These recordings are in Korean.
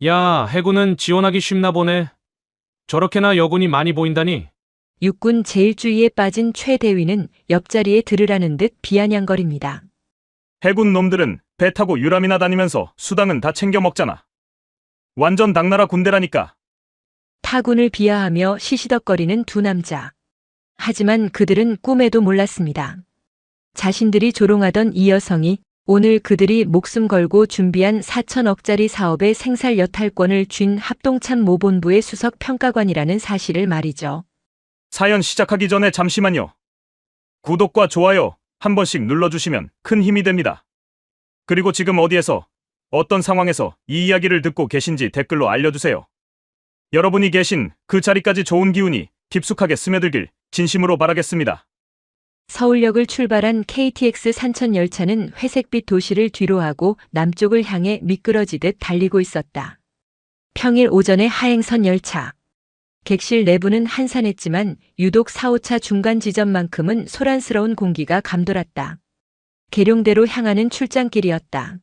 야, 해군은 지원하기 쉽나 보네. 저렇게나 여군이 많이 보인다니. 육군 제일주의에 빠진 최 대위는 옆자리에 들으라는 듯 비아냥거립니다. 해군 놈들은 배 타고 유람이나 다니면서 수당은 다 챙겨 먹잖아. 완전 당나라 군대라니까. 타군을 비하하며 시시덕거리는 두 남자. 하지만 그들은 꿈에도 몰랐습니다. 자신들이 조롱하던 이 여성이 오늘 그들이 목숨 걸고 준비한 4천억짜리 사업의 생살 여탈권을 쥔 합동참모본부의 수석 평가관이라는 사실을 말이죠. 사연 시작하기 전에 잠시만요. 구독과 좋아요 한 번씩 눌러주시면 큰 힘이 됩니다. 그리고 지금 어디에서, 어떤 상황에서 이 이야기를 듣고 계신지 댓글로 알려주세요. 여러분이 계신 그 자리까지 좋은 기운이 깊숙하게 스며들길 진심으로 바라겠습니다. 서울역을 출발한 KTX 산천 열차는 회색빛 도시를 뒤로하고 남쪽을 향해 미끄러지듯 달리고 있었다. 평일 오전의 하행선 열차. 객실 내부는 한산했지만 유독 4, 5차 중간 지점만큼은 소란스러운 공기가 감돌았다. 계룡대로 향하는 출장길이었다.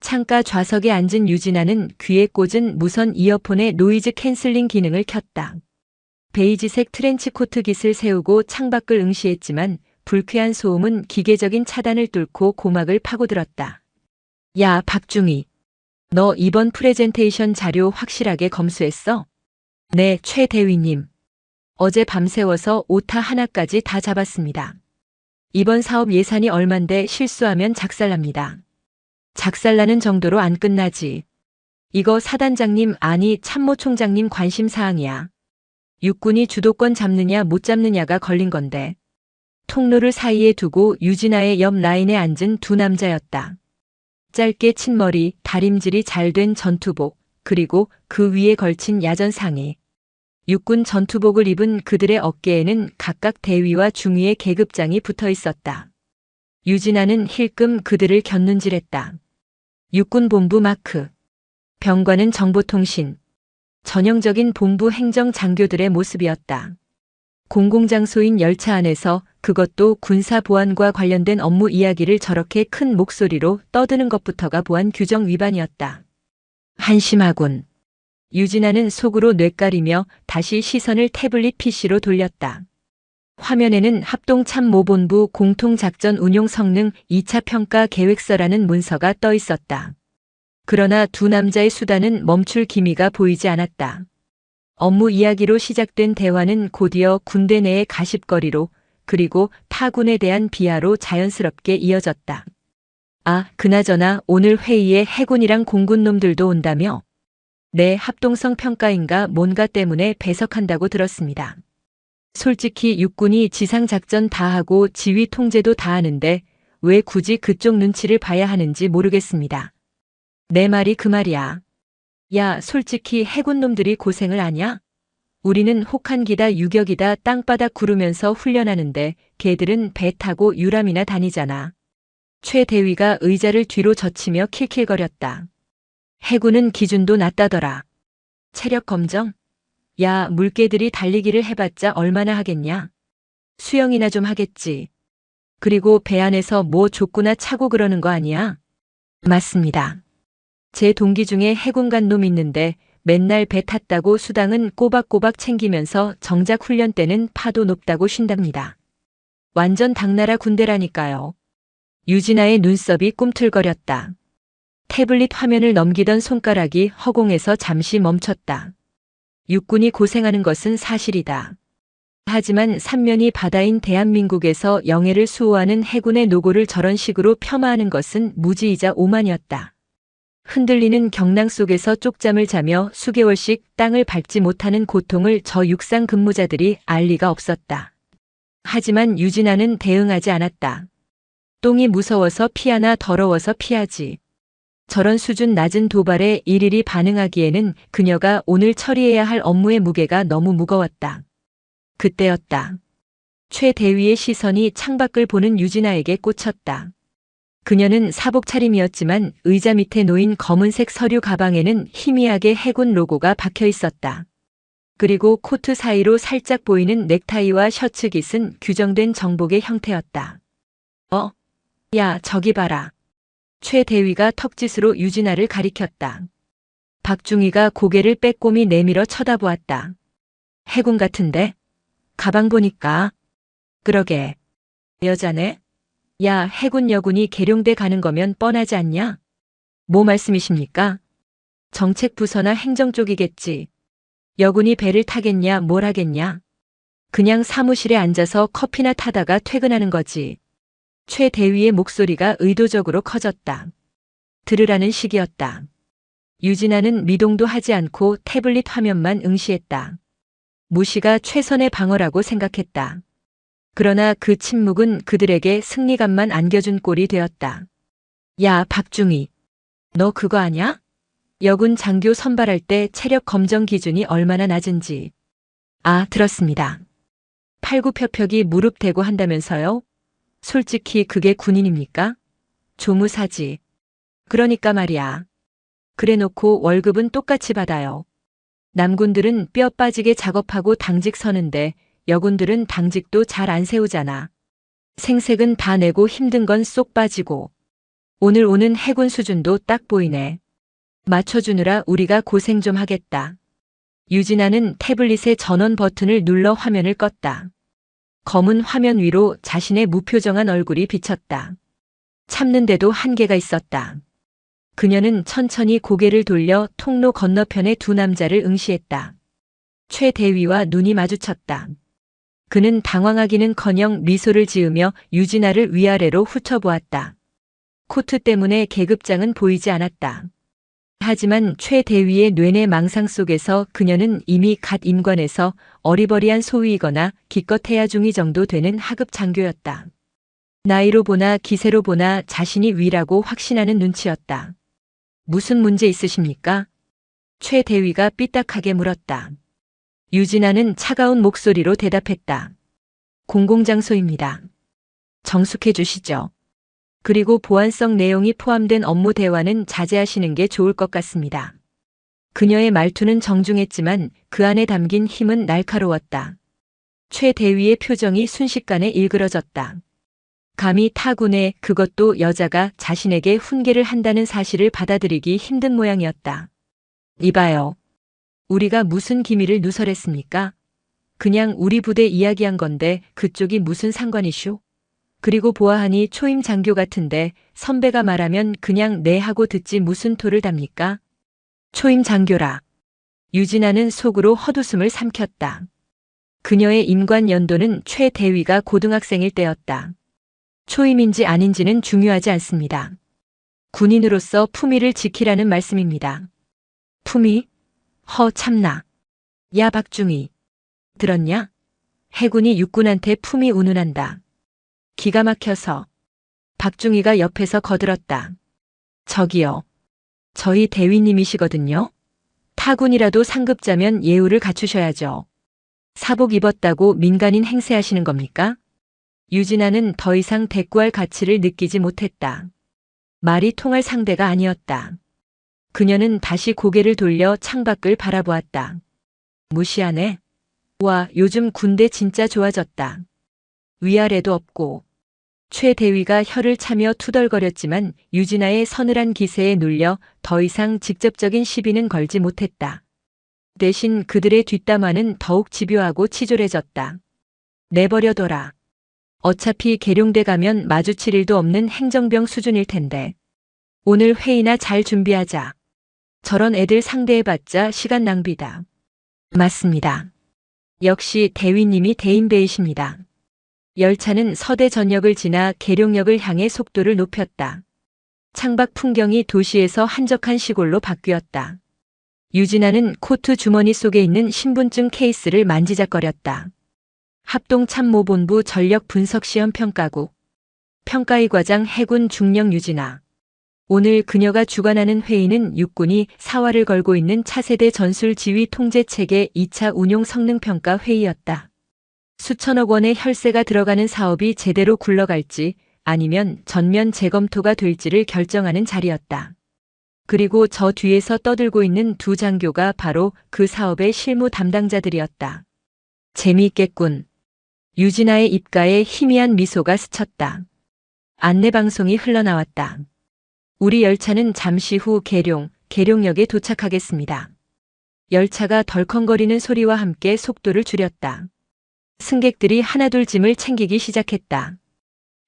창가 좌석에 앉은 유진아는 귀에 꽂은 무선 이어폰의 노이즈 캔슬링 기능을 켰다. 베이지색 트렌치코트 깃을 세우고 창밖을 응시했지만 불쾌한 소음은 기계적인 차단을 뚫고 고막을 파고들었다. 야, 박중희. 너 이번 프레젠테이션 자료 확실하게 검수했어? 네, 최 대위님. 어제 밤새워서 오타 하나까지 다 잡았습니다. 이번 사업 예산이 얼만데 실수하면 작살납니다. 작살나는 정도로 안 끝나지. 이거 사단장님 아니 참모총장님 관심사항이야. 육군이 주도권 잡느냐 못 잡느냐가 걸린 건데. 통로를 사이에 두고 유진아의 옆 라인에 앉은 두 남자였다. 짧게 친 머리, 다림질이 잘 된 전투복, 그리고 그 위에 걸친 야전 상의. 육군 전투복을 입은 그들의 어깨에는 각각 대위와 중위의 계급장이 붙어 있었다. 유진아는 힐끔 그들을 곁눈질했다. 육군 본부 마크. 병관은 정보통신. 전형적인 본부 행정 장교들의 모습이었다. 공공장소인 열차 안에서 그것도 군사보안과 관련된 업무 이야기를 저렇게 큰 목소리로 떠드는 것부터가 보안 규정 위반이었다. 한심하군. 유진아는 속으로 뇌까리며 다시 시선을 태블릿 PC로 돌렸다. 화면에는 합동참모본부 공통작전 운용 성능 2차 평가 계획서라는 문서가 떠 있었다. 그러나 두 남자의 수다는 멈출 기미가 보이지 않았다. 업무 이야기로 시작된 대화는 곧이어 군대 내의 가십거리로 그리고 타군에 대한 비하로 자연스럽게 이어졌다. 아, 그나저나 오늘 회의에 해군이랑 공군 놈들도 온다며? 네, 합동성 평가인가 뭔가 때문에 배석한다고 들었습니다. 솔직히 육군이 지상작전 다 하고 지휘 통제도 다 하는데 왜 굳이 그쪽 눈치를 봐야 하는지 모르겠습니다. 내 말이 그 말이야. 야, 솔직히 해군 놈들이 고생을 하냐? 우리는 혹한기다 유격이다 땅바닥 구르면서 훈련하는데 걔들은 배 타고 유람이나 다니잖아. 최 대위가 의자를 뒤로 젖히며 킬킬거렸다. 해군은 기준도 낮다더라. 체력 검정? 야, 물개들이 달리기를 해봤자 얼마나 하겠냐? 수영이나 좀 하겠지. 그리고 배 안에서 뭐 족구나 차고 그러는 거 아니야? 맞습니다. 제 동기 중에 해군 간 놈 있는데 맨날 배 탔다고 수당은 꼬박꼬박 챙기면서 정작 훈련 때는 파도 높다고 쉰답니다. 완전 당나라 군대라니까요. 유진아의 눈썹이 꿈틀거렸다. 태블릿 화면을 넘기던 손가락이 허공에서 잠시 멈췄다. 육군이 고생하는 것은 사실이다. 하지만 삼면이 바다인 대한민국에서 영예를 수호하는 해군의 노고를 저런 식으로 폄하하는 것은 무지이자 오만이었다. 흔들리는 경랑 속에서 쪽잠을 자며 수개월씩 땅을 밟지 못하는 고통을 저 육상 근무자들이 알 리가 없었다. 하지만 유진아는 대응하지 않았다. 똥이 무서워서 피하나 더러워서 피하지. 저런 수준 낮은 도발에 일일이 반응하기에는 그녀가 오늘 처리해야 할 업무의 무게가 너무 무거웠다. 그때였다. 최 대위의 시선이 창밖을 보는 유진아에게 꽂혔다. 그녀는 사복 차림이었지만 의자 밑에 놓인 검은색 서류 가방에는 희미하게 해군 로고가 박혀 있었다. 그리고 코트 사이로 살짝 보이는 넥타이와 셔츠 깃은 규정된 정복의 형태였다. 야, 저기 봐라. 최 대위가 턱짓으로 유진아를 가리켰다. 박중희가 고개를 빼꼼히 내밀어 쳐다보았다. 해군 같은데? 가방 보니까. 그러게. 여자네? 야, 해군 여군이 계룡대 가는 거면 뻔하지 않냐? 뭐 말씀이십니까? 정책부서나 행정 쪽이겠지. 여군이 배를 타겠냐, 뭘 하겠냐? 그냥 사무실에 앉아서 커피나 타다가 퇴근하는 거지. 최 대위의 목소리가 의도적으로 커졌다. 들으라는 식이었다. 유진아는 미동도 하지 않고 태블릿 화면만 응시했다. 무시가 최선의 방어라고 생각했다. 그러나 그 침묵은 그들에게 승리감만 안겨준 꼴이 되었다. 야, 박중희. 너 그거 아냐? 여군 장교 선발할 때 체력 검정 기준이 얼마나 낮은지. 아, 들었습니다. 팔굽혀펴기 무릎 대고 한다면서요? 솔직히 그게 군인입니까? 조무사지. 그러니까 말이야. 그래놓고 월급은 똑같이 받아요. 남군들은 뼈 빠지게 작업하고 당직 서는데 여군들은 당직도 잘 안 세우잖아. 생색은 다 내고 힘든 건 쏙 빠지고. 오늘 오는 해군 수준도 딱 보이네. 맞춰주느라 우리가 고생 좀 하겠다. 유진아는 태블릿의 전원 버튼을 눌러 화면을 껐다. 검은 화면 위로 자신의 무표정한 얼굴이 비쳤다. 참는데도 한계가 있었다. 그녀는 천천히 고개를 돌려 통로 건너편의 두 남자를 응시했다. 최 대위와 눈이 마주쳤다. 그는 당황하기는커녕 미소를 지으며 유진아를 위아래로 훑어보았다. 코트 때문에 계급장은 보이지 않았다. 하지만 최 대위의 뇌내 망상 속에서 그녀는 이미 갓 임관에서 어리버리한 소위이거나 기껏 태아 중위 정도 되는 하급 장교였다. 나이로 보나 기세로 보나 자신이 위라고 확신하는 눈치였다. 무슨 문제 있으십니까? 최 대위가 삐딱하게 물었다. 유진아는 차가운 목소리로 대답했다. 공공장소입니다. 정숙해 주시죠. 그리고 보안성 내용이 포함된 업무 대화는 자제하시는 게 좋을 것 같습니다. 그녀의 말투는 정중했지만 그 안에 담긴 힘은 날카로웠다. 최 대위의 표정이 순식간에 일그러졌다. 감히 타군에, 그것도 여자가 자신에게 훈계를 한다는 사실을 받아들이기 힘든 모양이었다. 이봐요. 우리가 무슨 기밀을 누설했습니까? 그냥 우리 부대 이야기한 건데 그쪽이 무슨 상관이쇼? 그리고 보아하니 초임 장교 같은데 선배가 말하면 그냥 네 하고 듣지 무슨 토를 답니까? 초임 장교라. 유진아는 속으로 헛웃음을 삼켰다. 그녀의 임관 연도는 최 대위가 고등학생일 때였다. 초임인지 아닌지는 중요하지 않습니다. 군인으로서 품위를 지키라는 말씀입니다. 품위? 참나. 야, 박중희. 들었냐? 해군이 육군한테 품위 운운한다. 기가 막혀서. 박중희가 옆에서 거들었다. 저기요. 저희 대위님이시거든요. 타군이라도 상급자면 예우를 갖추셔야죠. 사복 입었다고 민간인 행세하시는 겁니까? 유진아는 더 이상 대꾸할 가치를 느끼지 못했다. 말이 통할 상대가 아니었다. 그녀는 다시 고개를 돌려 창밖을 바라보았다. 무시하네. 와, 요즘 군대 진짜 좋아졌다. 위아래도 없고. 최 대위가 혀를 차며 투덜거렸지만 유진아의 서늘한 기세에 눌려 더 이상 직접적인 시비는 걸지 못했다. 대신 그들의 뒷담화는 더욱 집요하고 치졸해졌다. 내버려둬라. 어차피 계룡대 가면 마주칠 일도 없는 행정병 수준일 텐데. 오늘 회의나 잘 준비하자. 저런 애들 상대해봤자 시간 낭비다. 맞습니다. 역시 대위님이 대인배이십니다. 열차는 서대 전역을 지나 계룡역을 향해 속도를 높였다. 창밖 풍경이 도시에서 한적한 시골로 바뀌었다. 유진아는 코트 주머니 속에 있는 신분증 케이스를 만지작거렸다. 합동참모본부 전력분석시험평가국. 평가의 과장 해군 중령 유진아. 오늘 그녀가 주관하는 회의는 육군이 사활을 걸고 있는 차세대 전술 지휘 통제체계 2차 운용 성능평가 회의였다. 수천억 원의 혈세가 들어가는 사업이 제대로 굴러갈지 아니면 전면 재검토가 될지를 결정하는 자리였다. 그리고 저 뒤에서 떠들고 있는 두 장교가 바로 그 사업의 실무 담당자들이었다. 재미있겠군. 유진아의 입가에 희미한 미소가 스쳤다. 안내방송이 흘러나왔다. 우리 열차는 잠시 후 계룡, 계룡역에 도착하겠습니다. 열차가 덜컹거리는 소리와 함께 속도를 줄였다. 승객들이 하나둘 짐을 챙기기 시작했다.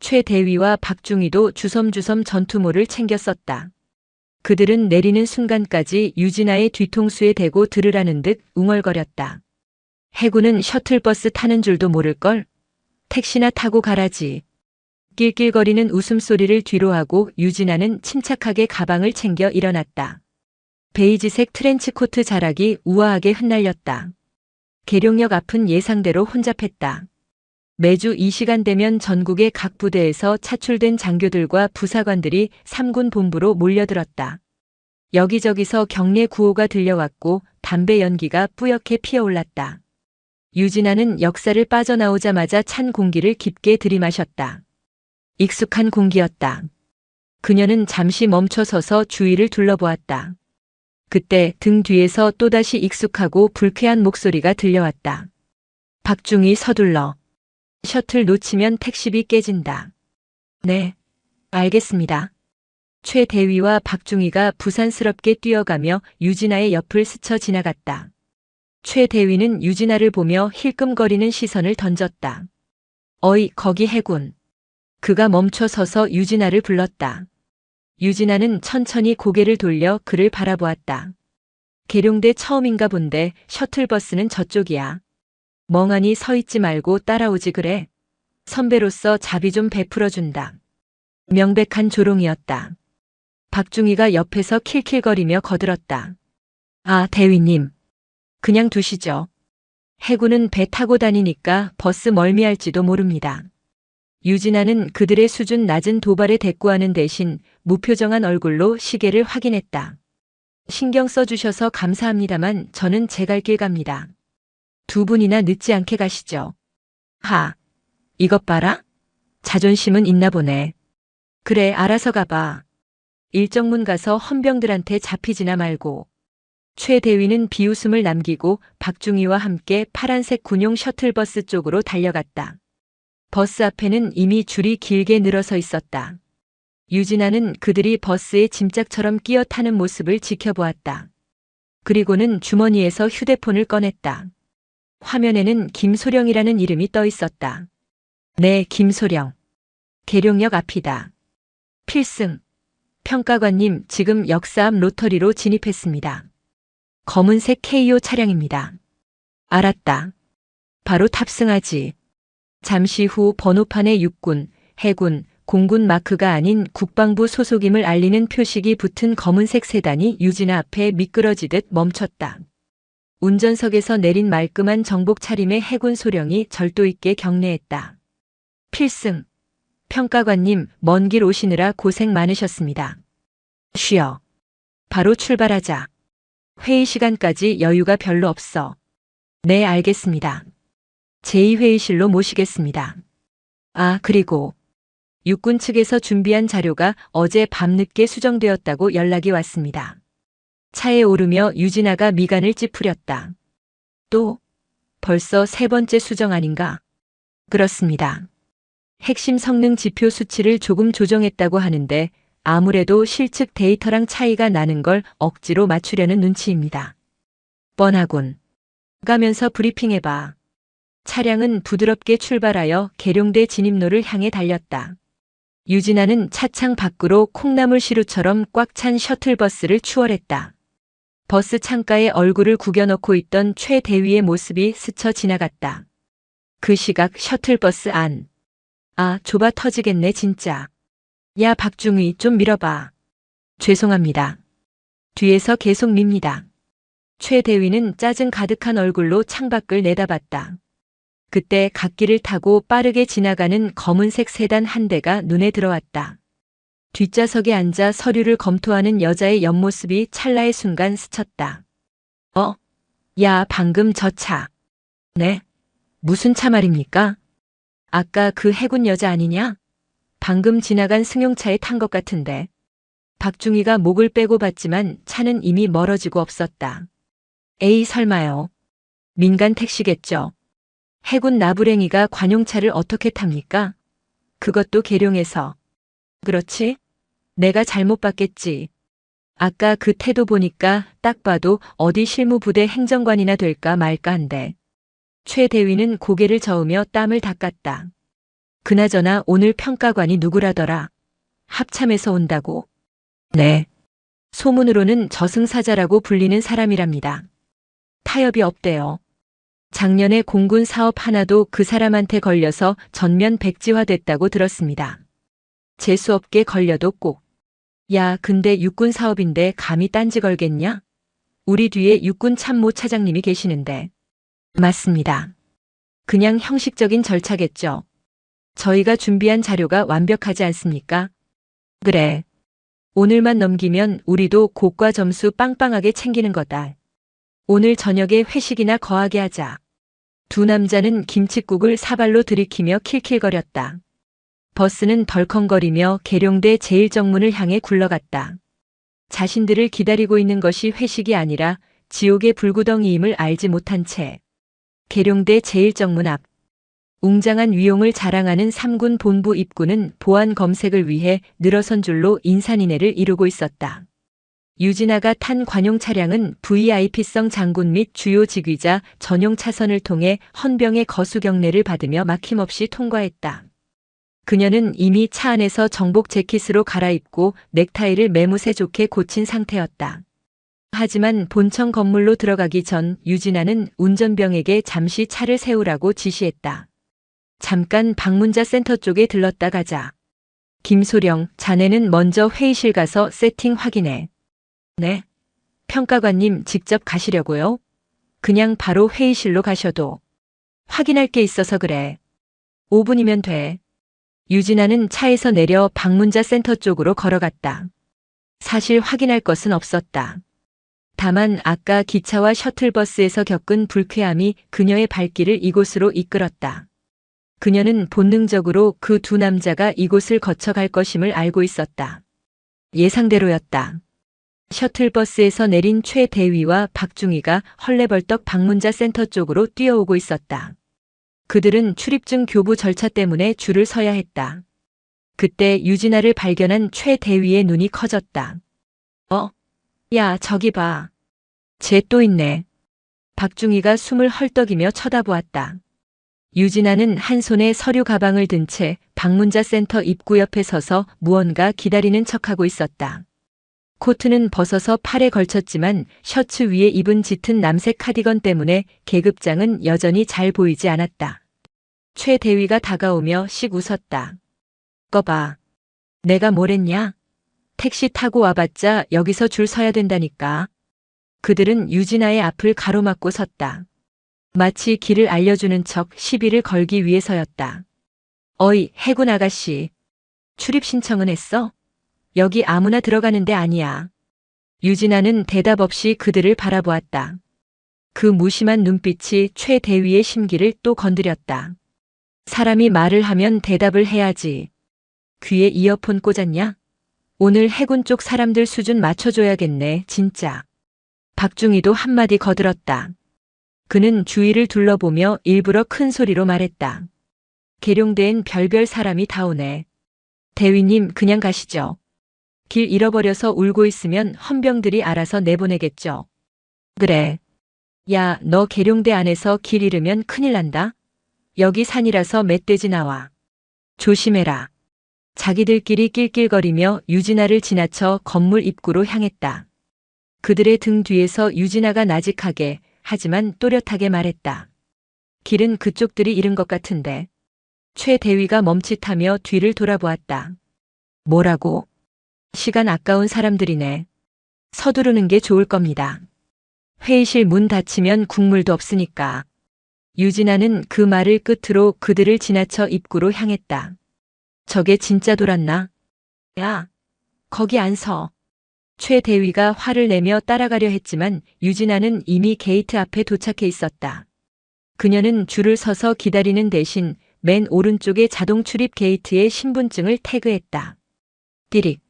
최 대위와 박중희도 주섬주섬 전투모를 챙겼었다. 그들은 내리는 순간까지 유진아의 뒤통수에 대고 들으라는 듯 웅얼거렸다. 해군은 셔틀버스 타는 줄도 모를걸? 택시나 타고 가라지. 낄낄거리는 웃음소리를 뒤로하고 유진아는 침착하게 가방을 챙겨 일어났다. 베이지색 트렌치코트 자락이 우아하게 흩날렸다. 계룡역 앞은 예상대로 혼잡했다. 매주 이 시간 되면 전국의 각 부대에서 차출된 장교들과 부사관들이 3군 본부로 몰려들었다. 여기저기서 경례 구호가 들려왔고 담배 연기가 뿌옇게 피어올랐다. 유진아는 역사를 빠져나오자마자 찬 공기를 깊게 들이마셨다. 익숙한 공기였다. 그녀는 잠시 멈춰서서 주위를 둘러보았다. 그때 등 뒤에서 또다시 익숙하고 불쾌한 목소리가 들려왔다. 박중희 서둘러. 셔틀 놓치면 택시비 깨진다. 네, 알겠습니다. 최 대위와 박중희가 부산스럽게 뛰어가며 유진아의 옆을 스쳐 지나갔다. 최 대위는 유진아를 보며 힐끔거리는 시선을 던졌다. 어이, 거기 해군. 그가 멈춰 서서 유진아를 불렀다. 유진아는 천천히 고개를 돌려 그를 바라보았다. 계룡대 처음인가 본데 셔틀버스는 저쪽이야. 멍하니 서 있지 말고 따라오지 그래. 선배로서 자비 좀 베풀어준다. 명백한 조롱이었다. 박중희가 옆에서 킬킬거리며 거들었다. 아, 대위님. 그냥 두시죠. 해군은 배 타고 다니니까 버스 멀미할지도 모릅니다. 유진아는 그들의 수준 낮은 도발에 대꾸하는 대신 무표정한 얼굴로 시계를 확인했다. 신경 써주셔서 감사합니다만 저는 제 갈 길 갑니다. 두 분이나 늦지 않게 가시죠. 하, 이것 봐라. 자존심은 있나 보네. 그래, 알아서 가봐. 일정문 가서 헌병들한테 잡히지나 말고. 최 대위는 비웃음을 남기고 박중희와 함께 파란색 군용 셔틀버스 쪽으로 달려갔다. 버스 앞에는 이미 줄이 길게 늘어서 있었다. 유진아는 그들이 버스에 짐짝처럼 끼어 타는 모습을 지켜보았다. 그리고는 주머니에서 휴대폰을 꺼냈다. 화면에는 김소령이라는 이름이 떠 있었다. 네, 김소령. 계룡역 앞이다. 필승. 평가관님, 지금 역사 앞 로터리로 진입했습니다. 검은색 KO 차량입니다. 알았다. 바로 탑승하지. 잠시 후 번호판에 육군, 해군, 공군 마크가 아닌 국방부 소속임을 알리는 표식이 붙은 검은색 세단이 유진아 앞에 미끄러지듯 멈췄다. 운전석에서 내린 말끔한 정복 차림의 해군 소령이 절도 있게 경례했다. 필승. 평가관님, 먼 길 오시느라 고생 많으셨습니다. 쉬어. 바로 출발하자. 회의 시간까지 여유가 별로 없어. 네, 알겠습니다. 제2회의실로 모시겠습니다. 아, 그리고 육군 측에서 준비한 자료가 어제 밤늦게 수정되었다고 연락이 왔습니다. 차에 오르며 유진아가 미간을 찌푸렸다. 또? 벌써 세 번째 수정 아닌가? 그렇습니다. 핵심 성능 지표 수치를 조금 조정했다고 하는데 아무래도 실측 데이터랑 차이가 나는 걸 억지로 맞추려는 눈치입니다. 뻔하군. 가면서 브리핑해봐. 차량은 부드럽게 출발하여 계룡대 진입로를 향해 달렸다. 유진아는 차창 밖으로 콩나물 시루처럼 꽉 찬 셔틀버스를 추월했다. 버스 창가에 얼굴을 구겨넣고 있던 최 대위의 모습이 스쳐 지나갔다. 그 시각 셔틀버스 안. 아, 좁아 터지겠네 진짜. 야, 박중희 좀 밀어봐. 죄송합니다. 뒤에서 계속 밉니다. 최 대위는 짜증 가득한 얼굴로 창밖을 내다봤다. 그때 갓길을 타고 빠르게 지나가는 검은색 세단 한 대가 눈에 들어왔다. 뒷좌석에 앉아 서류를 검토하는 여자의 옆모습이 찰나의 순간 스쳤다. 야, 방금 저 차. 네? 무슨 차 말입니까? 아까 그 해군 여자 아니냐? 방금 지나간 승용차에 탄 것 같은데. 박중희가 목을 빼고 봤지만 차는 이미 멀어지고 없었다. 에이, 설마요. 민간 택시겠죠. 해군 나부랭이가 관용차를 어떻게 탑니까? 그것도 계룡에서. 그렇지? 내가 잘못 봤겠지. 아까 그 태도 보니까 딱 봐도 어디 실무부대 행정관이나 될까 말까 한데. 최 대위는 고개를 저으며 땀을 닦았다. 그나저나 오늘 평가관이 누구라더라? 합참에서 온다고. 네. 소문으로는 저승사자라고 불리는 사람이랍니다. 타협이 없대요. 작년에 공군 사업 하나도 그 사람한테 걸려서 전면 백지화됐다고 들었습니다. 재수없게 걸려도 꼭. 야, 근데 육군 사업인데 감히 딴지 걸겠냐? 우리 뒤에 육군 참모 차장님이 계시는데. 맞습니다. 그냥 형식적인 절차겠죠. 저희가 준비한 자료가 완벽하지 않습니까? 그래. 오늘만 넘기면 우리도 고과 점수 빵빵하게 챙기는 거다. 오늘 저녁에 회식이나 거하게 하자. 두 남자는 김칫국을 사발로 들이키며 킬킬거렸다. 버스는 덜컹거리며 계룡대 제1정문을 향해 굴러갔다. 자신들을 기다리고 있는 것이 회식이 아니라 지옥의 불구덩이임을 알지 못한 채 계룡대 제1정문 앞 웅장한 위용을 자랑하는 3군 본부 입구는 보안 검색을 위해 늘어선 줄로 인산인해를 이루고 있었다. 유진아가 탄 관용 차량은 VIP성 장군 및 주요 직위자 전용 차선을 통해 헌병의 거수 경례를 받으며 막힘없이 통과했다. 그녀는 이미 차 안에서 정복 재킷으로 갈아입고 넥타이를 매무새 좋게 고친 상태였다. 하지만 본청 건물로 들어가기 전 유진아는 운전병에게 잠시 차를 세우라고 지시했다. 잠깐 방문자 센터 쪽에 들렀다 가자. 김소령, 자네는 먼저 회의실 가서 세팅 확인해. 네. 평가관님 직접 가시려고요? 그냥 바로 회의실로 가셔도. 확인할 게 있어서 그래. 5분이면 돼. 유진아는 차에서 내려 방문자 센터 쪽으로 걸어갔다. 사실 확인할 것은 없었다. 다만 아까 기차와 셔틀버스에서 겪은 불쾌함이 그녀의 발길을 이곳으로 이끌었다. 그녀는 본능적으로 그 두 남자가 이곳을 거쳐갈 것임을 알고 있었다. 예상대로였다. 셔틀버스에서 내린 최 대위와 박중희가 헐레벌떡 방문자 센터 쪽으로 뛰어오고 있었다. 그들은 출입증 교부 절차 때문에 줄을 서야 했다. 그때 유진아를 발견한 최 대위의 눈이 커졌다. 야, 저기 봐. 쟤 또 있네. 박중희가 숨을 헐떡이며 쳐다보았다. 유진아는 한 손에 서류 가방을 든 채 방문자 센터 입구 옆에 서서 무언가 기다리는 척하고 있었다. 코트는 벗어서 팔에 걸쳤지만 셔츠 위에 입은 짙은 남색 카디건 때문에 계급장은 여전히 잘 보이지 않았다. 최 대위가 다가오며 씩 웃었다. 꺼봐. 내가 뭐랬냐? 택시 타고 와봤자 여기서 줄 서야 된다니까. 그들은 유진아의 앞을 가로막고 섰다. 마치 길을 알려주는 척 시비를 걸기 위해서였다. 어이, 해군 아가씨. 출입 신청은 했어? 여기 아무나 들어가는 데 아니야. 유진아는 대답 없이 그들을 바라보았다. 그 무심한 눈빛이 최 대위의 심기를 또 건드렸다. 사람이 말을 하면 대답을 해야지. 귀에 이어폰 꽂았냐? 오늘 해군 쪽 사람들 수준 맞춰줘야겠네, 진짜. 박중희도 한마디 거들었다. 그는 주위를 둘러보며 일부러 큰 소리로 말했다. 계룡대엔 별별 사람이 다 오네. 대위님 그냥 가시죠. 길 잃어버려서 울고 있으면 헌병들이 알아서 내보내겠죠. 그래. 야, 너 계룡대 안에서 길 잃으면 큰일 난다. 여기 산이라서 멧돼지 나와. 조심해라. 자기들끼리 낄낄거리며 유진아를 지나쳐 건물 입구로 향했다. 그들의 등 뒤에서 유진아가 나직하게 하지만 또렷하게 말했다. 길은 그쪽들이 잃은 것 같은데. 최 대위가 멈칫하며 뒤를 돌아보았다. 뭐라고? 시간 아까운 사람들이네. 서두르는 게 좋을 겁니다. 회의실 문 닫히면 국물도 없으니까. 유진아는 그 말을 끝으로 그들을 지나쳐 입구로 향했다. 저게 진짜 돌았나? 야, 거기 안 서. 최 대위가 화를 내며 따라가려 했지만 유진아는 이미 게이트 앞에 도착해 있었다. 그녀는 줄을 서서 기다리는 대신 맨 오른쪽의 자동 출입 게이트에 신분증을 태그했다. 띠릭.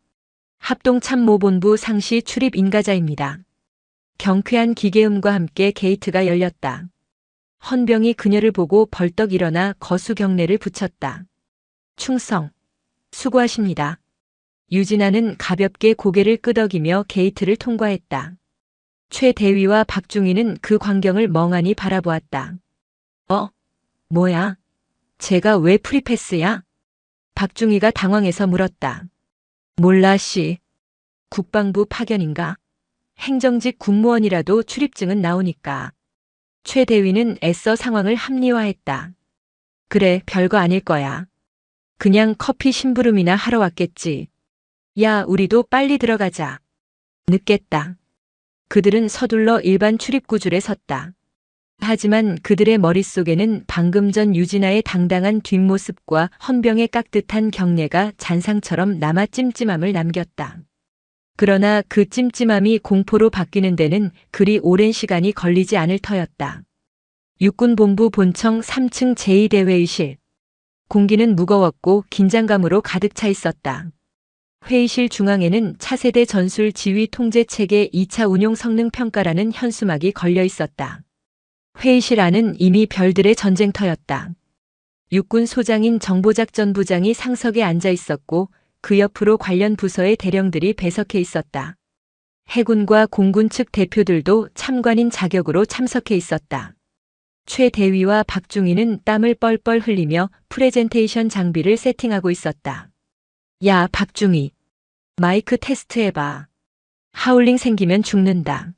합동참모본부 상시 출입 인가자입니다. 경쾌한 기계음과 함께 게이트가 열렸다. 헌병이 그녀를 보고 벌떡 일어나 거수 경례를 붙였다. 충성. 수고하십니다. 유진아는 가볍게 고개를 끄덕이며 게이트를 통과했다. 최 대위와 박중희는 그 광경을 멍하니 바라보았다. 뭐야? 제가 왜 프리패스야? 박중희가 당황해서 물었다. 몰라 씨. 국방부 파견인가? 행정직 군무원이라도 출입증은 나오니까. 최 대위는 애써 상황을 합리화했다. 그래, 별거 아닐 거야. 그냥 커피 심부름이나 하러 왔겠지. 야, 우리도 빨리 들어가자. 늦겠다. 그들은 서둘러 일반 출입구줄에 섰다. 하지만 그들의 머릿속에는 방금 전 유진아의 당당한 뒷모습과 헌병의 깍듯한 경례가 잔상처럼 남아 찜찜함을 남겼다. 그러나 그 찜찜함이 공포로 바뀌는 데는 그리 오랜 시간이 걸리지 않을 터였다. 육군본부 본청 3층 제2대회의실. 공기는 무거웠고 긴장감으로 가득 차 있었다. 회의실 중앙에는 차세대 전술 지휘 통제 체계 2차 운용 성능 평가라는 현수막이 걸려 있었다. 회의실 안은 이미 별들의 전쟁터였다. 육군 소장인 정보작전부장이 상석에 앉아 있었고 그 옆으로 관련 부서의 대령들이 배석해 있었다. 해군과 공군 측 대표들도 참관인 자격으로 참석해 있었다. 최 대위와 박중희는 땀을 뻘뻘 흘리며 프레젠테이션 장비를 세팅하고 있었다. 야, 박중희. 마이크 테스트 해봐. 하울링 생기면 죽는다.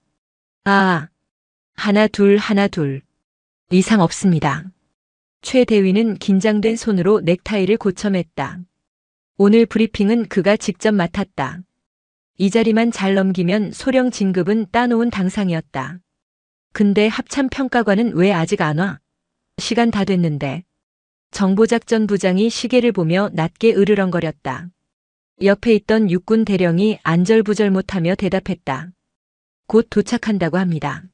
하나 둘. 이상 없습니다. 최 대위는 긴장된 손으로 넥타이를 고쳐맸다. 오늘 브리핑은 그가 직접 맡았다. 이 자리만 잘 넘기면 소령 진급은 따놓은 당상이었다. 근데 합참평가관은 왜 아직 안 와? 시간 다 됐는데. 정보작전부장이 시계를 보며 낮게 으르렁거렸다. 옆에 있던 육군 대령이 안절부절 못하며 대답했다. 곧 도착한다고 합니다.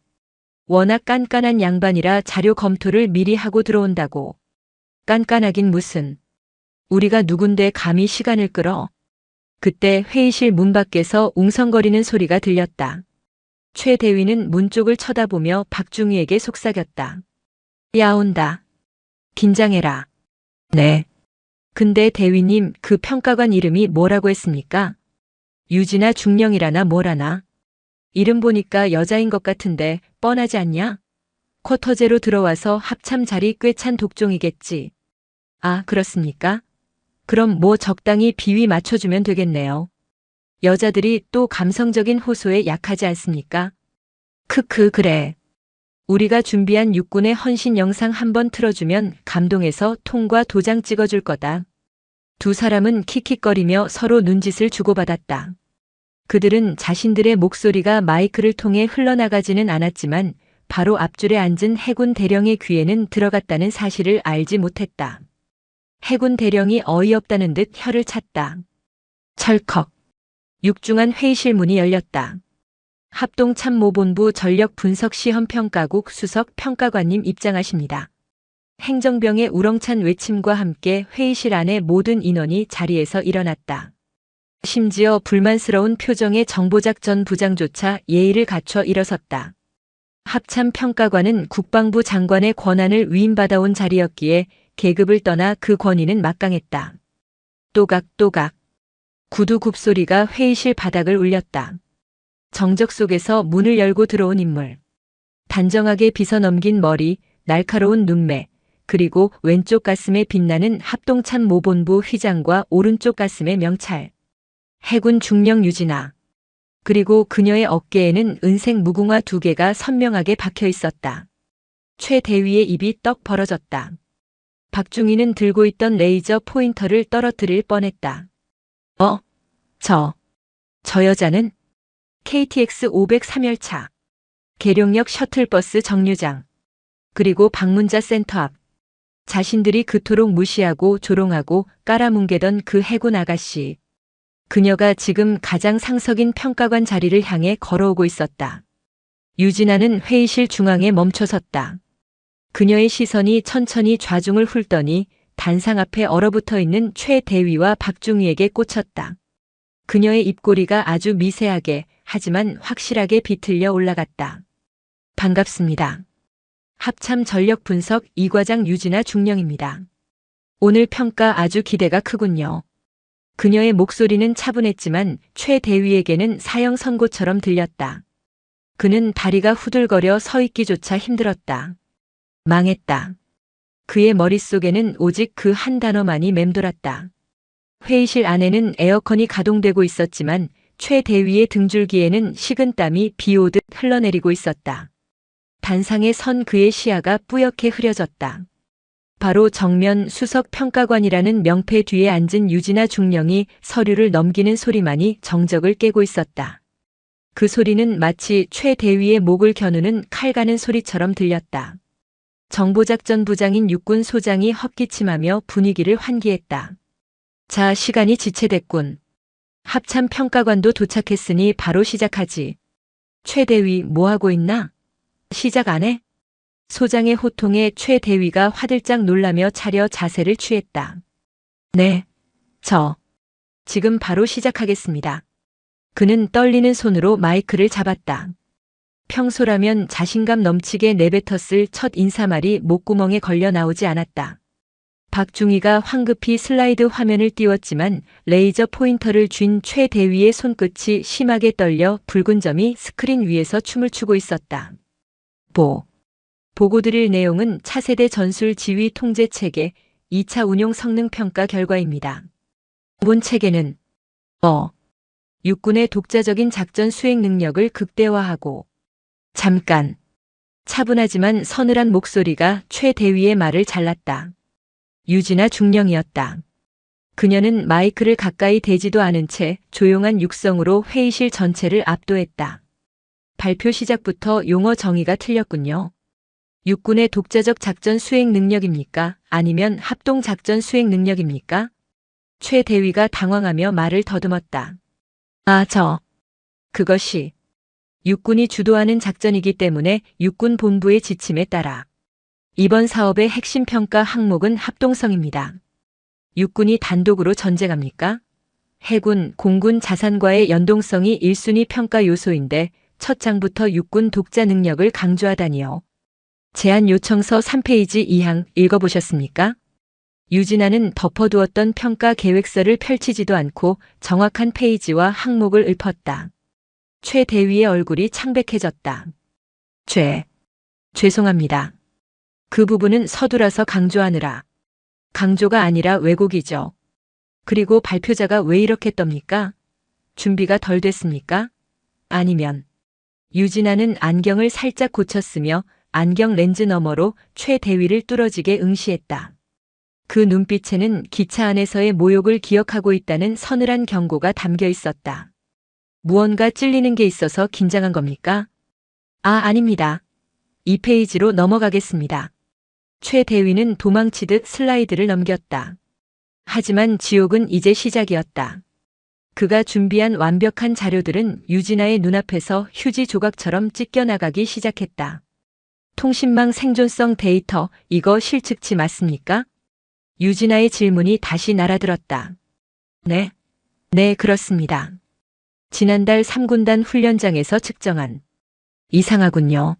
워낙 깐깐한 양반이라 자료 검토를 미리 하고 들어온다고. 깐깐하긴 무슨. 우리가 누군데 감히 시간을 끌어. 그때 회의실 문 밖에서 웅성거리는 소리가 들렸다. 최 대위는 문 쪽을 쳐다보며 박중희에게 속삭였다. 야, 온다. 긴장해라. 네. 근데 대위님, 그 평가관 이름이 뭐라고 했습니까? 유진아 중령이라나 뭐라나? 이름 보니까 여자인 것 같은데 뻔하지 않냐? 쿼터제로 들어와서 합참 자리 꽤 찬 독종이겠지. 아, 그렇습니까? 그럼 뭐 적당히 비위 맞춰주면 되겠네요. 여자들이 또 감성적인 호소에 약하지 않습니까? 크크, 그래. 우리가 준비한 육군의 헌신 영상 한번 틀어주면 감동해서 통과 도장 찍어줄 거다. 두 사람은 킥킥거리며 서로 눈짓을 주고받았다. 그들은 자신들의 목소리가 마이크를 통해 흘러나가지는 않았지만 바로 앞줄에 앉은 해군 대령의 귀에는 들어갔다는 사실을 알지 못했다. 해군 대령이 어이없다는 듯 혀를 찼다. 철컥. 육중한 회의실 문이 열렸다. 합동참모본부 전력분석시험평가국 수석 평가관님 입장하십니다. 행정병의 우렁찬 외침과 함께 회의실 안의 모든 인원이 자리에서 일어났다. 심지어 불만스러운 표정의 정보작전 부장조차 예의를 갖춰 일어섰다. 합참평가관은 국방부 장관의 권한을 위임받아온 자리였기에 계급을 떠나 그 권위는 막강했다. 또각또각. 구두 굽소리가 회의실 바닥을 울렸다. 정적 속에서 문을 열고 들어온 인물. 단정하게 빗어넘긴 머리, 날카로운 눈매, 그리고 왼쪽 가슴에 빛나는 합동참모본부 휘장과 오른쪽 가슴의 명찰. 해군 중령 유진아. 그리고 그녀의 어깨에는 은색 무궁화 2개가 선명하게 박혀 있었다. 최 대위의 입이 떡 벌어졌다. 박중희는 들고 있던 레이저 포인터를 떨어뜨릴 뻔했다. 저 여자는? KTX 503열차. 계룡역 셔틀버스 정류장. 그리고 방문자 센터 앞. 자신들이 그토록 무시하고 조롱하고 깔아뭉개던 그 해군 아가씨. 그녀가 지금 가장 상석인 평가관 자리를 향해 걸어오고 있었다. 유진아는 회의실 중앙에 멈춰섰다. 그녀의 시선이 천천히 좌중을 훑더니 단상 앞에 얼어붙어 있는 최 대위와 박중희에게 꽂혔다. 그녀의 입꼬리가 아주 미세하게 하지만 확실하게 비틀려 올라갔다. 반갑습니다. 합참 전력 분석 2과장 유진아 중령입니다. 오늘 평가 아주 기대가 크군요. 그녀의 목소리는 차분했지만 최 대위에게는 사형 선고처럼 들렸다. 그는 다리가 후들거려 서 있기조차 힘들었다. 망했다. 그의 머릿속에는 오직 그 한 단어만이 맴돌았다. 회의실 안에는 에어컨이 가동되고 있었지만 최 대위의 등줄기에는 식은땀이 비 오듯 흘러내리고 있었다. 단상에 선 그의 시야가 뿌옇게 흐려졌다. 바로 정면 수석 평가관이라는 명패 뒤에 앉은 유진아 중령이 서류를 넘기는 소리만이 정적을 깨고 있었다. 그 소리는 마치 최 대위의 목을 겨누는 칼 가는 소리처럼 들렸다. 정보작전부장인 육군 소장이 헛기침하며 분위기를 환기했다. 자, 시간이 지체됐군. 합참 평가관도 도착했으니 바로 시작하지. 최 대위 뭐하고 있나? 시작 안 해? 소장의 호통에 최 대위가 화들짝 놀라며 차려 자세를 취했다. 네, 지금 바로 시작하겠습니다. 그는 떨리는 손으로 마이크를 잡았다. 평소라면 자신감 넘치게 내뱉었을 첫 인사말이 목구멍에 걸려 나오지 않았다. 박중희가 황급히 슬라이드 화면을 띄웠지만 레이저 포인터를 쥔 최 대위의 손끝이 심하게 떨려 붉은 점이 스크린 위에서 춤을 추고 있었다. 보고 드릴 내용은 차세대 전술 지휘 통제 체계 2차 운용 성능 평가 결과입니다. 본 체계는 육군의 독자적인 작전 수행 능력을 극대화하고 잠깐. 차분하지만 서늘한 목소리가 최 대위의 말을 잘랐다. 유진아 중령이었다. 그녀는 마이크를 가까이 대지도 않은 채 조용한 육성으로 회의실 전체를 압도했다. 발표 시작부터 용어 정의가 틀렸군요. 육군의 독자적 작전 수행 능력입니까? 아니면 합동 작전 수행 능력입니까? 최 대위가 당황하며 말을 더듬었다. 그것이 육군이 주도하는 작전이기 때문에 육군 본부의 지침에 따라 이번 사업의 핵심 평가 항목은 합동성입니다. 육군이 단독으로 전쟁합니까? 해군, 공군 자산과의 연동성이 1순위 평가 요소인데 첫 장부터 육군 독자 능력을 강조하다니요. 제안 요청서 3페이지 2항 읽어보셨습니까? 유진아는 덮어두었던 평가 계획서를 펼치지도 않고 정확한 페이지와 항목을 읊었다. 최 대위의 얼굴이 창백해졌다. 죄송합니다. 그 부분은 서두라서 강조하느라. 강조가 아니라 왜곡이죠. 그리고 발표자가 왜 이렇게 떱니까? 준비가 덜 됐습니까? 아니면 유진아는 안경을 살짝 고쳤으며 안경 렌즈 너머로 최 대위를 뚫어지게 응시했다. 그 눈빛에는 기차 안에서의 모욕을 기억하고 있다는 서늘한 경고가 담겨 있었다. 무언가 찔리는 게 있어서 긴장한 겁니까? 아닙니다. 2페이지로 넘어가겠습니다. 최 대위는 도망치듯 슬라이드를 넘겼다. 하지만 지옥은 이제 시작이었다. 그가 준비한 완벽한 자료들은 유진아의 눈앞에서 휴지 조각처럼 찢겨나가기 시작했다. 통신망 생존성 데이터, 이거 실측치 맞습니까? 유진아의 질문이 다시 날아들었다. 네, 그렇습니다. 지난달 3군단 훈련장에서 측정한. 이상하군요.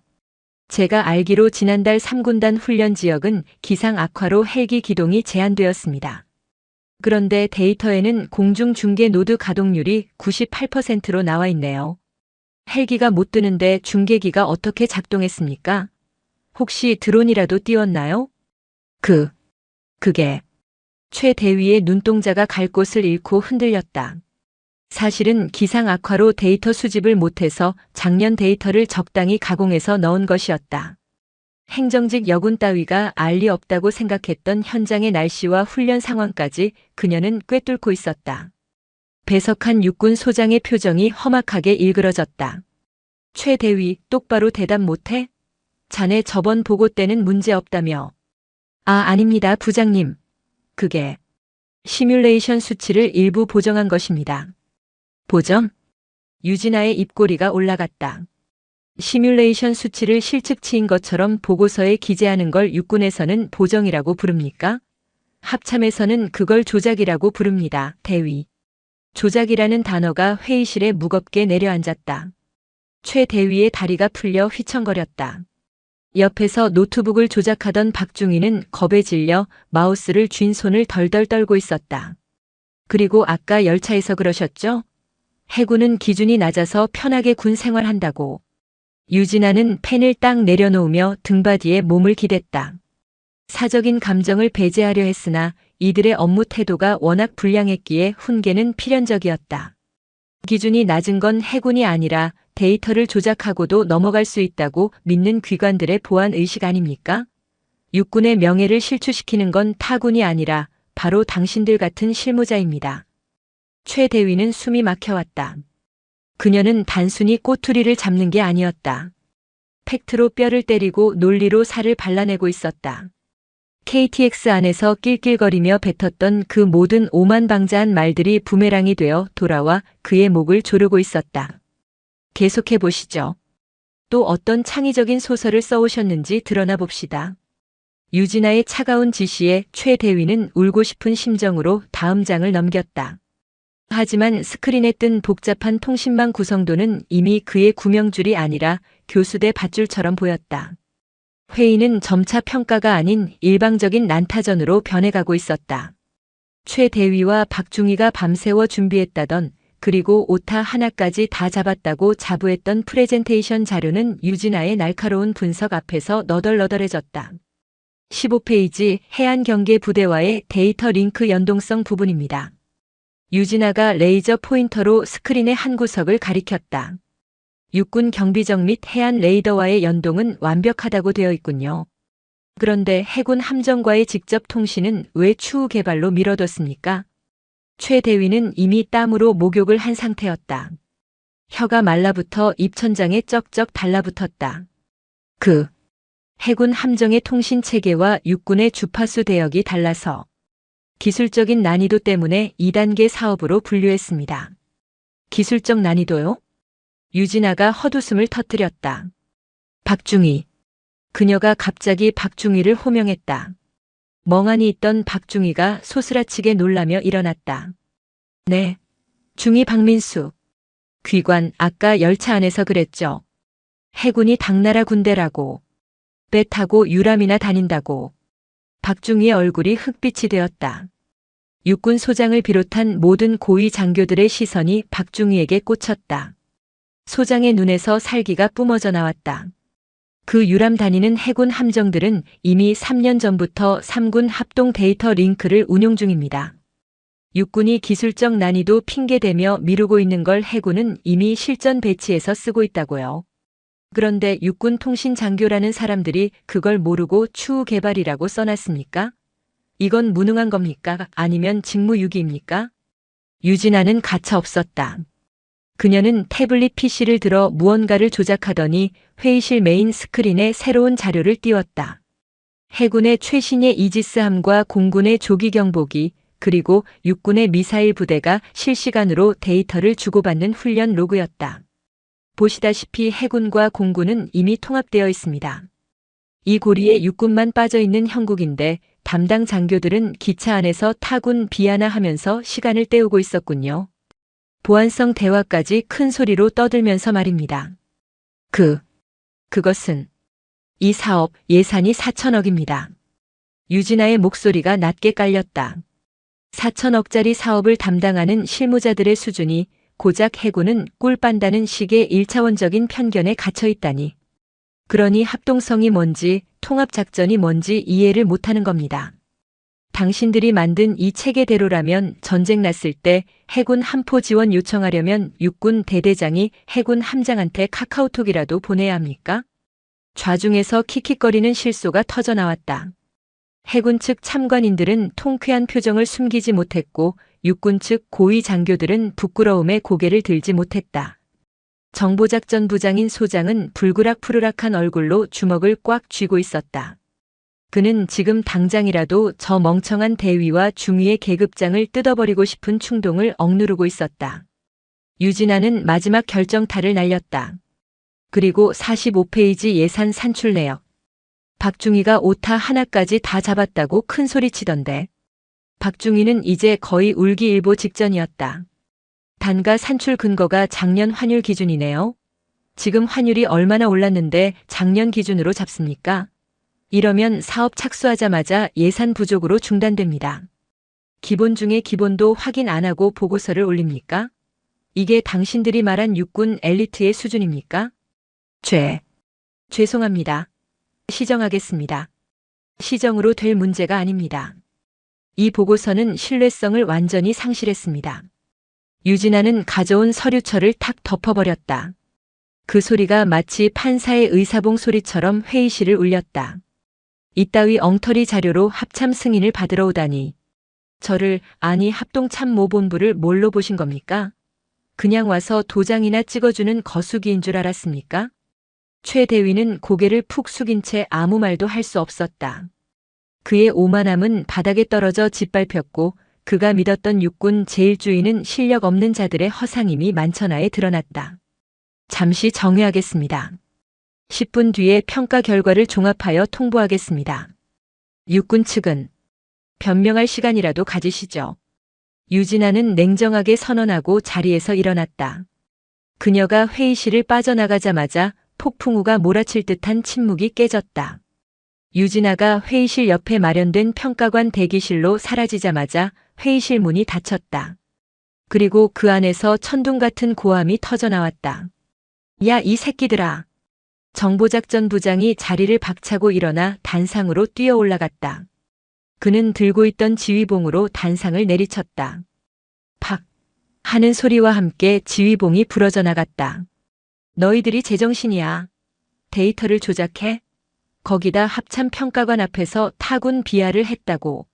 제가 알기로 지난달 3군단 훈련 지역은 기상 악화로 헬기 기동이 제한되었습니다. 그런데 데이터에는 공중 중계 노드 가동률이 98%로 나와 있네요. 헬기가 못 뜨는데 중계기가 어떻게 작동했습니까? 혹시 드론이라도 띄웠나요? 그게. 최 대위의 눈동자가 갈 곳을 잃고 흔들렸다. 사실은 기상 악화로 데이터 수집을 못해서 작년 데이터를 적당히 가공해서 넣은 것이었다. 행정직 여군 따위가 알 리 없다고 생각했던 현장의 날씨와 훈련 상황까지 그녀는 꿰뚫고 있었다. 배석한 육군 소장의 표정이 험악하게 일그러졌다. 최 대위, 똑바로 대답 못해? 자네 저번 보고 때는 문제 없다며. 아닙니다, 부장님. 그게 시뮬레이션 수치를 일부 보정한 것입니다. 보정? 유진아의 입꼬리가 올라갔다. 시뮬레이션 수치를 실측치인 것처럼 보고서에 기재하는 걸 육군에서는 보정이라고 부릅니까? 합참에서는 그걸 조작이라고 부릅니다, 대위. 조작이라는 단어가 회의실에 무겁게 내려앉았다. 최 대위의 다리가 풀려 휘청거렸다. 옆에서 노트북을 조작하던 박중희는 겁에 질려 마우스를 쥔 손을 덜덜 떨고 있었다. 그리고 아까 열차에서 그러셨죠? 해군은 기준이 낮아서 편하게 군 생활한다고. 유진아는 펜을 딱 내려놓으며 등받이에 몸을 기댔다. 사적인 감정을 배제하려 했으나 이들의 업무 태도가 워낙 불량했기에 훈계는 필연적이었다. 기준이 낮은 건 해군이 아니라 데이터를 조작하고도 넘어갈 수 있다고 믿는 귀관들의 보안 의식 아닙니까? 육군의 명예를 실추시키는 건 타군이 아니라 바로 당신들 같은 실무자입니다. 최 대위는 숨이 막혀왔다. 그녀는 단순히 꼬투리를 잡는 게 아니었다. 팩트로 뼈를 때리고 논리로 살을 발라내고 있었다. KTX 안에서 낄낄거리며 뱉었던 그 모든 오만방자한 말들이 부메랑이 되어 돌아와 그의 목을 조르고 있었다. 계속해 보시죠. 또 어떤 창의적인 소설을 써오셨는지 드러나 봅시다. 유진아의 차가운 지시에 최 대위는 울고 싶은 심정으로 다음 장을 넘겼다. 하지만 스크린에 뜬 복잡한 통신망 구성도는 이미 그의 구명줄이 아니라 교수대 밧줄처럼 보였다. 회의는 점차 평가가 아닌 일방적인 난타전으로 변해가고 있었다. 최 대위와 박중희가 밤새워 준비했다던 그리고 오타 하나까지 다 잡았다고 자부했던 프레젠테이션 자료는 유진아의 날카로운 분석 앞에서 너덜너덜해졌다. 15페이지 해안경계부대와의 데이터 링크 연동성 부분입니다. 유진아가 레이저 포인터로 스크린의 한 구석을 가리켰다. 육군 경비정 및 해안 레이더와의 연동은 완벽하다고 되어 있군요. 그런데 해군 함정과의 직접 통신은 왜 추후 개발로 미뤄뒀습니까? 최 대위는 이미 땀으로 목욕을 한 상태였다. 혀가 말라붙어 입천장에 쩍쩍 달라붙었다. 해군 함정의 통신 체계와 육군의 주파수 대역이 달라서 기술적인 난이도 때문에 2단계 사업으로 분류했습니다. 기술적 난이도요? 유진아가 헛웃음을 터뜨렸다. 박중희. 그녀가 갑자기 박중희를 호명했다. 멍하니 있던 박중희가 소스라치게 놀라며 일어났다. 네. 중희 박민수. 귀관, 아까 열차 안에서 그랬죠. 해군이 당나라 군대라고. 배 타고 유람이나 다닌다고. 박중희의 얼굴이 흑빛이 되었다. 육군 소장을 비롯한 모든 고위 장교들의 시선이 박중희에게 꽂혔다. 소장의 눈에서 살기가 뿜어져 나왔다. 그 유람 다니는 해군 함정들은 이미 3년 전부터 3군 합동 데이터 링크를 운용 중입니다. 육군이 기술적 난이도 핑계대며 미루고 있는 걸 해군은 이미 실전 배치해서 쓰고 있다고요. 그런데 육군 통신 장교라는 사람들이 그걸 모르고 추후 개발이라고 써놨습니까? 이건 무능한 겁니까? 아니면 직무유기입니까? 유진아는 가차 없었다. 그녀는 태블릿 PC를 들어 무언가를 조작하더니 회의실 메인 스크린에 새로운 자료를 띄웠다. 해군의 최신의 이지스함과 공군의 조기 경보기, 그리고 육군의 미사일 부대가 실시간으로 데이터를 주고받는 훈련 로그였다. 보시다시피 해군과 공군은 이미 통합되어 있습니다. 이 고리에 육군만 빠져있는 형국인데 담당 장교들은 기차 안에서 타군 비하나 하면서 시간을 때우고 있었군요. 보안성 대화까지 큰 소리로 떠들면서 말입니다. 그것은 이 사업 예산이 4천억입니다. 유진아의 목소리가 낮게 깔렸다. 4천억짜리 사업을 담당하는 실무자들의 수준이 고작 해군은 꿀 빤다는 식의 1차원적인 편견에 갇혀 있다니. 그러니 합동성이 뭔지 통합작전이 뭔지 이해를 못하는 겁니다. 당신들이 만든 이 체계대로라면 전쟁 났을 때 해군 함포 지원 요청하려면 육군 대대장이 해군 함장한테 카카오톡이라도 보내야 합니까? 좌중에서 킥킥거리는 실소가 터져 나왔다. 해군 측 참관인들은 통쾌한 표정을 숨기지 못했고 육군 측 고위 장교들은 부끄러움에 고개를 들지 못했다. 정보작전 부장인 소장은 불그락푸르락한 얼굴로 주먹을 꽉 쥐고 있었다. 그는 지금 당장이라도 저 멍청한 대위와 중위의 계급장을 뜯어버리고 싶은 충동을 억누르고 있었다. 유진아는 마지막 결정타를 날렸다. 그리고 45페이지 예산 산출 내역. 박중희가 오타 하나까지 다 잡았다고 큰 소리치던데. 박중희는 이제 거의 울기일보 직전이었다. 단가 산출 근거가 작년 환율 기준이네요. 지금 환율이 얼마나 올랐는데 작년 기준으로 잡습니까? 이러면 사업 착수하자마자 예산 부족으로 중단됩니다. 기본 중에 기본도 확인 안 하고 보고서를 올립니까? 이게 당신들이 말한 육군 엘리트의 수준입니까? 죄송합니다. 시정하겠습니다. 시정으로 될 문제가 아닙니다. 이 보고서는 신뢰성을 완전히 상실했습니다. 유진아는 가져온 서류철을 탁 덮어버렸다. 그 소리가 마치 판사의 의사봉 소리처럼 회의실을 울렸다. 이따위 엉터리 자료로 합참 승인을 받으러 오다니. 저를, 아니 합동참모본부를 뭘로 보신 겁니까? 그냥 와서 도장이나 찍어주는 거수기인 줄 알았습니까? 최 대위는 고개를 푹 숙인 채 아무 말도 할 수 없었다. 그의 오만함은 바닥에 떨어져 짓밟혔고 그가 믿었던 육군 제1주의는 실력 없는 자들의 허상임이 만천하에 드러났다. 잠시 정회하겠습니다. 10분 뒤에 평가 결과를 종합하여 통보하겠습니다. 육군 측은 변명할 시간이라도 가지시죠. 유진아는 냉정하게 선언하고 자리에서 일어났다. 그녀가 회의실을 빠져나가자마자 폭풍우가 몰아칠 듯한 침묵이 깨졌다. 유진아가 회의실 옆에 마련된 평가관 대기실로 사라지자마자 회의실 문이 닫혔다. 그리고 그 안에서 천둥 같은 고함이 터져나왔다. 야, 이 새끼들아. 정보작전부장이 자리를 박차고 일어나 단상으로 뛰어 올라갔다. 그는 들고 있던 지휘봉으로 단상을 내리쳤다. 팍! 하는 소리와 함께 지휘봉이 부러져 나갔다. 너희들이 제정신이야. 데이터를 조작해? 거기다 합참평가관 앞에서 타군 비하를 했다고.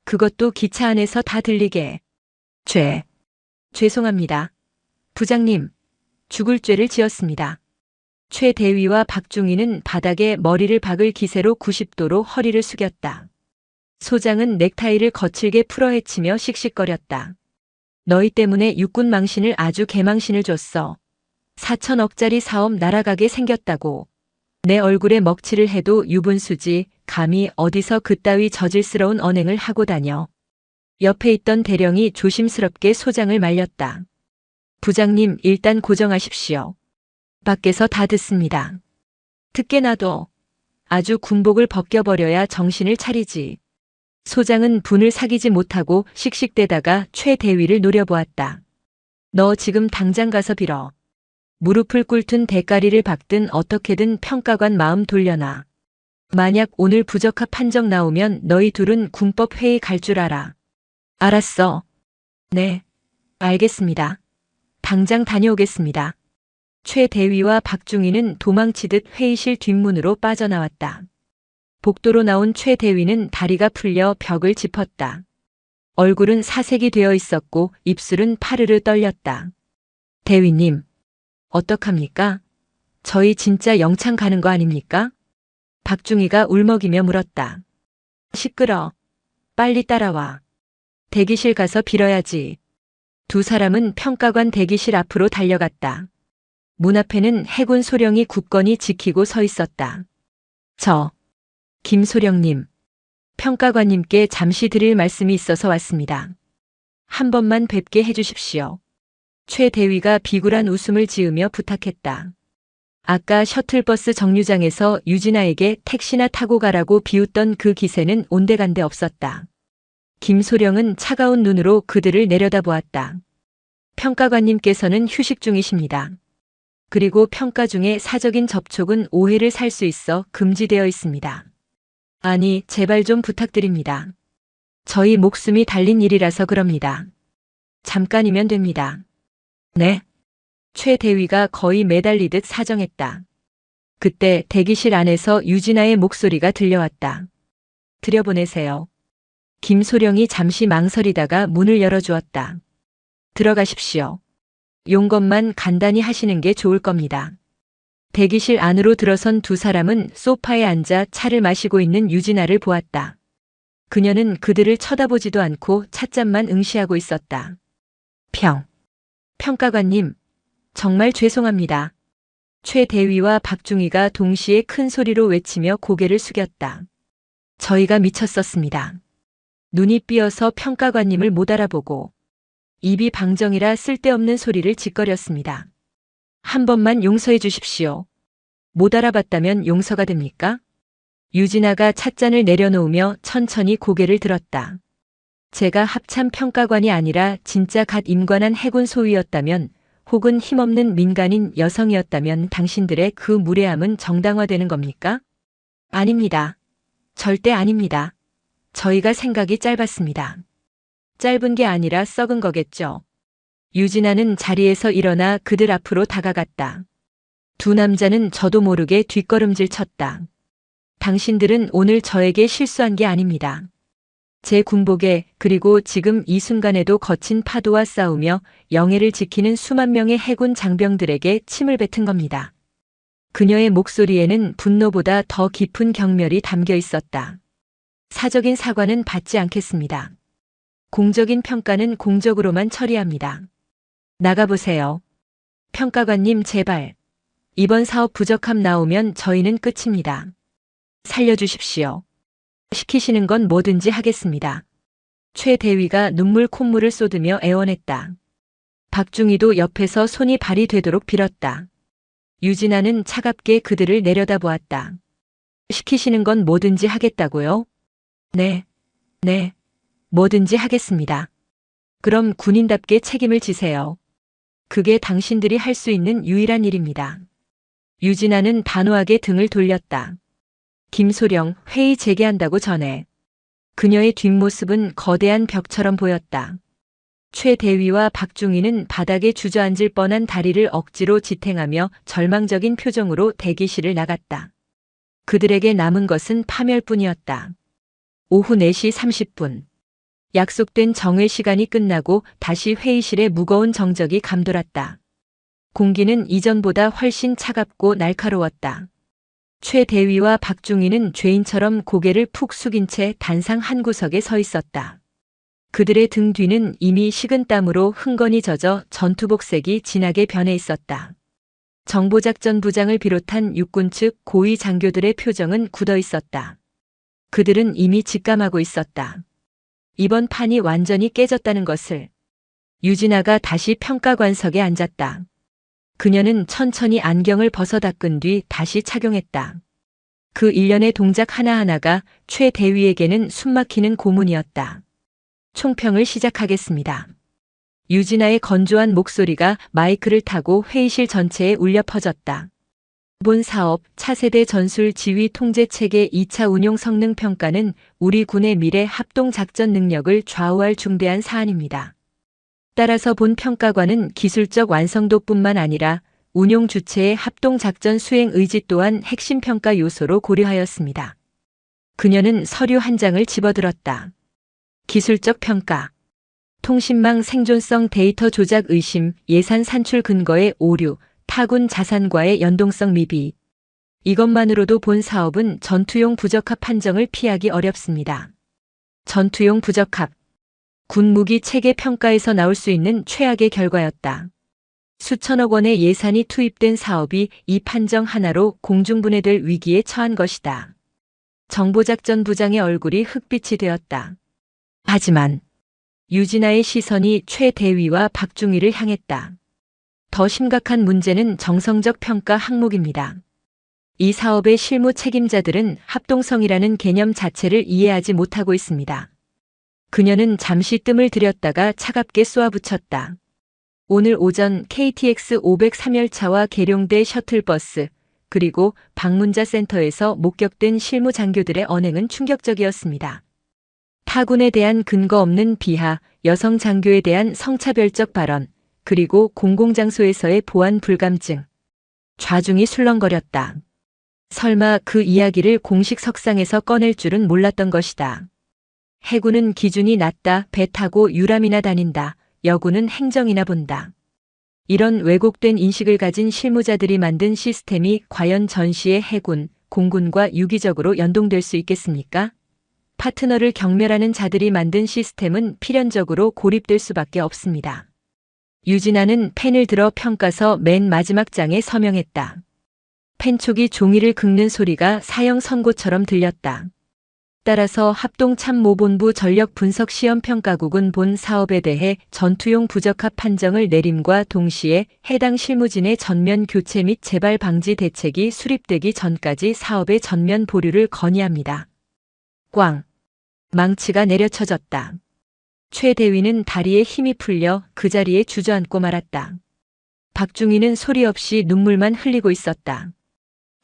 그것도 기차 안에서 다 들리게. 죄송합니다. 부장님, 죽을 죄를 지었습니다. 최 대위와 박중희는 바닥에 머리를 박을 기세로 90도로 허리를 숙였다. 소장은 넥타이를 거칠게 풀어헤치며 씩씩거렸다. 너희 때문에 육군 망신을 아주 개망신을 줬어. 4천억짜리 사업 날아가게 생겼다고. 내 얼굴에 먹칠을 해도 유분수지 감히 어디서 그따위 저질스러운 언행을 하고 다녀. 옆에 있던 대령이 조심스럽게 소장을 말렸다. 부장님, 일단 고정하십시오. 밖에서 다 듣습니다. 듣게 놔둬. 아주 군복을 벗겨버려야 정신을 차리지. 소장은 분을 사귀지 못하고 씩씩대다가 최 대위를 노려보았다. 너 지금 당장 가서 빌어. 무릎을 꿇든 대가리를 박든 어떻게든 평가관 마음 돌려놔. 만약 오늘 부적합 판정 나오면 너희 둘은 군법 회의 갈 줄 알아. 알았어. 네. 알겠습니다. 당장 다녀오겠습니다. 최 대위와 박중희는 도망치듯 회의실 뒷문으로 빠져나왔다. 복도로 나온 최 대위는 다리가 풀려 벽을 짚었다. 얼굴은 사색이 되어 있었고 입술은 파르르 떨렸다. 대위님, 어떡합니까? 저희 진짜 영창 가는 거 아닙니까? 박중희가 울먹이며 물었다. 시끄러. 빨리 따라와. 대기실 가서 빌어야지. 두 사람은 평가관 대기실 앞으로 달려갔다. 문 앞에는 해군 소령이 굳건히 지키고 서 있었다. 김소령님. 평가관님께 잠시 드릴 말씀이 있어서 왔습니다. 한 번만 뵙게 해주십시오. 최 대위가 비굴한 웃음을 지으며 부탁했다. 아까 셔틀버스 정류장에서 유진아에게 택시나 타고 가라고 비웃던 그 기세는 온데간데 없었다. 김소령은 차가운 눈으로 그들을 내려다보았다. 평가관님께서는 휴식 중이십니다. 그리고 평가 중에 사적인 접촉은 오해를 살 수 있어 금지되어 있습니다. 아니, 제발 좀 부탁드립니다. 저희 목숨이 달린 일이라서 그럽니다. 잠깐이면 됩니다. 네. 최 대위가 거의 매달리듯 사정했다. 그때 대기실 안에서 유진아의 목소리가 들려왔다. 들여보내세요. 김소령이 잠시 망설이다가 문을 열어주었다. 들어가십시오. 용건만 간단히 하시는 게 좋을 겁니다. 대기실 안으로 들어선 두 사람은 소파에 앉아 차를 마시고 있는 유진아를 보았다. 그녀는 그들을 쳐다보지도 않고 찻잔만 응시하고 있었다. 평가관님, 정말 죄송합니다. 최 대위와 박중희가 동시에 큰 소리로 외치며 고개를 숙였다. 저희가 미쳤었습니다. 눈이 삐어서 평가관님을 못 알아보고 입이 방정이라 쓸데없는 소리를 짓거렸습니다. 한 번만 용서해 주십시오. 못 알아봤다면 용서가 됩니까? 유진아가 찻잔을 내려놓으며 천천히 고개를 들었다. 제가 합참 평가관이 아니라 진짜 갓 임관한 해군 소위였다면 혹은 힘없는 민간인 여성이었다면 당신들의 그 무례함은 정당화되는 겁니까? 아닙니다. 절대 아닙니다. 저희가 생각이 짧았습니다. 짧은 게 아니라 썩은 거겠죠. 유진아는 자리에서 일어나 그들 앞으로 다가갔다. 두 남자는 저도 모르게 뒷걸음질 쳤다. 당신들은 오늘 저에게 실수한 게 아닙니다. 제 군복에 그리고 지금 이 순간에도 거친 파도와 싸우며 영해를 지키는 수만 명의 해군 장병들에게 침을 뱉은 겁니다. 그녀의 목소리에는 분노보다 더 깊은 경멸이 담겨 있었다. 사적인 사과는 받지 않겠습니다. 공적인 평가는 공적으로만 처리합니다. 나가보세요. 평가관님 제발. 이번 사업 부적합 나오면 저희는 끝입니다. 살려주십시오. 시키시는 건 뭐든지 하겠습니다. 최 대위가 눈물 콧물을 쏟으며 애원했다. 박중희도 옆에서 손이 발이 되도록 빌었다. 유진아는 차갑게 그들을 내려다보았다. 시키시는 건 뭐든지 하겠다고요? 네, 뭐든지 하겠습니다. 그럼 군인답게 책임을 지세요. 그게 당신들이 할 수 있는 유일한 일입니다. 유진아는 단호하게 등을 돌렸다. 김소령, 회의 재개한다고 전해. 그녀의 뒷모습은 거대한 벽처럼 보였다. 최 대위와 박중희는 바닥에 주저앉을 뻔한 다리를 억지로 지탱하며 절망적인 표정으로 대기실을 나갔다. 그들에게 남은 것은 파멸뿐이었다. 오후 4시 30분. 약속된 정회 시간이 끝나고 다시 회의실에 무거운 정적이 감돌았다. 공기는 이전보다 훨씬 차갑고 날카로웠다. 최 대위와 박중희는 죄인처럼 고개를 푹 숙인 채 단상 한 구석에 서 있었다. 그들의 등 뒤는 이미 식은 땀으로 흥건히 젖어 전투복색이 진하게 변해 있었다. 정보작전부장을 비롯한 육군 측 고위 장교들의 표정은 굳어 있었다. 그들은 이미 직감하고 있었다. 이번 판이 완전히 깨졌다는 것을. 유진아가 다시 평가관석에 앉았다. 그녀는 천천히 안경을 벗어 닦은 뒤 다시 착용했다. 그 일련의 동작 하나하나가 최 대위에게는 숨막히는 고문이었다. 총평을 시작하겠습니다. 유진아의 건조한 목소리가 마이크를 타고 회의실 전체에 울려 퍼졌다. 본 사업 차세대 전술 지휘 통제 체계 2차 운용 성능 평가는 우리 군의 미래 합동 작전 능력을 좌우할 중대한 사안입니다. 따라서 본 평가관은 기술적 완성도뿐만 아니라 운용 주체의 합동 작전 수행 의지 또한 핵심 평가 요소로 고려하였습니다. 그녀는 서류 한 장을 집어들었다. 기술적 평가. 통신망 생존성 데이터 조작 의심, 예산 산출 근거의 오류, 타군 자산과의 연동성 미비. 이것만으로도 본 사업은 전투용 부적합 판정을 피하기 어렵습니다. 전투용 부적합. 군무기 체계 평가에서 나올 수 있는 최악의 결과였다. 수천억 원의 예산이 투입된 사업이 이 판정 하나로 공중분해될 위기에 처한 것이다. 정보작전부장의 얼굴이 흑빛이 되었다. 하지만 유진아의 시선이 최 대위와 박중희를 향했다. 더 심각한 문제는 정성적 평가 항목입니다. 이 사업의 실무 책임자들은 합동성이라는 개념 자체를 이해하지 못하고 있습니다. 그녀는 잠시 뜸을 들였다가 차갑게 쏘아붙였다. 오늘 오전 KTX 503열차와 계룡대 셔틀버스, 그리고 방문자 센터에서 목격된 실무 장교들의 언행은 충격적이었습니다. 타군에 대한 근거 없는 비하, 여성 장교에 대한 성차별적 발언, 그리고 공공장소에서의 보안 불감증. 좌중이 술렁거렸다. 설마 그 이야기를 공식 석상에서 꺼낼 줄은 몰랐던 것이다. 해군은 기준이 낮다, 배 타고 유람이나 다닌다, 여군은 행정이나 본다. 이런 왜곡된 인식을 가진 실무자들이 만든 시스템이 과연 전시의 해군, 공군과 유기적으로 연동될 수 있겠습니까? 파트너를 경멸하는 자들이 만든 시스템은 필연적으로 고립될 수밖에 없습니다. 유진아는 펜을 들어 평가서 맨 마지막 장에 서명했다. 펜촉이 종이를 긁는 소리가 사형 선고처럼 들렸다. 따라서 합동참모본부 전력분석시험평가국은 본 사업에 대해 전투용 부적합 판정을 내림과 동시에 해당 실무진의 전면 교체 및 재발 방지 대책이 수립되기 전까지 사업의 전면 보류를 건의합니다. 꽝. 망치가 내려쳐졌다. 최 대위는 다리에 힘이 풀려 그 자리에 주저앉고 말았다. 박중희는 소리 없이 눈물만 흘리고 있었다.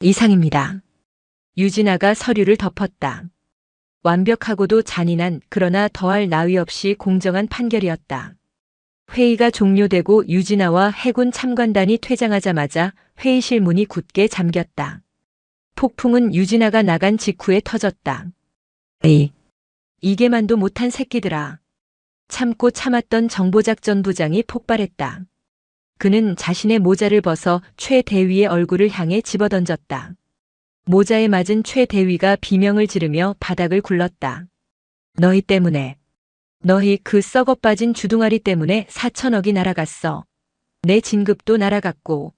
이상입니다. 유진아가 서류를 덮었다. 완벽하고도 잔인한 그러나 더할 나위 없이 공정한 판결이었다. 회의가 종료되고 유진아와 해군 참관단이 퇴장하자마자 회의실 문이 굳게 잠겼다. 폭풍은 유진아가 나간 직후에 터졌다. 이게만도 못한 새끼들아. 참고 참았던 정보작전부장이 폭발했다. 그는 자신의 모자를 벗어 최 대위의 얼굴을 향해 집어던졌다. 모자에 맞은 최 대위가 비명을 지르며 바닥을 굴렀다. 너희 때문에. 너희 그 썩어 빠진 주둥아리 때문에 4천억이 날아갔어. 내 진급도 날아갔고.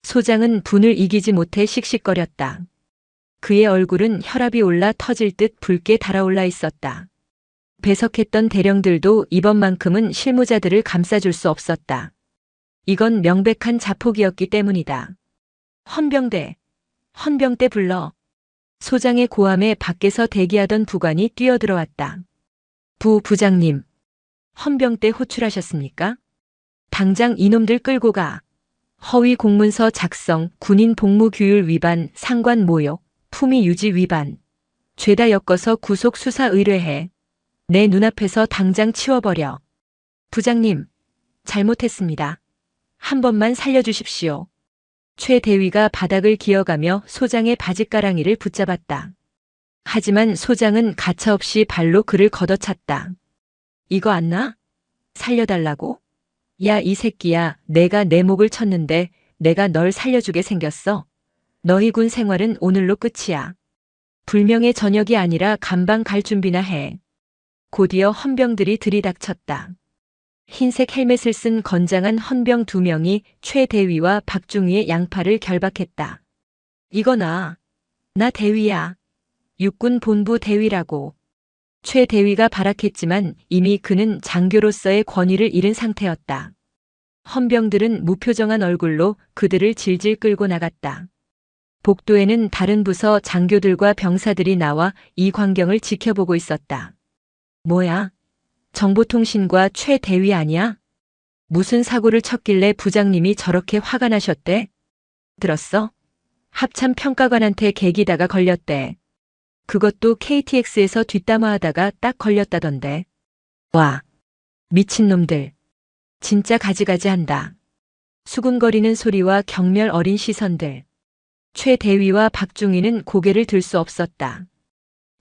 소장은 분을 이기지 못해 씩씩거렸다. 그의 얼굴은 혈압이 올라 터질 듯 붉게 달아올라 있었다. 배석했던 대령들도 이번만큼은 실무자들을 감싸줄 수 없었다. 이건 명백한 자폭이었기 때문이다. 헌병대 불러. 소장의 고함에 밖에서 대기하던 부관이 뛰어들어왔다. 부장님, 헌병대 호출하셨습니까? 당장 이놈들 끌고 가. 허위 공문서 작성, 군인 복무규율 위반, 상관 모욕, 품위 유지 위반. 죄다 엮어서 구속 수사 의뢰해. 내 눈앞에서 당장 치워버려. 부장님, 잘못했습니다. 한 번만 살려주십시오. 최 대위가 바닥을 기어가며 소장의 바짓가랑이를 붙잡았다. 하지만 소장은 가차없이 발로 그를 걷어찼다. 이거 안 나? 살려달라고? 야, 이 새끼야, 내가 내 목을 쳤는데 내가 널 살려주게 생겼어. 너희 군 생활은 오늘로 끝이야. 불명의 저녁이 아니라 감방 갈 준비나 해. 곧이어 헌병들이 들이닥쳤다. 흰색 헬멧을 쓴 건장한 헌병 2명이 최 대위와 박중희의 양팔을 결박했다. 이거 나 대위야. 육군 본부 대위라고. 최 대위가 발악했지만 이미 그는 장교로서의 권위를 잃은 상태였다. 헌병들은 무표정한 얼굴로 그들을 질질 끌고 나갔다. 복도에는 다른 부서 장교들과 병사들이 나와 이 광경을 지켜보고 있었다. 뭐야? 정보통신과 최 대위 아니야? 무슨 사고를 쳤길래 부장님이 저렇게 화가 나셨대? 들었어? 합참 평가관한테 개기다가 걸렸대. 그것도 KTX에서 뒷담화하다가 딱 걸렸다던데. 와, 미친놈들. 진짜 가지가지 한다. 수군거리는 소리와 경멸 어린 시선들. 최 대위와 박중희는 고개를 들 수 없었다.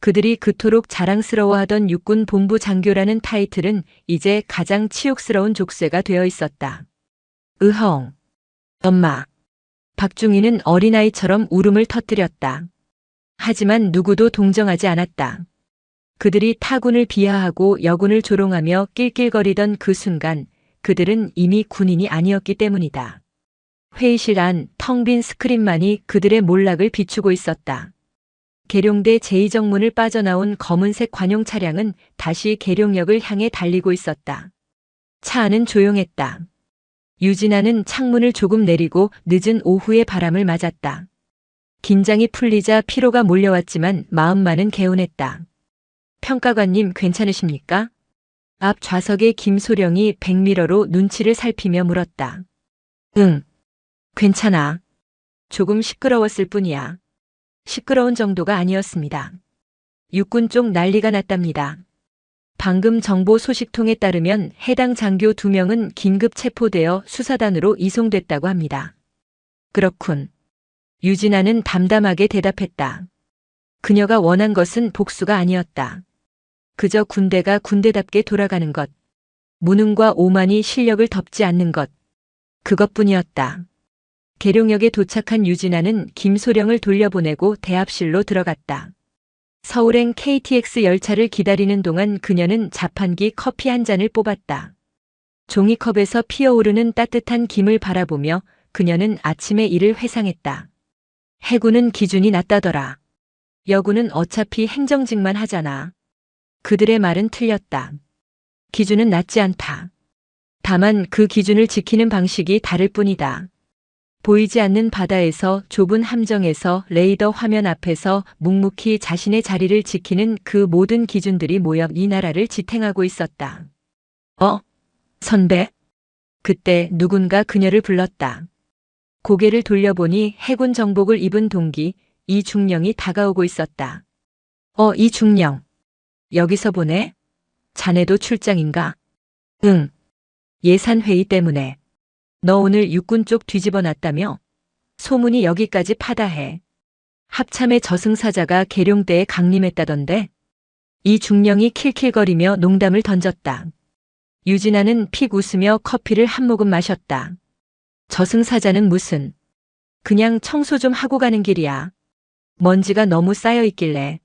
그들이 그토록 자랑스러워하던 육군 본부 장교라는 타이틀은 이제 가장 치욕스러운 족쇄가 되어 있었다. 으헝. 엄마. 박중희는 어린아이처럼 울음을 터뜨렸다. 하지만 누구도 동정하지 않았다. 그들이 타군을 비하하고 여군을 조롱하며 낄낄거리던 그 순간 그들은 이미 군인이 아니었기 때문이다. 회의실 안 텅 빈 스크린만이 그들의 몰락을 비추고 있었다. 계룡대 제2정문을 빠져나온 검은색 관용 차량은 다시 계룡역을 향해 달리고 있었다. 차 안은 조용했다. 유진아는 창문을 조금 내리고 늦은 오후의 바람을 맞았다. 긴장이 풀리자 피로가 몰려왔지만 마음만은 개운했다. 평가관님 괜찮으십니까? 앞 좌석의 김소령이 백미러로 눈치를 살피며 물었다. 응, 괜찮아. 조금 시끄러웠을 뿐이야. 시끄러운 정도가 아니었습니다. 육군 쪽 난리가 났답니다. 방금 정보 소식통에 따르면 해당 장교 2명은 긴급 체포되어 수사단으로 이송됐다고 합니다. 그렇군. 유진아는 담담하게 대답했다. 그녀가 원한 것은 복수가 아니었다. 그저 군대가 군대답게 돌아가는 것. 무능과 오만이 실력을 덮지 않는 것. 그것뿐이었다. 계룡역에 도착한 유진아는 김소령을 돌려보내고 대합실로 들어갔다. 서울행 KTX 열차를 기다리는 동안 그녀는 자판기 커피 한 잔을 뽑았다. 종이컵에서 피어오르는 따뜻한 김을 바라보며 그녀는 아침의 일을 회상했다. 해군은 기준이 낮다더라. 여군은 어차피 행정직만 하잖아. 그들의 말은 틀렸다. 기준은 낮지 않다. 다만 그 기준을 지키는 방식이 다를 뿐이다. 보이지 않는 바다에서 좁은 함정에서 레이더 화면 앞에서 묵묵히 자신의 자리를 지키는 그 모든 기준들이 모여 이 나라를 지탱하고 있었다. 선배? 그때 누군가 그녀를 불렀다. 고개를 돌려보니 해군 정복을 입은 동기 이중령이 다가오고 있었다. 이중령. 여기서 보네? 자네도 출장인가? 응. 예산회의 때문에. 너 오늘 육군 쪽 뒤집어 놨다며? 소문이 여기까지 파다해. 합참의 저승사자가 계룡대에 강림했다던데? 이중령이 킬킬거리며 농담을 던졌다. 유진아는 픽 웃으며 커피를 한 모금 마셨다. 저승사자는 무슨. 그냥 청소 좀 하고 가는 길이야. 먼지가 너무 쌓여 있길래.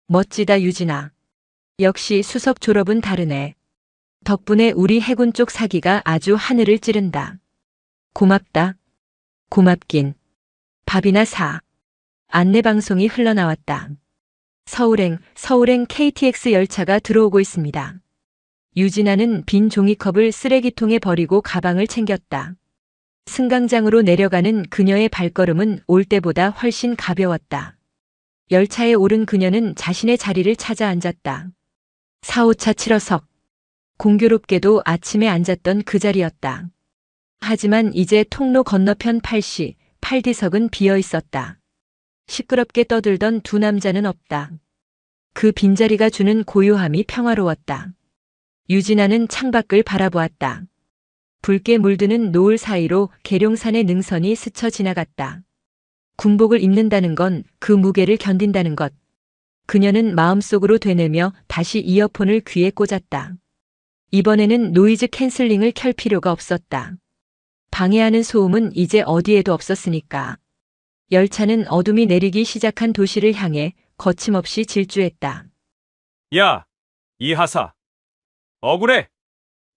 멋지다 유진아. 역시 수석 졸업은 다르네. 덕분에 우리 해군 쪽 사기가 아주 하늘을 찌른다. 고맙다. 고맙긴. 밥이나 사. 안내방송이 흘러나왔다. 서울행 KTX 열차가 들어오고 있습니다. 유진아는 빈 종이컵을 쓰레기통에 버리고 가방을 챙겼다. 승강장으로 내려가는 그녀의 발걸음은 올 때보다 훨씬 가벼웠다. 열차에 오른 그녀는 자신의 자리를 찾아 앉았다. 4호차 7호석. 공교롭게도 아침에 앉았던 그 자리였다. 하지만 이제 통로 건너편 8시, 8D석은 비어 있었다. 시끄럽게 떠들던 두 남자는 없다. 그 빈자리가 주는 고요함이 평화로웠다. 유진아는 창밖을 바라보았다. 붉게 물드는 노을 사이로 계룡산의 능선이 스쳐 지나갔다. 군복을 입는다는 건 그 무게를 견딘다는 것. 그녀는 마음속으로 되뇌며 다시 이어폰을 귀에 꽂았다. 이번에는 노이즈 캔슬링을 켤 필요가 없었다. 방해하는 소음은 이제 어디에도 없었으니까. 열차는 어둠이 내리기 시작한 도시를 향해 거침없이 질주했다. 야, 이하사. 억울해.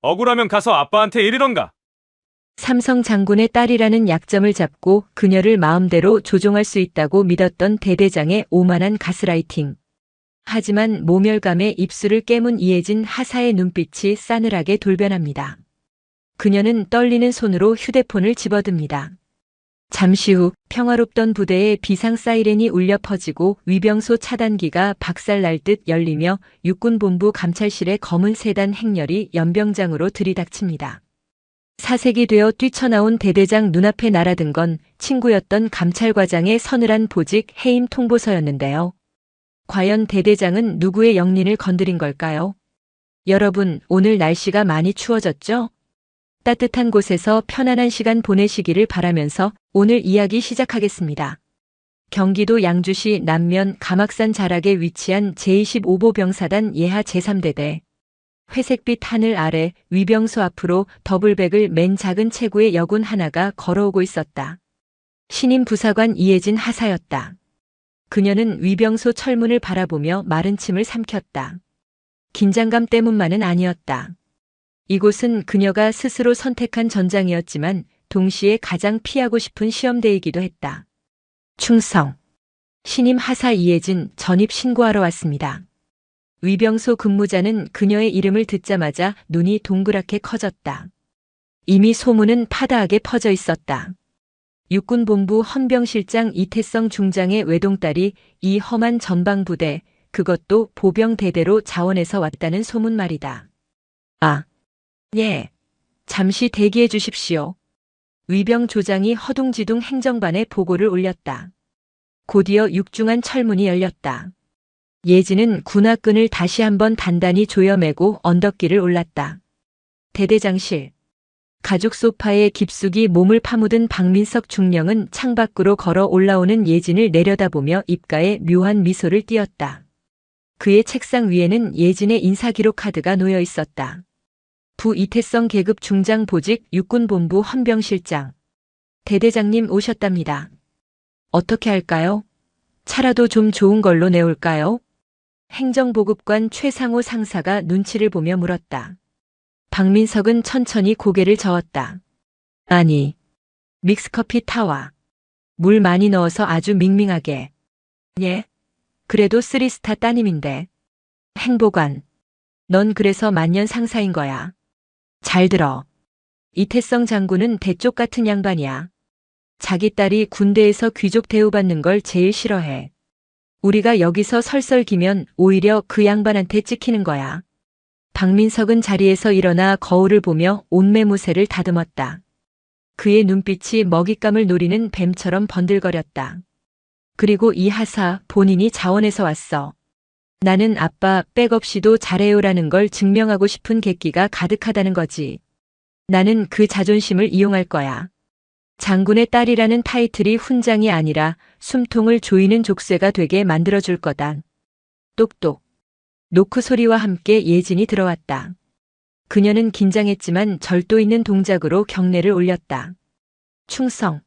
억울하면 가서 아빠한테 이르던가. 삼성 장군의 딸이라는 약점을 잡고 그녀를 마음대로 조종할 수 있다고 믿었던 대대장의 오만한 가스라이팅. 하지만 모멸감에 입술을 깨문 이혜진 하사의 눈빛이 싸늘하게 돌변합니다. 그녀는 떨리는 손으로 휴대폰을 집어듭니다. 잠시 후 평화롭던 부대의 비상 사이렌이 울려 퍼지고 위병소 차단기가 박살날 듯 열리며 육군본부 감찰실의 검은 세단 행렬이 연병장으로 들이닥칩니다. 사색이 되어 뛰쳐나온 대대장 눈앞에 날아든 건 친구였던 감찰과장의 서늘한 보직 해임 통보서였는데요. 과연 대대장은 누구의 영린을 건드린 걸까요? 여러분, 오늘 날씨가 많이 추워졌죠? 따뜻한 곳에서 편안한 시간 보내시기를 바라면서 오늘 이야기 시작하겠습니다. 경기도 양주시 남면 가막산 자락에 위치한 제25보 병사단 예하 제3대대. 회색빛 하늘 아래 위병소 앞으로 더블백을 맨 작은 체구의 여군 하나가 걸어오고 있었다. 신임 부사관 이혜진 하사였다. 그녀는 위병소 철문을 바라보며 마른 침을 삼켰다. 긴장감 때문만은 아니었다. 이곳은 그녀가 스스로 선택한 전장이었지만 동시에 가장 피하고 싶은 시험대이기도 했다. 충성. 신임 하사 이혜진 전입 신고하러 왔습니다. 위병소 근무자는 그녀의 이름을 듣자마자 눈이 동그랗게 커졌다. 이미 소문은 파다하게 퍼져 있었다. 육군본부 헌병실장 이태성 중장의 외동딸이 이 험한 전방부대, 그것도 보병대대로 자원해서 왔다는 소문 말이다. 아, 예. 잠시 대기해 주십시오. 위병 조장이 허둥지둥 행정반에 보고를 올렸다. 곧이어 육중한 철문이 열렸다. 예진은 군화끈을 다시 한번 단단히 조여매고 언덕길을 올랐다. 대대장실. 가죽 소파에 깊숙이 몸을 파묻은 박민석 중령은 창밖으로 걸어 올라오는 예진을 내려다보며 입가에 묘한 미소를 띄었다. 그의 책상 위에는 예진의 인사기록 카드가 놓여 있었다. 부 이태성 계급 중장 보직 육군본부 헌병실장. 대대장님 오셨답니다. 어떻게 할까요? 차라도 좀 좋은 걸로 내올까요? 행정보급관 최상호 상사가 눈치를 보며 물었다. 박민석은 천천히 고개를 저었다. 아니, 믹스커피 타와. 물 많이 넣어서 아주 밍밍하게. 예? 그래도 3스타 따님인데. 행보관. 넌 그래서 만년 상사인 거야. 잘 들어. 이태성 장군은 대쪽 같은 양반이야. 자기 딸이 군대에서 귀족 대우받는 걸 제일 싫어해. 우리가 여기서 설설기면 오히려 그 양반한테 찍히는 거야. 박민석은 자리에서 일어나 거울을 보며 옷매무새를 다듬었다. 그의 눈빛이 먹잇감을 노리는 뱀처럼 번들거렸다. 그리고 이 하사 본인이 자원해서 왔어. 나는 아빠 백없이도 잘해요라는 걸 증명하고 싶은 객기가 가득하다는 거지. 나는 그 자존심을 이용할 거야. 장군의 딸이라는 타이틀이 훈장이 아니라 숨통을 조이는 족쇄가 되게 만들어줄 거다. 똑똑. 노크 소리와 함께 예진이 들어왔다. 그녀는 긴장했지만 절도 있는 동작으로 경례를 올렸다. 충성.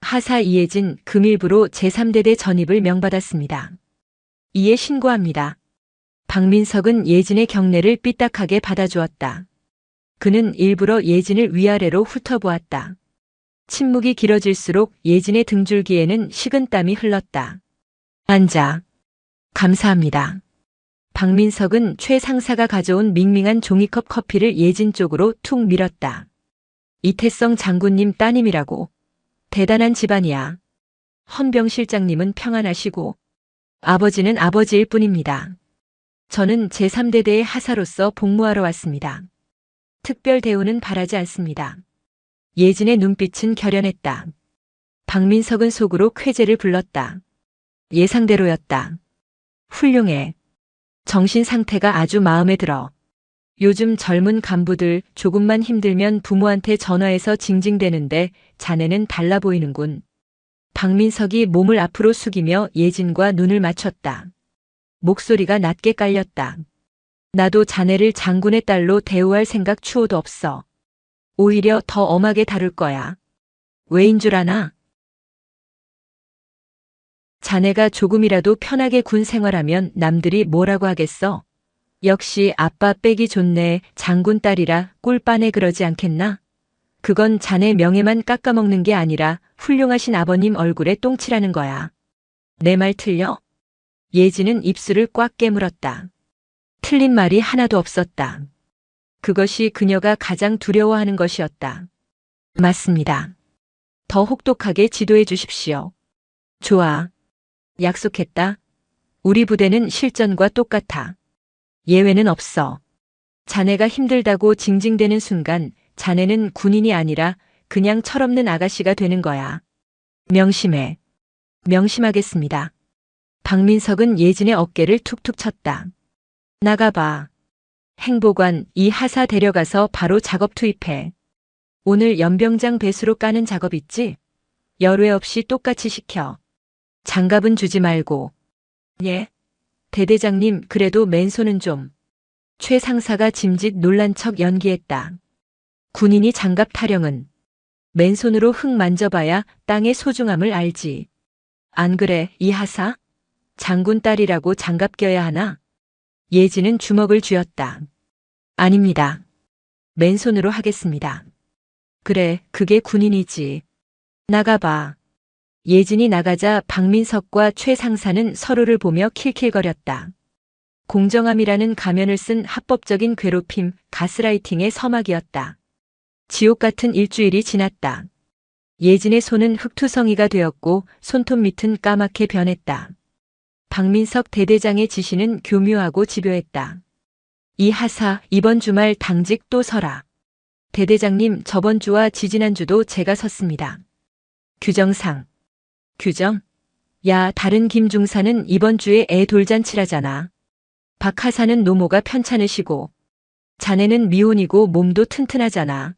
하사 이예진 금일부로 제3대대 전입을 명받았습니다. 이에 신고합니다. 박민석은 예진의 경례를 삐딱하게 받아주었다. 그는 일부러 예진을 위아래로 훑어보았다. 침묵이 길어질수록 예진의 등줄기에는 식은땀이 흘렀다. 앉아. 감사합니다. 박민석은 최 상사가 가져온 밍밍한 종이컵 커피를 예진 쪽으로 툭 밀었다. 이태성 장군님 따님이라고. 대단한 집안이야. 헌병 실장님은 평안하시고 아버지는 아버지일 뿐입니다. 저는 제3대대의 하사로서 복무하러 왔습니다. 특별 대우는 바라지 않습니다. 예진의 눈빛은 결연했다. 박민석은 속으로 쾌재를 불렀다. 예상대로였다. 훌륭해. 정신 상태가 아주 마음에 들어. 요즘 젊은 간부들 조금만 힘들면 부모한테 전화해서 징징대는데 자네는 달라 보이는군. 박민석이 몸을 앞으로 숙이며 예진과 눈을 맞췄다. 목소리가 낮게 깔렸다. 나도 자네를 장군의 딸로 대우할 생각 추호도 없어. 오히려 더 엄하게 다룰 거야. 왜인 줄 아나? 자네가 조금이라도 편하게 군 생활하면 남들이 뭐라고 하겠어? 역시 아빠 빼기 좋네. 장군 딸이라 꿀빠네 그러지 않겠나? 그건 자네 명예만 깎아먹는 게 아니라 훌륭하신 아버님 얼굴에 똥칠하는 거야. 내 말 틀려? 예진은 입술을 꽉 깨물었다. 틀린 말이 하나도 없었다. 그것이 그녀가 가장 두려워하는 것이었다. 맞습니다. 더 혹독하게 지도해 주십시오. 좋아. 약속했다. 우리 부대는 실전과 똑같아. 예외는 없어. 자네가 힘들다고 징징대는 순간 자네는 군인이 아니라 그냥 철없는 아가씨가 되는 거야. 명심해. 명심하겠습니다. 박민석은 예진의 어깨를 툭툭 쳤다. 나가봐. 행보관 이 하사 데려가서 바로 작업 투입해. 오늘 연병장 배수로 까는 작업 있지? 열외 없이 똑같이 시켜. 장갑은 주지 말고. 예? 대대장님 그래도 맨손은 좀. 최 상사가 짐짓 놀란 척 연기했다. 군인이 장갑 타령은 맨손으로 흙 만져봐야 땅의 소중함을 알지. 안 그래 이 하사? 장군 딸이라고 장갑 껴야 하나? 예진은 주먹을 쥐었다. 아닙니다. 맨손으로 하겠습니다. 그래 그게 군인이지. 나가봐. 예진이 나가자 박민석과 최 상사는 서로를 보며 킬킬거렸다. 공정함이라는 가면을 쓴 합법적인 괴롭힘, 가스라이팅의 서막이었다. 지옥 같은 일주일이 지났다. 예진의 손은 흙투성이가 되었고 손톱 밑은 까맣게 변했다. 박민석 대대장의 지시는 교묘하고 집요했다. 이 하사 이번 주말 당직 또 서라. 대대장님 저번 주와 지지난주도 제가 섰습니다. 규정상. 규정? 야 다른 김중사는 이번 주에 애 돌잔치라잖아. 박 하사는 노모가 편찮으시고 자네는 미혼이고 몸도 튼튼하잖아.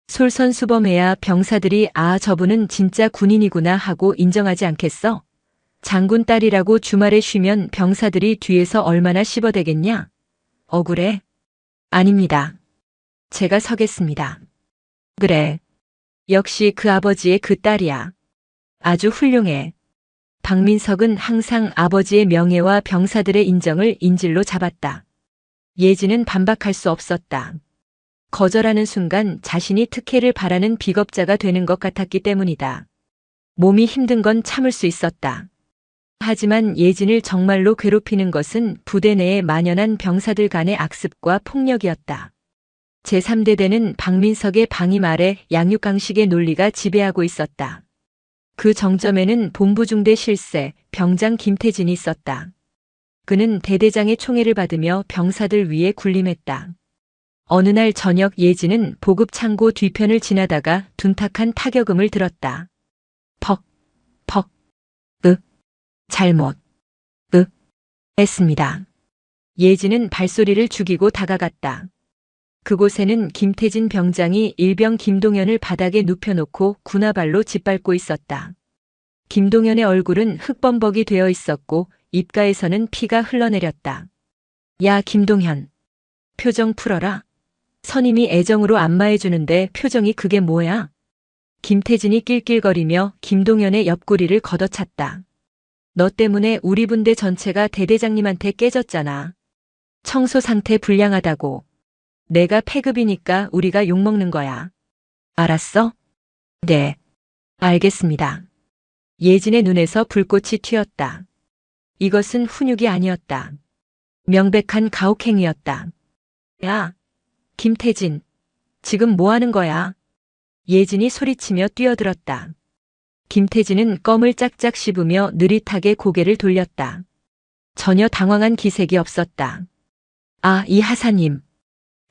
솔선수범해야 병사들이 아 저분은 진짜 군인이구나 하고 인정하지 않겠어? 장군 딸이라고 주말에 쉬면 병사들이 뒤에서 얼마나 씹어대겠냐? 억울해? 아닙니다. 제가 서겠습니다. 그래. 역시 그 아버지의 그 딸이야. 아주 훌륭해. 박민석은 항상 아버지의 명예와 병사들의 인정을 인질로 잡았다. 예진은 반박할 수 없었다. 거절하는 순간 자신이 특혜를 바라는 비겁자가 되는 것 같았기 때문이다. 몸이 힘든 건 참을 수 있었다. 하지만 예진을 정말로 괴롭히는 것은 부대 내에 만연한 병사들 간의 악습과 폭력이었다. 제3대대는 박민석의 방임 아래 양육강식의 논리가 지배하고 있었다. 그 정점에는 본부중대 실세, 병장 김태진이 있었다. 그는 대대장의 총애를 받으며 병사들 위에 군림했다. 어느 날 저녁 예진은 보급 창고 뒤편을 지나다가 둔탁한 타격음을 들었다. 퍽, 퍽, 잘못, 했습니다. 예진은 발소리를 죽이고 다가갔다. 그곳에는 김태진 병장이 일병 김동현을 바닥에 눕혀놓고 군화발로 짓밟고 있었다. 김동현의 얼굴은 흙범벅이 되어 있었고 입가에서는 피가 흘러내렸다. 야, 김동현. 표정 풀어라. 선임이 애정으로 안마해주는데 표정이 그게 뭐야? 김태진이 낄낄거리며 김동현의 옆구리를 걷어찼다. 너 때문에 우리 분대 전체가 대대장님한테 깨졌잖아. 청소 상태 불량하다고. 내가 패급이니까 우리가 욕먹는 거야. 알았어? 네. 알겠습니다. 예진의 눈에서 불꽃이 튀었다. 이것은 훈육이 아니었다. 명백한 가혹행위였다. 야, 김태진. 지금 뭐 하는 거야? 예진이 소리치며 뛰어들었다. 김태진은 껌을 짝짝 씹으며 느릿하게 고개를 돌렸다. 전혀 당황한 기색이 없었다. 아, 이 하사님.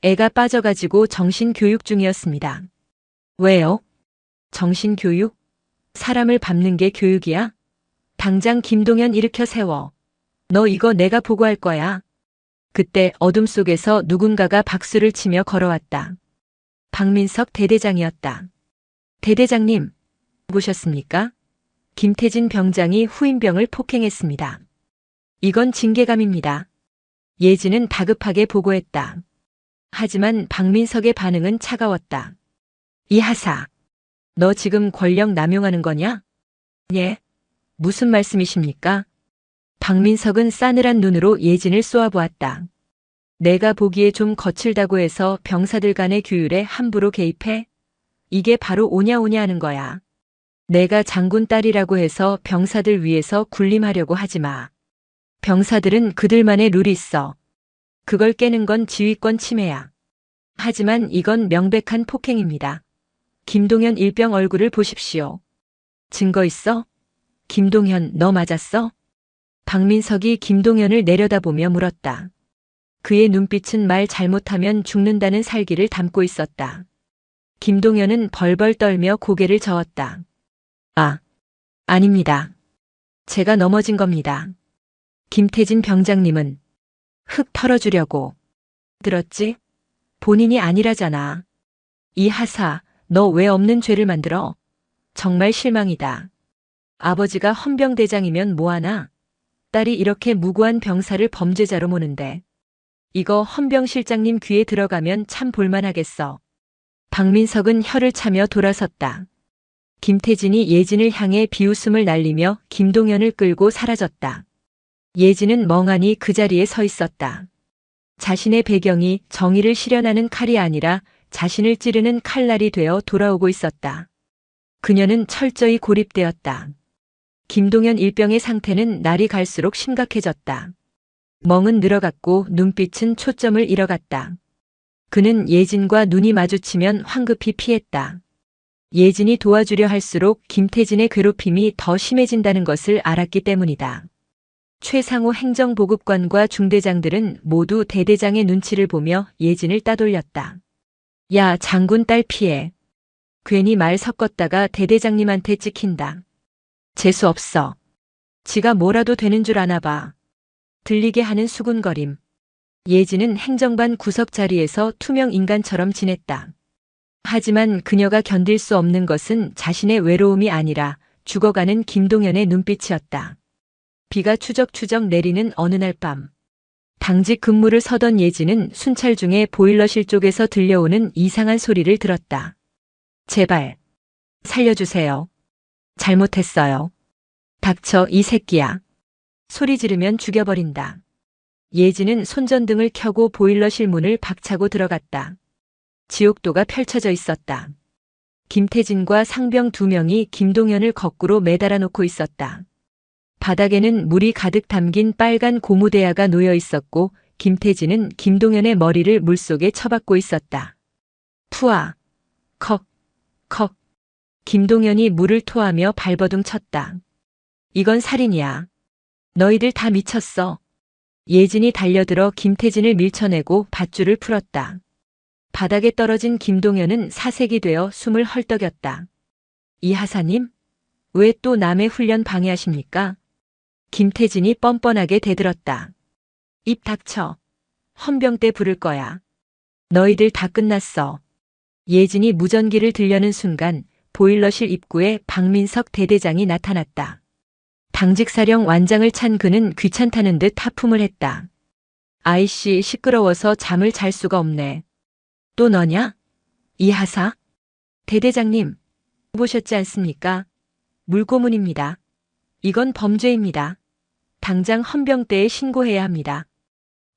애가 빠져가지고 정신교육 중이었습니다. 왜요? 정신교육? 사람을 밟는 게 교육이야? 당장 김동현 일으켜 세워. 너 이거 내가 보고할 거야. 그때 어둠 속에서 누군가가 박수를 치며 걸어왔다. 박민석 대대장이었다. 대대장님, 보셨습니까? 김태진 병장이 후임병을 폭행했습니다. 이건 징계감입니다. 예진은 다급하게 보고했다. 하지만 박민석의 반응은 차가웠다. 이 하사, 너 지금 권력 남용하는 거냐? 예. 무슨 말씀이십니까? 박민석은 싸늘한 눈으로 예진을 쏘아보았다. 내가 보기에 좀 거칠다고 해서 병사들 간의 규율에 함부로 개입해? 이게 바로 오냐오냐 하는 거야. 내가 장군 딸이라고 해서 병사들 위해서 군림하려고 하지 마. 병사들은 그들만의 룰이 있어. 그걸 깨는 건 지휘권 침해야. 하지만 이건 명백한 폭행입니다. 김동현 일병 얼굴을 보십시오. 증거 있어? 김동현, 너 맞았어? 박민석이 김동현을 내려다보며 물었다. 그의 눈빛은 말 잘못하면 죽는다는 살기를 담고 있었다. 김동현은 벌벌 떨며 고개를 저었다. 아, 아닙니다. 제가 넘어진 겁니다. 김태진 병장님은 흙 털어주려고. 들었지? 본인이 아니라잖아. 이 하사, 너 왜 없는 죄를 만들어? 정말 실망이다. 아버지가 헌병대장이면 뭐하나? 딸이 이렇게 무고한 병사를 범죄자로 모는데. 이거 헌병실장님 귀에 들어가면 참 볼만하겠어. 박민석은 혀를 차며 돌아섰다. 김태진이 예진을 향해 비웃음을 날리며 김동현을 끌고 사라졌다. 예진은 멍하니 그 자리에 서 있었다. 자신의 배경이 정의를 실현하는 칼이 아니라 자신을 찌르는 칼날이 되어 돌아오고 있었다. 그녀는 철저히 고립되었다. 김동현 일병의 상태는 날이 갈수록 심각해졌다. 멍은 늘어갔고 눈빛은 초점을 잃어갔다. 그는 예진과 눈이 마주치면 황급히 피했다. 예진이 도와주려 할수록 김태진의 괴롭힘이 더 심해진다는 것을 알았기 때문이다. 최상호 행정보급관과 중대장들은 모두 대대장의 눈치를 보며 예진을 따돌렸다. 야, 장군 딸 피해. 괜히 말 섞었다가 대대장님한테 찍힌다. 재수 없어. 지가 뭐라도 되는 줄 아나 봐. 들리게 하는 수군거림. 예진은 행정반 구석 자리에서 투명 인간처럼 지냈다. 하지만 그녀가 견딜 수 없는 것은 자신의 외로움이 아니라 죽어가는 김동현의 눈빛이었다. 비가 추적추적 내리는 어느 날 밤. 당직 근무를 서던 예진은 순찰 중에 보일러실 쪽에서 들려오는 이상한 소리를 들었다. 제발, 살려주세요. 잘못했어요. 닥쳐, 이 새끼야. 소리 지르면 죽여버린다. 예진은 손전등을 켜고 보일러실 문을 박차고 들어갔다. 지옥도가 펼쳐져 있었다. 김태진과 상병 2명이 김동현을 거꾸로 매달아 놓고 있었다. 바닥에는 물이 가득 담긴 빨간 고무대야가 놓여 있었고 김태진은 김동현의 머리를 물속에 쳐박고 있었다. 푸아, 컥, 컥. 김동현이 물을 토하며 발버둥 쳤다. 이건 살인이야. 너희들 다 미쳤어. 예진이 달려들어 김태진을 밀쳐내고 밧줄을 풀었다. 바닥에 떨어진 김동현은 사색이 되어 숨을 헐떡였다. 이 하사님? 왜 또 남의 훈련 방해하십니까? 김태진이 뻔뻔하게 대들었다. 입 닥쳐. 헌병대 부를 거야. 너희들 다 끝났어. 예진이 무전기를 들려는 순간 보일러실 입구에 박민석 대대장이 나타났다. 당직사령 완장을 찬 그는 귀찮다는 듯 하품을 했다. 아이씨, 시끄러워서 잠을 잘 수가 없네. 또 너냐? 이 하사? 대대장님, 보셨지 않습니까? 물고문입니다. 이건 범죄입니다. 당장 헌병대에 신고해야 합니다.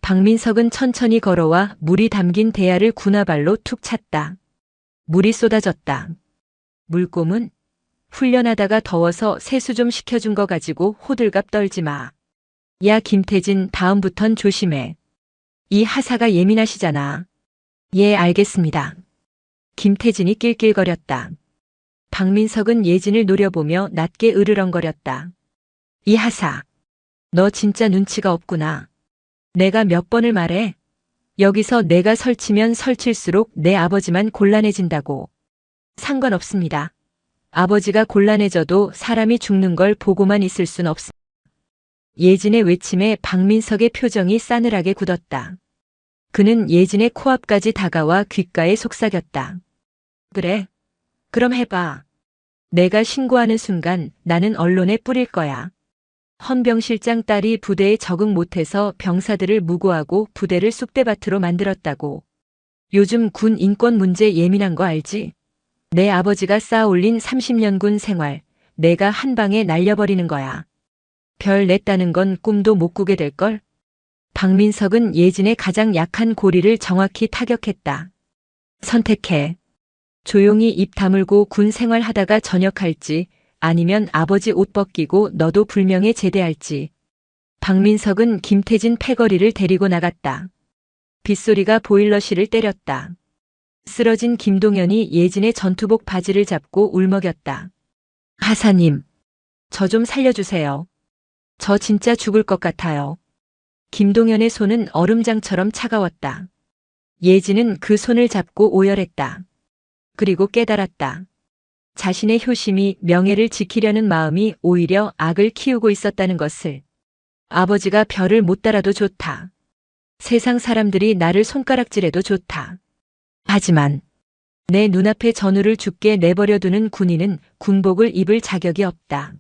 박민석은 천천히 걸어와 물이 담긴 대야를 군화발로 툭 찼다. 물이 쏟아졌다. 물고문? 훈련하다가 더워서 세수 좀 시켜준 거 가지고 호들갑 떨지 마. 야, 김태진, 다음부턴 조심해. 이 하사가 예민하시잖아. 예, 알겠습니다. 김태진이 낄낄거렸다. 박민석은 예진을 노려보며 낮게 으르렁거렸다. 이 하사, 너 진짜 눈치가 없구나. 내가 몇 번을 말해? 여기서 내가 설치면 설칠수록 내 아버지만 곤란해진다고. 상관없습니다. 아버지가 곤란해져도 사람이 죽는 걸 보고만 있을 순 없습니다. 예진의 외침에 박민석의 표정이 싸늘하게 굳었다. 그는 예진의 코앞까지 다가와 귓가에 속삭였다. 그래, 그럼 해봐. 내가 신고하는 순간 나는 언론에 뿌릴 거야. 헌병실장 딸이 부대에 적응 못해서 병사들을 무고하고 부대를 쑥대밭으로 만들었다고. 요즘 군 인권 문제 예민한 거 알지? 내 아버지가 쌓아올린 30년 군 생활, 내가 한 방에 날려버리는 거야. 별 냈다는 건 꿈도 못 꾸게 될걸? 박민석은 예진의 가장 약한 고리를 정확히 타격했다. 선택해. 조용히 입 다물고 군 생활하다가 전역할지, 아니면 아버지 옷 벗기고 너도 불명예 제대할지. 박민석은 김태진 패거리를 데리고 나갔다. 빗소리가 보일러실을 때렸다. 쓰러진 김동현이 예진의 전투복 바지를 잡고 울먹였다. 하사님, 저 좀 살려주세요. 저 진짜 죽을 것 같아요. 김동현의 손은 얼음장처럼 차가웠다. 예진은 그 손을 잡고 오열했다. 그리고 깨달았다. 자신의 효심이 명예를 지키려는 마음이 오히려 악을 키우고 있었다는 것을. 아버지가 별을 못 달아도 좋다. 세상 사람들이 나를 손가락질해도 좋다. 하지만 내 눈앞에 전우를 죽게 내버려두는 군인은 군복을 입을 자격이 없다.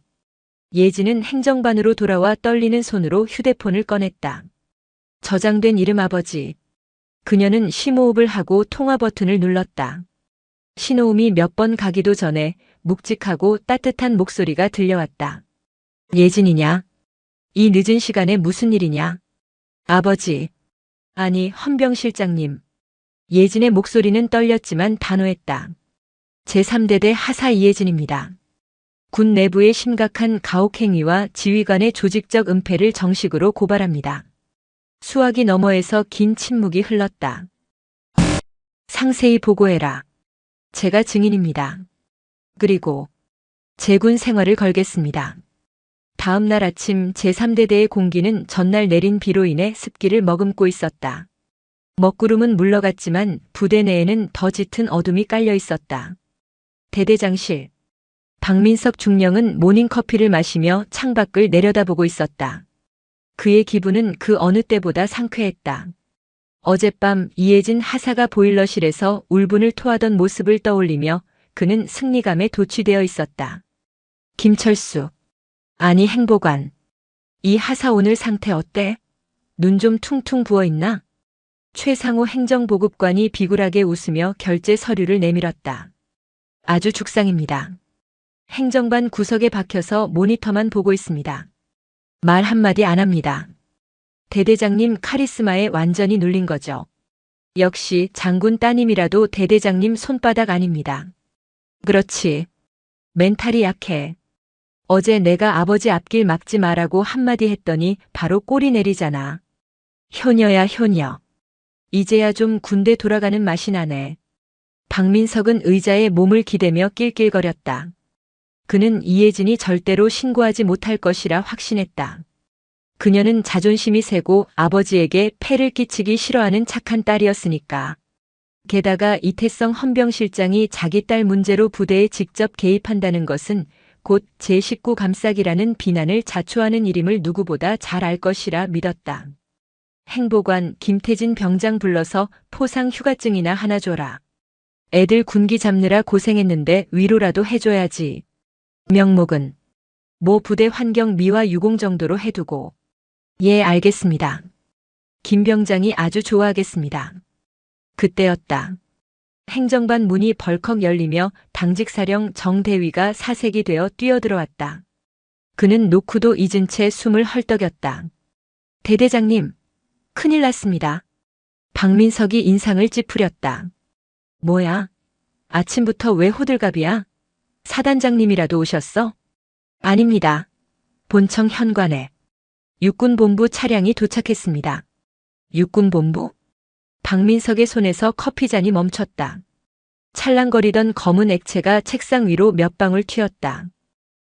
예진은 행정반으로 돌아와 떨리는 손으로 휴대폰을 꺼냈다. 저장된 이름 아버지. 그녀는 심호흡을 하고 통화 버튼을 눌렀다. 신호음이 몇 번 가기도 전에 묵직하고 따뜻한 목소리가 들려왔다. 예진이냐? 이 늦은 시간에 무슨 일이냐? 아버지. 아니, 헌병실장님. 예진의 목소리는 떨렸지만 단호했다. 제3대대 하사 이예진입니다. 군 내부의 심각한 가혹행위와 지휘관의 조직적 은폐를 정식으로 고발합니다. 수화기 너머에서 긴 침묵이 흘렀다. 상세히 보고해라. 제가 증인입니다. 그리고 제군 생활을 걸겠습니다. 다음 날 아침 제3대대의 공기는 전날 내린 비로 인해 습기를 머금고 있었다. 먹구름은 물러갔지만 부대 내에는 더 짙은 어둠이 깔려 있었다. 대대장실. 박민석 중령은 모닝커피를 마시며 창밖을 내려다보고 있었다. 그의 기분은 그 어느 때보다 상쾌했다. 어젯밤 이혜진 하사가 보일러실에서 울분을 토하던 모습을 떠올리며 그는 승리감에 도취되어 있었다. 김철수. 아니, 행보관. 이 하사 오늘 상태 어때? 눈 좀 퉁퉁 부어있나? 최상호 행정보급관이 비굴하게 웃으며 결제 서류를 내밀었다. 아주 죽상입니다. 행정반 구석에 박혀서 모니터만 보고 있습니다. 말 한마디 안 합니다. 대대장님 카리스마에 완전히 눌린 거죠. 역시 장군 따님이라도 대대장님 손바닥 아닙니다. 그렇지. 멘탈이 약해. 어제 내가 아버지 앞길 막지 마라고 한마디 했더니 바로 꼬리 내리잖아. 효녀야, 효녀. 이제야 좀 군대 돌아가는 맛이 나네. 박민석은 의자에 몸을 기대며 낄낄거렸다. 그는 이혜진이 절대로 신고하지 못할 것이라 확신했다. 그녀는 자존심이 세고 아버지에게 폐를 끼치기 싫어하는 착한 딸이었으니까. 게다가 이태성 헌병실장이 자기 딸 문제로 부대에 직접 개입한다는 것은 곧 제 식구 감싸기라는 비난을 자초하는 일임을 누구보다 잘 알 것이라 믿었다. 행보관 김태진 병장 불러서 포상 휴가증이나 하나 줘라. 애들 군기 잡느라 고생했는데 위로라도 해줘야지. 명목은 모 부대 환경 미화 유공 정도로 해두고. 예, 알겠습니다. 김 병장이 아주 좋아하겠습니다. 그때였다. 행정반 문이 벌컥 열리며 당직사령 정대위가 사색이 되어 뛰어들어왔다. 그는 노크도 잊은 채 숨을 헐떡였다. 대대장님, 큰일 났습니다. 박민석이 인상을 찌푸렸다. 뭐야? 아침부터 왜 호들갑이야? 사단장님이라도 오셨어? 아닙니다. 본청 현관에 육군본부 차량이 도착했습니다. 육군본부? 박민석의 손에서 커피잔이 멈췄다. 찰랑거리던 검은 액체가 책상 위로 몇 방울 튀었다.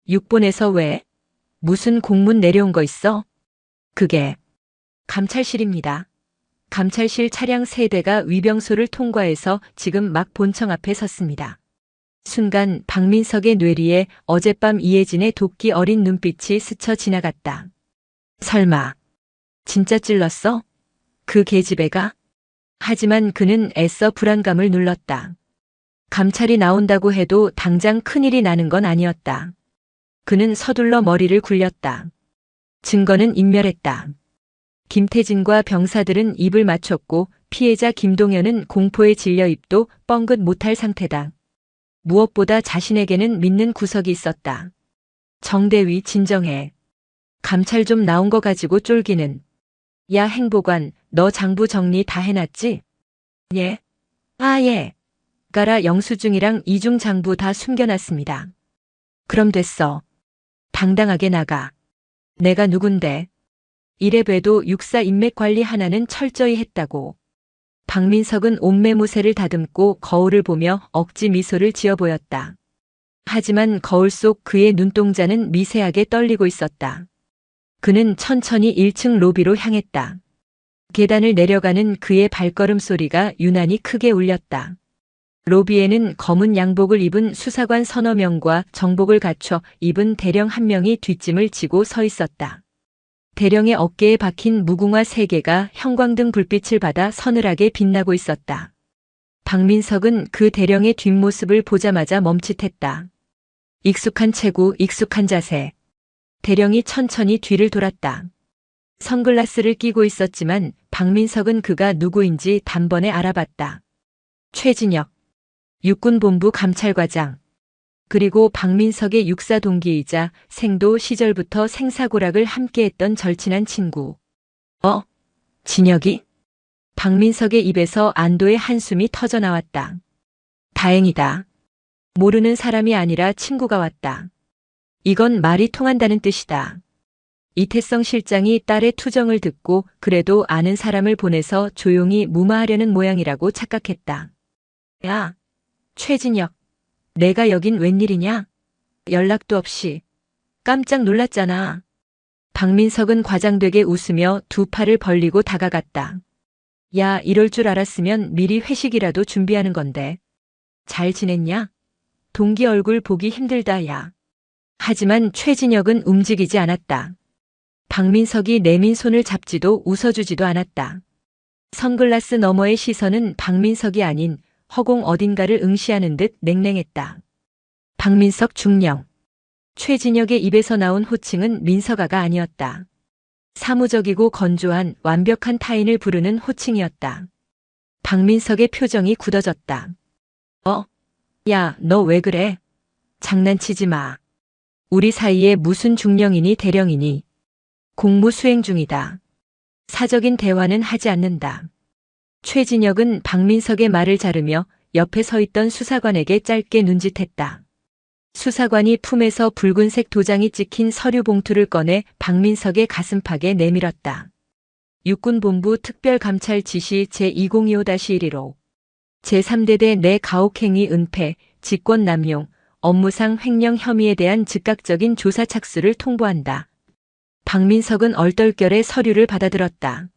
육본에서 왜? 무슨 공문 내려온 거 있어? 그게 감찰실입니다. 감찰실 차량 3대가 위병소를 통과해서 지금 막 본청 앞에 섰습니다. 순간 박민석의 뇌리에 어젯밤 이혜진의 도끼 어린 눈빛이 스쳐 지나갔다. 설마 진짜 찔렀어? 그 계집애가? 하지만 그는 애써 불안감을 눌렀다. 감찰이 나온다고 해도 당장 큰일이 나는 건 아니었다. 그는 서둘러 머리를 굴렸다. 증거는 인멸했다. 김태진과 병사들은 입을 맞췄고 피해자 김동현은 공포에 질려 입도 뻥긋 못할 상태다. 무엇보다 자신에게는 믿는 구석이 있었다. 정대위 진정해. 감찰 좀 나온 거 가지고 쫄기는. 야 행보관, 너 장부 정리 다 해놨지? 예. 아 예. 가라 영수증이랑 이중 장부 다 숨겨놨습니다. 그럼 됐어. 당당하게 나가. 내가 누군데. 이래봬도 육사 인맥 관리 하나는 철저히 했다고. 박민석은 옷매무새를 다듬고 거울을 보며 억지 미소를 지어 보였다. 하지만 거울 속 그의 눈동자는 미세하게 떨리고 있었다. 그는 천천히 1층 로비로 향했다. 계단을 내려가는 그의 발걸음 소리가 유난히 크게 울렸다. 로비에는 검은 양복을 입은 수사관 서너 명과 정복을 갖춰 입은 대령 한 명이 뒷짐을 지고 서 있었다. 대령의 어깨에 박힌 무궁화 3개가 형광등 불빛을 받아 서늘하게 빛나고 있었다. 박민석은 그 대령의 뒷모습을 보자마자 멈칫했다. 익숙한 체구, 익숙한 자세. 대령이 천천히 뒤를 돌았다. 선글라스를 끼고 있었지만 박민석은 그가 누구인지 단번에 알아봤다. 최진혁, 육군본부 감찰과장. 그리고 박민석의 육사 동기이자 생도 시절부터 생사고락을 함께했던 절친한 친구. 진혁이? 박민석의 입에서 안도의 한숨이 터져나왔다. 다행이다. 모르는 사람이 아니라 친구가 왔다. 이건 말이 통한다는 뜻이다. 이태성 실장이 딸의 투정을 듣고 그래도 아는 사람을 보내서 조용히 무마하려는 모양이라고 착각했다. 야, 최진혁. 내가 여긴 웬일이냐? 연락도 없이. 깜짝 놀랐잖아. 박민석은 과장되게 웃으며 두 팔을 벌리고 다가갔다. 야, 이럴 줄 알았으면 미리 회식이라도 준비하는 건데. 잘 지냈냐? 동기 얼굴 보기 힘들다, 야. 하지만 최진혁은 움직이지 않았다. 박민석이 내민 손을 잡지도 웃어주지도 않았다. 선글라스 너머의 시선은 박민석이 아닌 허공 어딘가를 응시하는 듯 냉랭했다. 박민석 중령. 최진혁의 입에서 나온 호칭은 민석아가 아니었다. 사무적이고 건조한 완벽한 타인을 부르는 호칭이었다. 박민석의 표정이 굳어졌다. 야, 너 왜 그래? 장난치지 마. 우리 사이에 무슨 중령이니 대령이니. 공무 수행 중이다. 사적인 대화는 하지 않는다. 최진혁은 박민석의 말을 자르며 옆에 서 있던 수사관에게 짧게 눈짓했다. 수사관이 품에서 붉은색 도장이 찍힌 서류 봉투를 꺼내 박민석의 가슴팍에 내밀었다. 육군본부 특별감찰 지시 제2025-115 제3대대 내 가혹행위 은폐, 직권남용, 업무상 횡령 혐의에 대한 즉각적인 조사 착수를 통보한다. 박민석은 얼떨결에 서류를 받아들었다.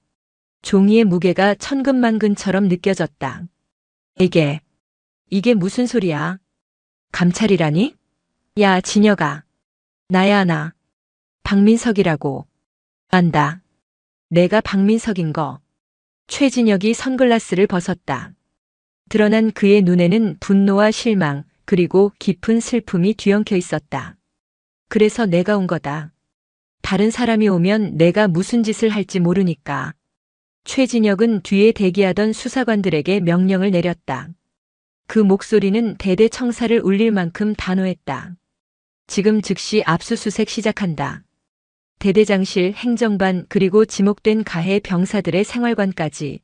종이의 무게가 천근만근처럼 느껴졌다. 이게 무슨 소리야? 감찰이라니? 야, 진혁아. 나야, 나. 박민석이라고. 안다. 내가 박민석인 거. 최진혁이 선글라스를 벗었다. 드러난 그의 눈에는 분노와 실망, 그리고 깊은 슬픔이 뒤엉켜 있었다. 그래서 내가 온 거다. 다른 사람이 오면 내가 무슨 짓을 할지 모르니까. 최진혁은 뒤에 대기하던 수사관들에게 명령을 내렸다. 그 목소리는 대대청사를 울릴 만큼 단호했다. 지금 즉시 압수수색 시작한다. 대대장실, 행정반, 그리고 지목된 가해 병사들의 생활관까지.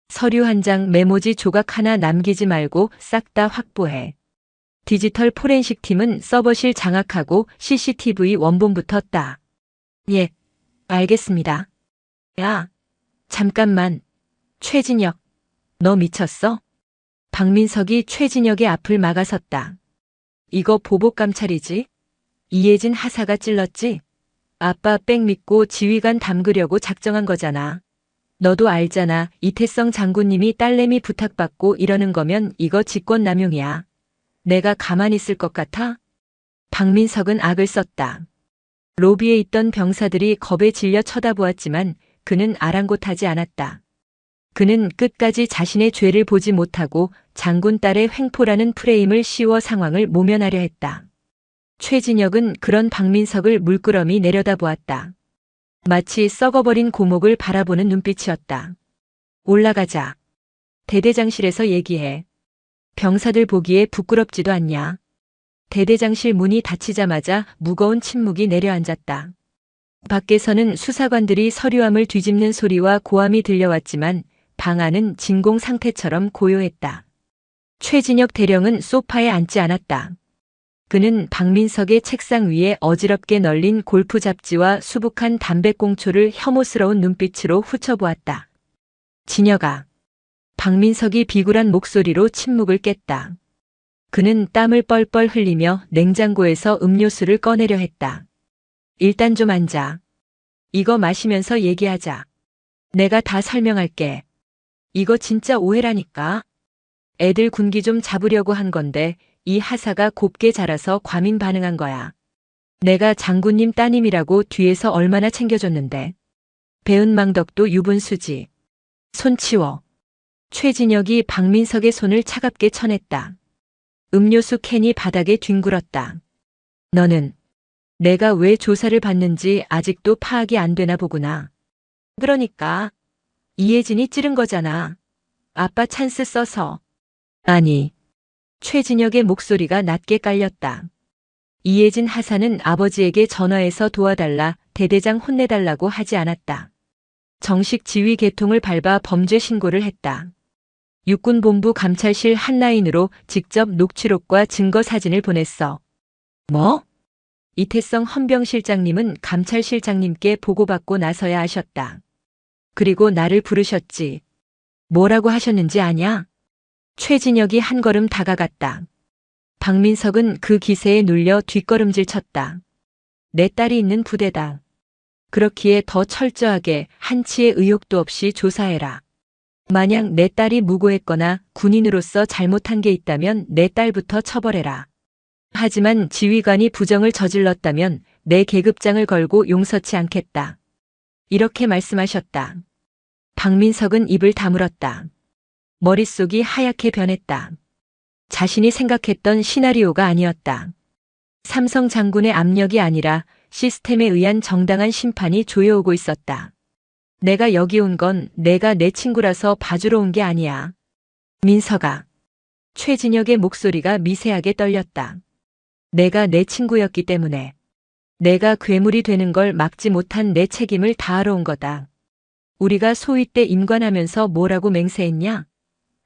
서류 한 장, 메모지 조각 하나 남기지 말고 싹 다 확보해. 디지털 포렌식 팀은 서버실 장악하고 CCTV 원본부터 따. 예, 알겠습니다. 야, 잠깐만. 최진혁, 너 미쳤어? 박민석이 최진혁의 앞을 막아섰다. 이거 보복감찰이지? 이혜진 하사가 찔렀지? 아빠 백 믿고 지휘관 담그려고 작정한 거잖아. 너도 알잖아. 이태성 장군님이 딸내미 부탁받고 이러는 거면 이거 직권남용이야. 내가 가만히 있을 것 같아? 박민석은 악을 썼다. 로비에 있던 병사들이 겁에 질려 쳐다보았지만 그는 아랑곳하지 않았다. 그는 끝까지 자신의 죄를 보지 못하고 장군 딸의 횡포라는 프레임을 씌워 상황을 모면하려 했다. 최진혁은 그런 박민석을 물끄러미 내려다보았다. 마치 썩어버린 고목을 바라보는 눈빛이었다. 올라가자. 대대장실에서 얘기해. 병사들 보기에 부끄럽지도 않냐. 대대장실 문이 닫히자마자 무거운 침묵이 내려앉았다. 밖에서는 수사관들이 서류함을 뒤집는 소리와 고함이 들려왔지만 방 안은 진공 상태처럼 고요했다. 최진혁 대령은 소파에 앉지 않았다. 그는 박민석의 책상 위에 어지럽게 널린 골프 잡지와 수북한 담배꽁초를 혐오스러운 눈빛으로 훑어보았다. 진혁아. 박민석이 비굴한 목소리로 침묵을 깼다. 그는 땀을 뻘뻘 흘리며 냉장고에서 음료수를 꺼내려 했다. 일단 좀 앉아. 이거 마시면서 얘기하자. 내가 다 설명할게. 이거 진짜 오해라니까. 애들 군기 좀 잡으려고 한 건데 이 하사가 곱게 자라서 과민 반응한 거야. 내가 장군님 따님이라고 뒤에서 얼마나 챙겨줬는데. 배은망덕도 유분수지. 손 치워. 최진혁이 박민석의 손을 차갑게 쳐냈다. 음료수 캔이 바닥에 뒹굴었다. 너는 내가 왜 조사를 받는지 아직도 파악이 안 되나 보구나. 그러니까 이혜진이 찌른 거잖아. 아빠 찬스 써서. 아니. 최진혁의 목소리가 낮게 깔렸다. 이혜진 하사는 아버지에게 전화해서 도와달라, 대대장 혼내달라고 하지 않았다. 정식 지휘 계통을 밟아 범죄 신고를 했다. 육군본부 감찰실 한라인으로 직접 녹취록과 증거 사진을 보냈어. 뭐? 이태성 헌병실장님은 감찰실장님께 보고받고 나서야 하셨다. 그리고 나를 부르셨지. 뭐라고 하셨는지 아냐? 최진혁이 한 걸음 다가갔다. 박민석은 그 기세에 눌려 뒷걸음질 쳤다. 내 딸이 있는 부대다. 그렇기에 더 철저하게 한치의 의혹도 없이 조사해라. 만약 내 딸이 무고했거나 군인으로서 잘못한 게 있다면 내 딸부터 처벌해라. 하지만 지휘관이 부정을 저질렀다면 내 계급장을 걸고 용서치 않겠다. 이렇게 말씀하셨다. 박민석은 입을 다물었다. 머릿속이 하얗게 변했다. 자신이 생각했던 시나리오가 아니었다. 삼성 장군의 압력이 아니라 시스템에 의한 정당한 심판이 조여오고 있었다. 내가 여기 온 건 내가 내 친구라서 봐주러 온 게 아니야. 민석아. 최진혁의 목소리가 미세하게 떨렸다. 내가 내 친구였기 때문에. 내가 괴물이 되는 걸 막지 못한 내 책임을 다하러 온 거다. 우리가 소위 때 임관하면서 뭐라고 맹세했냐?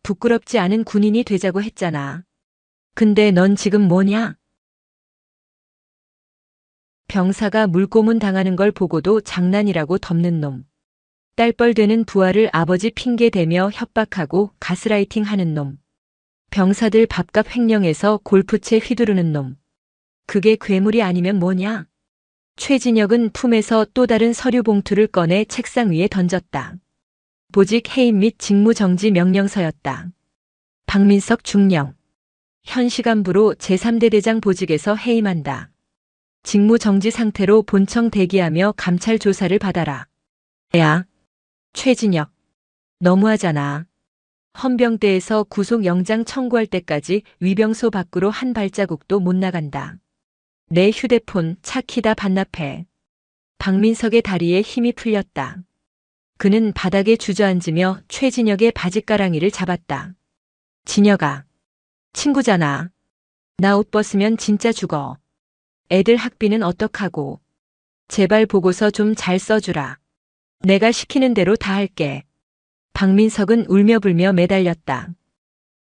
부끄럽지 않은 군인이 되자고 했잖아. 근데 넌 지금 뭐냐? 병사가 물고문 당하는 걸 보고도 장난이라고 덮는 놈. 딸뻘되는 부하를 아버지 핑계대며 협박하고 가스라이팅 하는 놈. 병사들 밥값 횡령해서 골프채 휘두르는 놈. 그게 괴물이 아니면 뭐냐? 최진혁은 품에서 또 다른 서류 봉투를 꺼내 책상 위에 던졌다. 보직 해임 및 직무정지 명령서였다. 박민석 중령. 현 시간부로 제3대 대장 보직에서 해임한다. 직무정지 상태로 본청 대기하며 감찰 조사를 받아라. 야, 최진혁. 너무하잖아. 헌병대에서 구속영장 청구할 때까지 위병소 밖으로 한 발자국도 못 나간다. 내 휴대폰, 차 키 다 반납해. 박민석의 다리에 힘이 풀렸다. 그는 바닥에 주저앉으며 최진혁의 바짓가랑이를 잡았다. 진혁아. 친구잖아. 나 옷 벗으면 진짜 죽어. 애들 학비는 어떡하고. 제발 보고서 좀 잘 써주라. 내가 시키는 대로 다 할게. 박민석은 울며불며 매달렸다.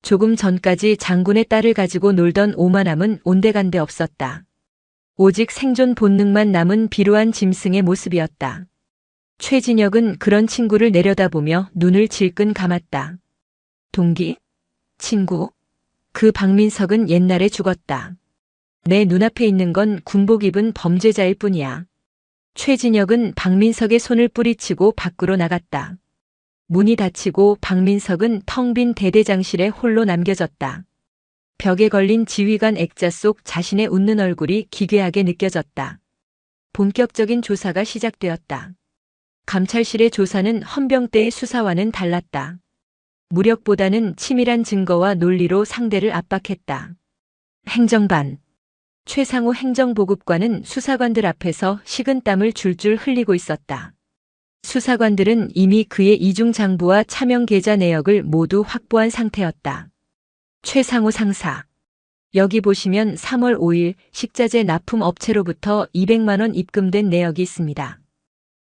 조금 전까지 장군의 딸을 가지고 놀던 오만함은 온데간데 없었다. 오직 생존 본능만 남은 비루한 짐승의 모습이었다. 최진혁은 그런 친구를 내려다보며 눈을 질끈 감았다. 동기? 친구? 그 박민석은 옛날에 죽었다. 내 눈앞에 있는 건 군복 입은 범죄자일 뿐이야. 최진혁은 박민석의 손을 뿌리치고 밖으로 나갔다. 문이 닫히고 박민석은 텅 빈 대대장실에 홀로 남겨졌다. 벽에 걸린 지휘관 액자 속 자신의 웃는 얼굴이 기괴하게 느껴졌다. 본격적인 조사가 시작되었다. 감찰실의 조사는 헌병대의 수사와는 달랐다. 무력보다는 치밀한 증거와 논리로 상대를 압박했다. 행정반. 최상호 행정보급관은 수사관들 앞에서 식은땀을 줄줄 흘리고 있었다. 수사관들은 이미 그의 이중장부와 차명 계좌 내역을 모두 확보한 상태였다. 최상호 상사. 여기 보시면 3월 5일 식자재 납품 업체로부터 200만 원 입금된 내역이 있습니다.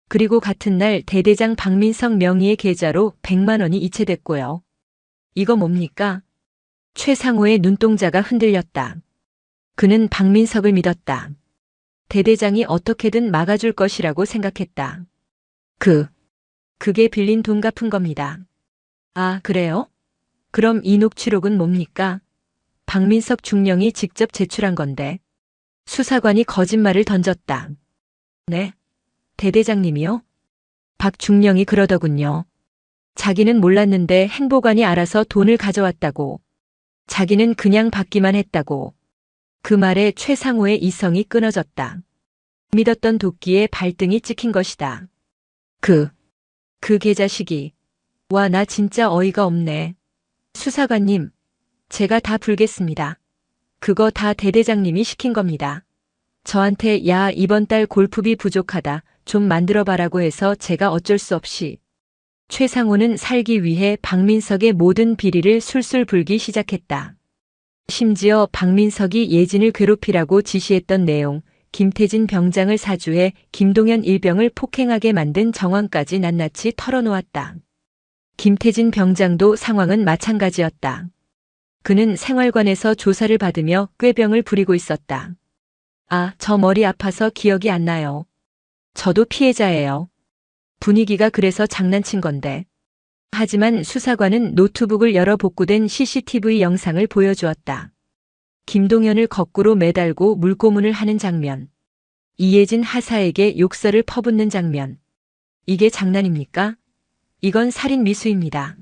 그리고 같은 날 대대장 박민석 명의의 계좌로 100만 원이 이체됐고요. 이거 뭡니까? 최상호의 눈동자가 흔들렸다. 그는 박민석을 믿었다. 대대장이 어떻게든 막아줄 것이라고 생각했다. 그게 빌린 돈 갚은 겁니다. 아, 그래요? 그럼 이 녹취록은 뭡니까? 박민석 중령이 직접 제출한 건데. 수사관이 거짓말을 던졌다. 네? 대대장님이요? 박 중령이 그러더군요. 자기는 몰랐는데 행보관이 알아서 돈을 가져왔다고. 자기는 그냥 받기만 했다고. 그 말에 최상호의 이성이 끊어졌다. 믿었던 도끼에 발등이 찍힌 것이다. 그 계자식이. 와, 나 진짜 어이가 없네. 수사관님, 제가 다 불겠습니다. 그거 다 대대장님이 시킨 겁니다. 저한테 야, 이번 달 골프비 부족하다. 좀 만들어봐라고 해서 제가 어쩔 수 없이. 최상호는 살기 위해 박민석의 모든 비리를 술술 불기 시작했다. 심지어 박민석이 예진을 괴롭히라고 지시했던 내용, 김태진 병장을 사주해 김동현 일병을 폭행하게 만든 정황까지 낱낱이 털어놓았다. 김태진 병장도 상황은 마찬가지였다. 그는 생활관에서 조사를 받으며 꾀병을 부리고 있었다. 아, 저 머리 아파서 기억이 안 나요. 저도 피해자예요. 분위기가 그래서 장난친 건데. 하지만 수사관은 노트북을 열어 복구된 CCTV 영상을 보여주었다. 김동현을 거꾸로 매달고 물고문을 하는 장면. 이예진 하사에게 욕설을 퍼붓는 장면. 이게 장난입니까? 이건 살인 미수입니다.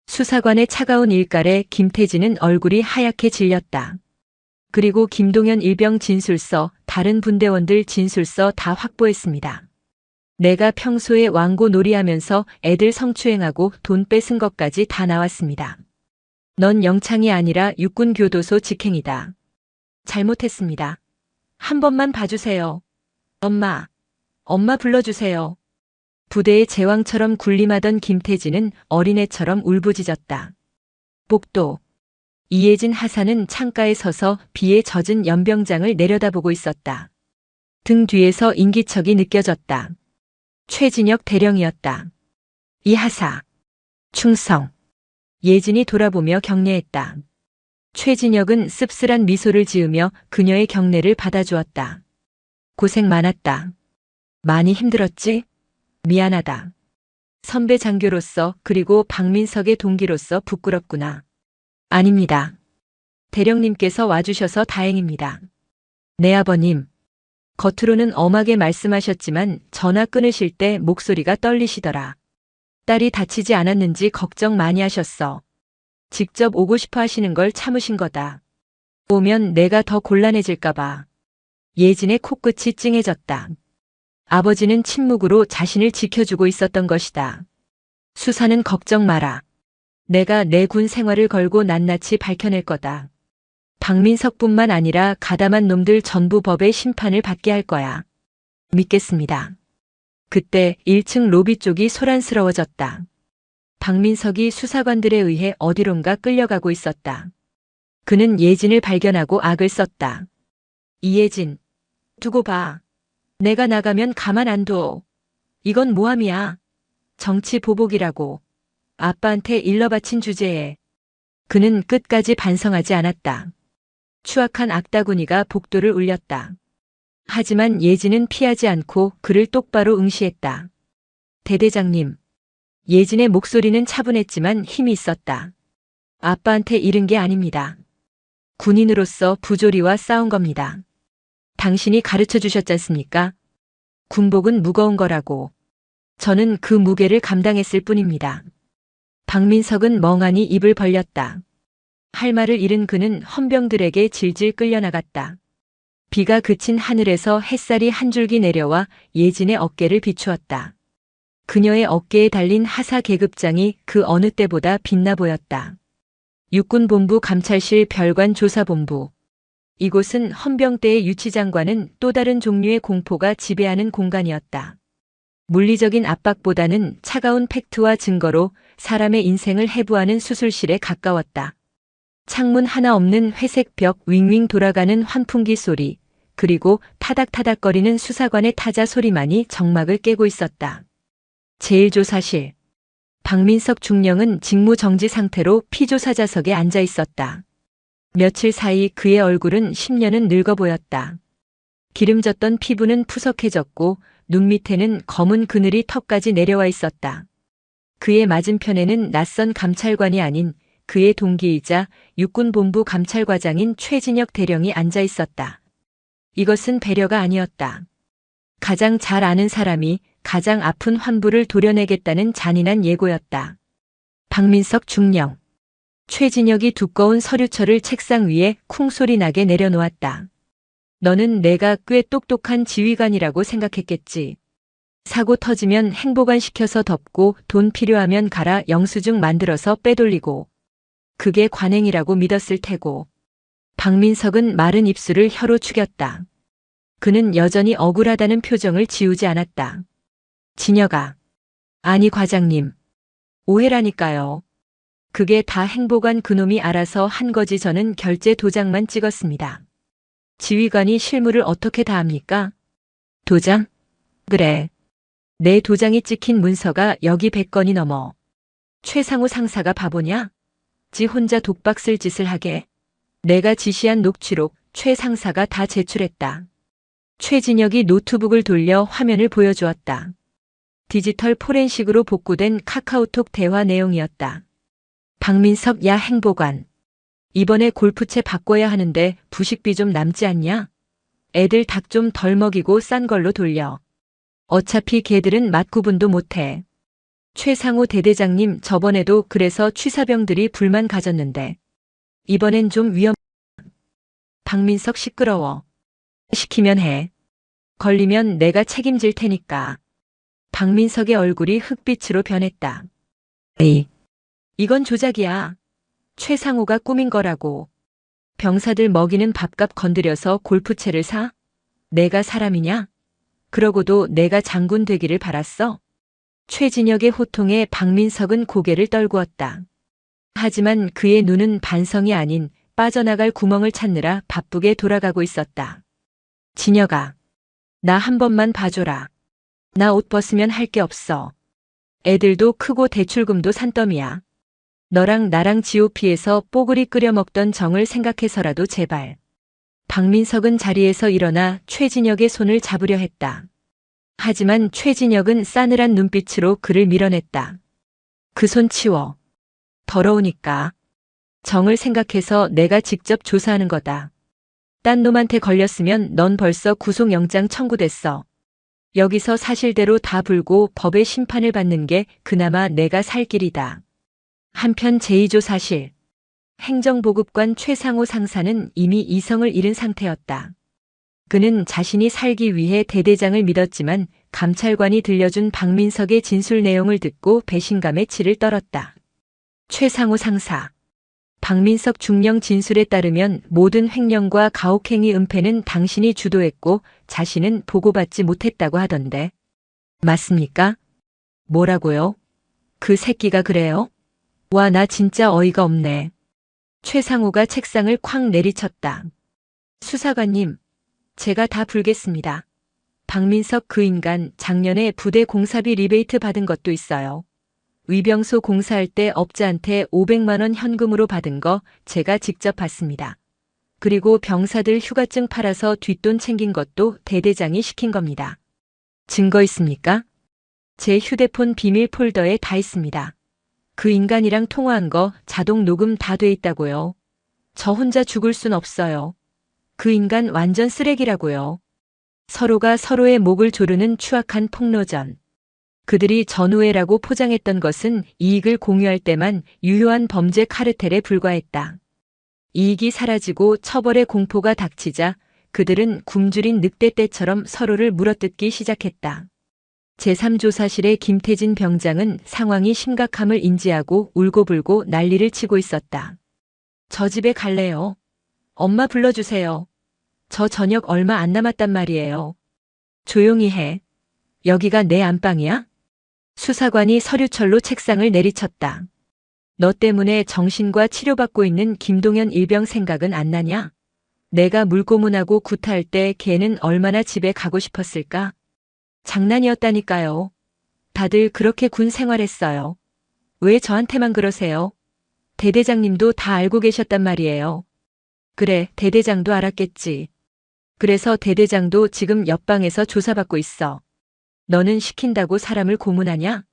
수사관의 차가운 일갈에 김태진은 얼굴이 하얗게 질렸다. 그리고 김동현 일병 진술서, 다른 분대원들 진술서 다 확보했습니다. 내가 평소에 왕고 놀이하면서 애들 성추행하고 돈 뺏은 것까지 다 나왔습니다. 넌 영창이 아니라 육군교도소 직행이다. 잘못했습니다. 한 번만 봐주세요. 엄마 불러주세요. 부대의 제왕처럼 군림하던 김태진은 어린애처럼 울부짖었다. 복도. 이예진 하사는 창가에 서서 비에 젖은 연병장을 내려다보고 있었다. 등 뒤에서 인기척이 느껴졌다. 최진혁 대령이었다. 이 하사. 충성. 예진이 돌아보며 격려했다. 최진혁은 씁쓸한 미소를 지으며 그녀의 격려를 받아주었다. 고생 많았다. 많이 힘들었지? 미안하다. 선배 장교로서 그리고 박민석의 동기로서 부끄럽구나. 아닙니다. 대령님께서 와주셔서 다행입니다. 네, 아버님. 겉으로는 엄하게 말씀하셨지만 전화 끊으실 때 목소리가 떨리시더라. 딸이 다치지 않았는지 걱정 많이 하셨어. 직접 오고 싶어 하시는 걸 참으신 거다. 오면 내가 더 곤란해질까봐. 예진의 코끝이 찡해졌다. 아버지는 침묵으로 자신을 지켜주고 있었던 것이다. 수사는 걱정 마라. 내가 내 군 생활을 걸고 낱낱이 밝혀낼 거다. 박민석뿐만 아니라 가담한 놈들 전부 법의 심판을 받게 할 거야. 믿겠습니다. 그때 1층 로비 쪽이 소란스러워졌다. 박민석이 수사관들에 의해 어디론가 끌려가고 있었다. 그는 예진을 발견하고 악을 썼다. 이예진, 두고 봐. 내가 나가면 가만 안 둬. 이건 모함이야. 정치 보복이라고. 아빠한테 일러 바친 주제에. 그는 끝까지 반성하지 않았다. 추악한 악다구니가 복도를 울렸다. 하지만 예진은 피하지 않고 그를 똑바로 응시했다. 대대장님. 예진의 목소리는 차분했지만 힘이 있었다. 아빠한테 잃은 게 아닙니다. 군인으로서 부조리와 싸운 겁니다. 당신이 가르쳐 주셨지 않습니까? 군복은 무거운 거라고. 저는 그 무게를 감당했을 뿐입니다. 박민석은 멍하니 입을 벌렸다. 할 말을 잃은 그는 헌병들에게 질질 끌려나갔다. 비가 그친 하늘에서 햇살이 한 줄기 내려와 예진의 어깨를 비추었다. 그녀의 어깨에 달린 하사 계급장이 그 어느 때보다 빛나 보였다. 육군본부 감찰실 별관 조사본부. 이곳은 헌병대의 유치장과는 또 다른 종류의 공포가 지배하는 공간이었다. 물리적인 압박보다는 차가운 팩트와 증거로 사람의 인생을 해부하는 수술실에 가까웠다. 창문 하나 없는 회색 벽 윙윙 돌아가는 환풍기 소리, 그리고 타닥타닥거리는 수사관의 타자 소리만이 정막을 깨고 있었다. 제1조사실. 박민석 중령은 직무정지 상태로 피조사자석에 앉아 있었다. 며칠 사이 그의 얼굴은 10년은 늙어 보였다. 기름졌던 피부는 푸석해졌고 눈 밑에는 검은 그늘이 턱까지 내려와 있었다. 그의 맞은편에는 낯선 감찰관이 아닌 그의 동기이자 육군본부 감찰과장인 최진혁 대령이 앉아 있었다. 이것은 배려가 아니었다. 가장 잘 아는 사람이 가장 아픈 환부를 도려내겠다는 잔인한 예고였다. 박민석 중령. 최진혁이 두꺼운 서류철을 책상 위에 쿵소리 나게 내려놓았다. 너는 내가 꽤 똑똑한 지휘관이라고 생각했겠지. 사고 터지면 행보관 시켜서 덮고 돈 필요하면 가라 영수증 만들어서 빼돌리고. 그게 관행이라고 믿었을 테고. 박민석은 마른 입술을 혀로 축였다. 그는 여전히 억울하다는 표정을 지우지 않았다. 진혁아. 아니 과장님. 오해라니까요. 그게 다 행보관 그놈이 알아서 한 거지. 저는 결제 도장만 찍었습니다. 지휘관이 실무를 어떻게 다 합니까? 도장? 그래. 내 도장이 찍힌 문서가 여기 100건이 넘어. 최상우 상사가 바보냐? 지 혼자 독박 쓸 짓을 하게. 내가 지시한 녹취록 최 상사가 다 제출했다. 최진혁이 노트북을 돌려 화면을 보여주었다. 디지털 포렌식으로 복구된 카카오톡 대화 내용이었다. 박민석 야 행보관. 이번에 골프채 바꿔야 하는데 부식비 좀 남지 않냐? 애들 닭 좀 덜 먹이고 싼 걸로 돌려. 어차피 걔들은 맛 구분도 못해. 최상우 대대장님 저번에도 그래서 취사병들이 불만 가졌는데. 이번엔 좀 위험. 박민석 시끄러워. 시키면 해. 걸리면 내가 책임질 테니까. 박민석의 얼굴이 흑빛으로 변했다. 에이. 이건 조작이야. 최상우가 꾸민 거라고. 병사들 먹이는 밥값 건드려서 골프채를 사? 내가 사람이냐? 그러고도 내가 장군 되기를 바랐어? 최진혁의 호통에 박민석은 고개를 떨구었다. 하지만 그의 눈은 반성이 아닌 빠져나갈 구멍을 찾느라 바쁘게 돌아가고 있었다. 진혁아. 나 한 번만 봐줘라. 나 옷 벗으면 할 게 없어. 애들도 크고 대출금도 산더미야. 너랑 나랑 GOP에서 뽀글이 끓여 먹던 정을 생각해서라도 제발. 박민석은 자리에서 일어나 최진혁의 손을 잡으려 했다. 하지만 최진혁은 싸늘한 눈빛으로 그를 밀어냈다. 그 손 치워. 더러우니까. 정을 생각해서 내가 직접 조사하는 거다. 딴 놈한테 걸렸으면 넌 벌써 구속영장 청구됐어. 여기서 사실대로 다 불고 법의 심판을 받는 게 그나마 내가 살 길이다. 한편 제2조사실 행정보급관 최상호 상사는 이미 이성을 잃은 상태였다. 그는 자신이 살기 위해 대대장을 믿었지만 감찰관이 들려준 박민석의 진술 내용을 듣고 배신감에 치를 떨었다. 최상호 상사. 박민석 중령 진술에 따르면 모든 횡령과 가혹행위 은폐는 당신이 주도했고 자신은 보고받지 못했다고 하던데. 맞습니까? 뭐라고요? 그 새끼가 그래요? 와, 나 진짜 어이가 없네. 최상호가 책상을 쾅 내리쳤다. 수사관님, 제가 다 불겠습니다. 박민석 그 인간 작년에 부대 공사비 리베이트 받은 것도 있어요. 의병소 공사할 때 업자한테 500만 원 현금으로 받은 거 제가 직접 받습니다. 그리고 병사들 휴가증 팔아서 뒷돈 챙긴 것도 대대장이 시킨 겁니다. 증거 있습니까? 제 휴대폰 비밀 폴더에 다 있습니다. 그 인간이랑 통화한 거 자동 녹음 다 돼 있다고요. 저 혼자 죽을 순 없어요. 그 인간 완전 쓰레기라고요. 서로가 서로의 목을 조르는 추악한 폭로전. 그들이 전우회라고 포장했던 것은 이익을 공유할 때만 유효한 범죄 카르텔에 불과했다. 이익이 사라지고 처벌의 공포가 닥치자 그들은 굶주린 늑대떼처럼 서로를 물어뜯기 시작했다. 제3조사실의 김태진 병장은 상황이 심각함을 인지하고 울고불고 난리를 치고 있었다. 저 집에 갈래요. 엄마 불러주세요. 저 저녁 얼마 안 남았단 말이에요. 조용히 해. 여기가 내 안방이야? 수사관이 서류철로 책상을 내리쳤다. 너 때문에 정신과 치료받고 있는 김동현 일병 생각은 안 나냐? 내가 물고문하고 구타할 때 걔는 얼마나 집에 가고 싶었을까? 장난이었다니까요. 다들 그렇게 군 생활했어요. 왜 저한테만 그러세요? 대대장님도 다 알고 계셨단 말이에요. 그래, 대대장도 알았겠지. 그래서 대대장도 지금 옆방에서 조사받고 있어. 너는 시킨다고 사람을 고문하냐?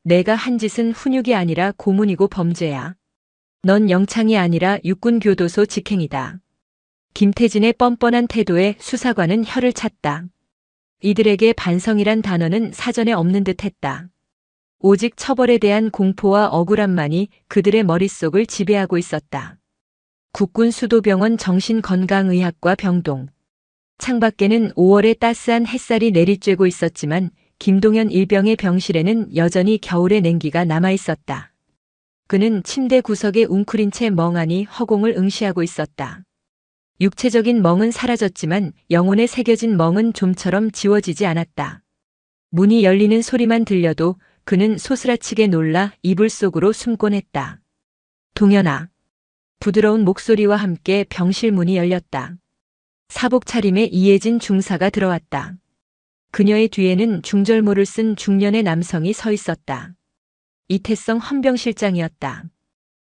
내가 한 짓은 훈육이 아니라 고문이고 범죄야. 넌 영창이 아니라 육군교도소 직행이다. 김태진의 뻔뻔한 태도에 수사관은 혀를 찼다. 이들에게 반성이란 단어는 사전에 없는 듯 했다. 오직 처벌에 대한 공포와 억울함만이 그들의 머릿속을 지배하고 있었다. 국군수도병원 정신건강의학과 병동. 창밖에는 5월의 따스한 햇살이 내리쬐고 있었지만 김동현 일병의 병실에는 여전히 겨울의 냉기가 남아있었다. 그는 침대 구석에 웅크린 채 멍하니 허공을 응시하고 있었다. 육체적인 멍은 사라졌지만 영혼에 새겨진 멍은 좀처럼 지워지지 않았다. 문이 열리는 소리만 들려도 그는 소스라치게 놀라 이불 속으로 숨곤 했다. 동현아. 부드러운 목소리와 함께 병실 문이 열렸다. 사복 차림의 이혜진 중사가 들어왔다. 그녀의 뒤에는 중절모를 쓴 중년의 남성이 서 있었다. 이태성 헌병실장이었다.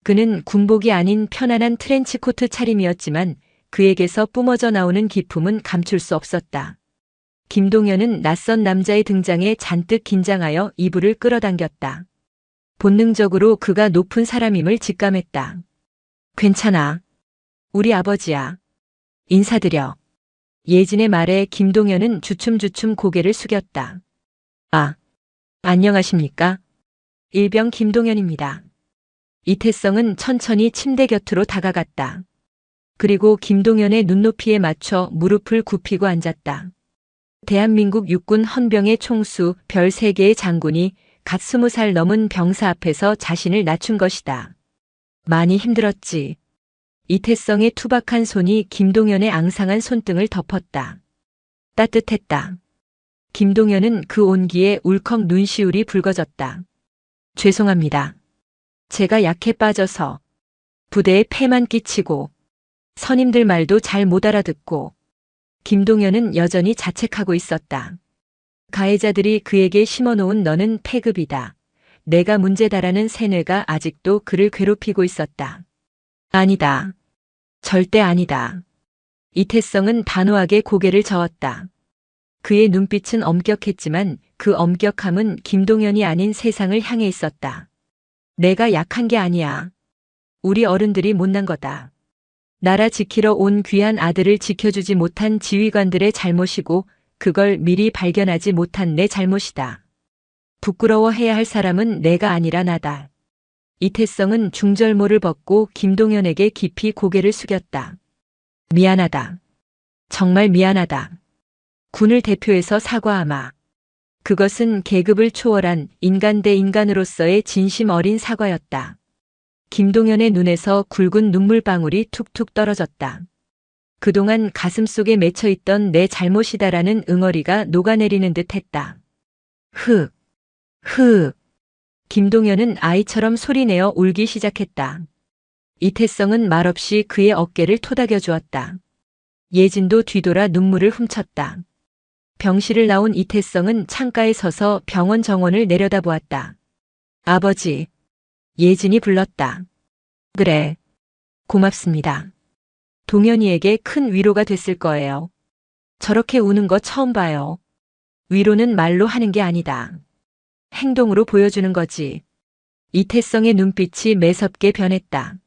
그는 군복이 아닌 편안한 트렌치코트 차림이었지만 그에게서 뿜어져 나오는 기품은 감출 수 없었다. 김동현은 낯선 남자의 등장에 잔뜩 긴장하여 이불을 끌어당겼다. 본능적으로 그가 높은 사람임을 직감했다. 괜찮아. 우리 아버지야. 인사드려. 예진의 말에 김동현은 주춤주춤 고개를 숙였다. 아, 안녕하십니까? 일병 김동현입니다. 이태성은 천천히 침대 곁으로 다가갔다. 그리고 김동현의 눈높이에 맞춰 무릎을 굽히고 앉았다. 대한민국 육군 헌병의 총수 별 3개의 장군이 갓 20살 넘은 병사 앞에서 자신을 낮춘 것이다. 많이 힘들었지. 이태성의 투박한 손이 김동현의 앙상한 손등을 덮었다. 따뜻했다. 김동현은 그 온기에 울컥 눈시울이 붉어졌다. 죄송합니다. 제가 약해 빠져서 부대에 폐만 끼치고 선임들 말도 잘 못 알아듣고. 김동현은 여전히 자책하고 있었다. 가해자들이 그에게 심어놓은 너는 폐급이다. 내가 문제다라는 세뇌가 아직도 그를 괴롭히고 있었다. 아니다. 절대 아니다. 이태성은 단호하게 고개를 저었다. 그의 눈빛은 엄격했지만 그 엄격함은 김동현이 아닌 세상을 향해 있었다. 내가 약한 게 아니야. 우리 어른들이 못난 거다. 나라 지키러 온 귀한 아들을 지켜주지 못한 지휘관들의 잘못이고 그걸 미리 발견하지 못한 내 잘못이다. 부끄러워해야 할 사람은 내가 아니라 나다. 이태성은 중절모를 벗고 김동현에게 깊이 고개를 숙였다. 미안하다. 정말 미안하다. 군을 대표해서 사과하마. 그것은 계급을 초월한 인간 대 인간으로서의 진심 어린 사과였다. 김동현의 눈에서 굵은 눈물방울이 툭툭 떨어졌다. 그동안 가슴속에 맺혀있던 내 잘못이다라는 응어리가 녹아내리는 듯 했다. 흑, 흑. 김동현은 아이처럼 소리내어 울기 시작했다. 이태성은 말없이 그의 어깨를 토닥여 주었다. 예진도 뒤돌아 눈물을 훔쳤다. 병실을 나온 이태성은 창가에 서서 병원 정원을 내려다보았다. 아버지. 예진이 불렀다. 그래. 고맙습니다. 동현이에게 큰 위로가 됐을 거예요. 저렇게 우는 거 처음 봐요. 위로는 말로 하는 게 아니다. 행동으로 보여주는 거지. 이태성의 눈빛이 매섭게 변했다.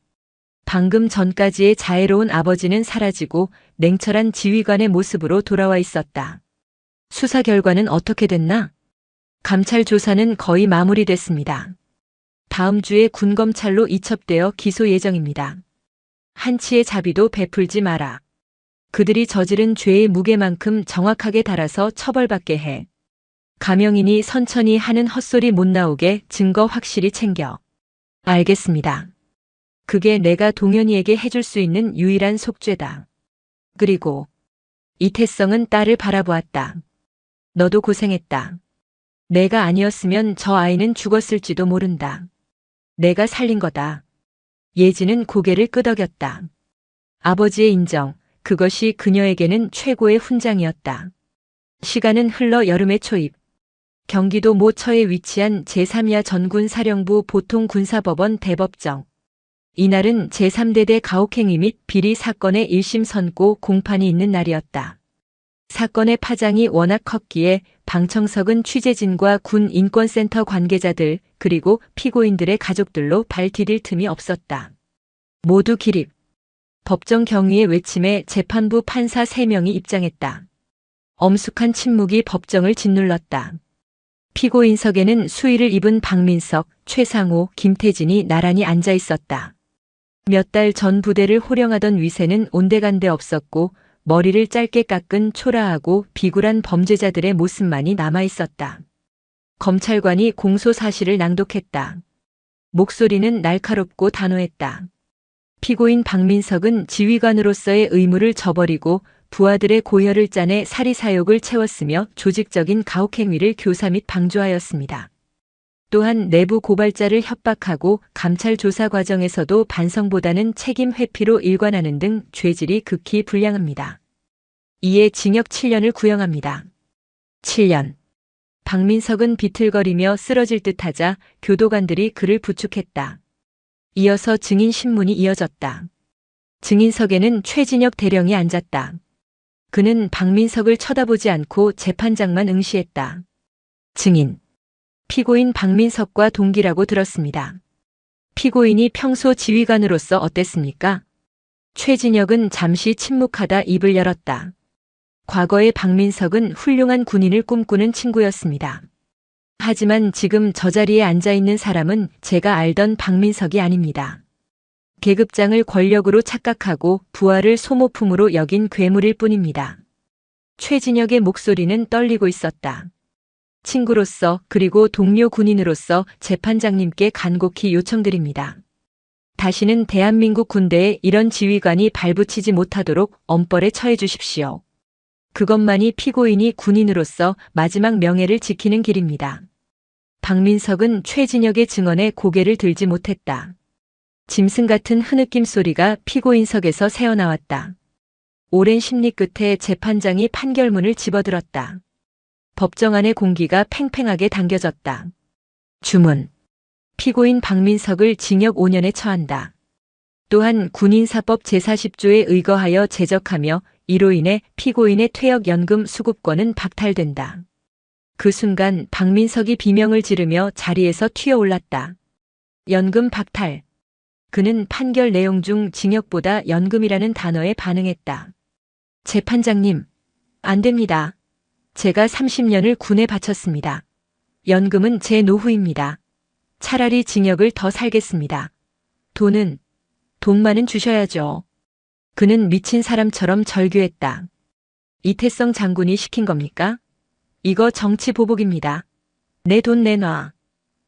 방금 전까지의 자애로운 아버지는 사라지고 냉철한 지휘관의 모습으로 돌아와 있었다. 수사 결과는 어떻게 됐나? 감찰 조사는 거의 마무리됐습니다. 다음 주에 군검찰로 이첩되어 기소 예정입니다. 한치의 자비도 베풀지 마라. 그들이 저지른 죄의 무게만큼 정확하게 달아서 처벌받게 해. 가명인이 선천히 하는 헛소리 못 나오게 증거 확실히 챙겨. 알겠습니다. 그게 내가 동현이에게 해줄 수 있는 유일한 속죄다. 그리고 이태성은 딸을 바라보았다. 너도 고생했다. 내가 아니었으면 저 아이는 죽었을지도 모른다. 내가 살린 거다. 예진은 고개를 끄덕였다. 아버지의 인정, 그것이 그녀에게는 최고의 훈장이었다. 시간은 흘러 여름의 초입. 경기도 모처에 위치한 제3야 전군사령부 보통군사법원 대법정. 이날은 제3대대 가혹행위 및 비리 사건의 1심 선고 공판이 있는 날이었다. 사건의 파장이 워낙 컸기에 방청석은 취재진과 군 인권센터 관계자들 그리고 피고인들의 가족들로 발 디딜 틈이 없었다. 모두 기립. 법정 경위의 외침에 재판부 판사 3명이 입장했다. 엄숙한 침묵이 법정을 짓눌렀다. 피고인석에는 수의를 입은 박민석, 최상호, 김태진이 나란히 앉아 있었다. 몇 달 전 부대를 호령하던 위세는 온데간데 없었고 머리를 짧게 깎은 초라하고 비굴한 범죄자들의 모습만이 남아 있었다. 검찰관이 공소 사실을 낭독했다. 목소리는 날카롭고 단호했다. 피고인 박민석은 지휘관으로서의 의무를 저버리고 부하들의 고혈을 짜내 사리사욕을 채웠으며 조직적인 가혹행위를 교사 및 방조하였습니다. 또한 내부 고발자를 협박하고 감찰 조사 과정에서도 반성보다는 책임 회피로 일관하는 등 죄질이 극히 불량합니다. 이에 징역 7년을 구형합니다. 7년. 박민석은 비틀거리며 쓰러질 듯하자 교도관들이 그를 부축했다. 이어서 증인 신문이 이어졌다. 증인석에는 최진혁 대령이 앉았다. 그는 박민석을 쳐다보지 않고 재판장만 응시했다. 증인. 피고인 박민석과 동기라고 들었습니다. 피고인이 평소 지휘관으로서 어땠습니까? 최진혁은 잠시 침묵하다 입을 열었다. 과거의 박민석은 훌륭한 군인을 꿈꾸는 친구였습니다. 하지만 지금 저 자리에 앉아 있는 사람은 제가 알던 박민석이 아닙니다. 계급장을 권력으로 착각하고 부하를 소모품으로 여긴 괴물일 뿐입니다. 최진혁의 목소리는 떨리고 있었다. 친구로서 그리고 동료 군인으로서 재판장님께 간곡히 요청드립니다. 다시는 대한민국 군대에 이런 지휘관이 발붙이지 못하도록 엄벌에 처해 주십시오. 그것만이 피고인이 군인으로서 마지막 명예를 지키는 길입니다. 박민석은 최진혁의 증언에 고개를 들지 못했다. 짐승 같은 흐느낌 소리가 피고인석에서 새어나왔다. 오랜 심리 끝에 재판장이 판결문을 집어들었다. 법정 안의 공기가 팽팽하게 당겨졌다. 주문. 피고인 박민석을 징역 5년에 처한다. 또한 군인사법 제40조에 의거하여 제적하며 이로 인해 피고인의 퇴역연금 수급권은 박탈된다. 그 순간 박민석이 비명을 지르며 자리에서 튀어올랐다. 연금 박탈. 그는 판결 내용 중 징역보다 연금이라는 단어에 반응했다. 재판장님, 안 됩니다. 제가 30년을 군에 바쳤습니다. 연금은 제 노후입니다. 차라리 징역을 더 살겠습니다. 돈만은 주셔야죠. 그는 미친 사람처럼 절규했다. 이태성 장군이 시킨 겁니까? 이거 정치 보복입니다. 내 돈 내놔.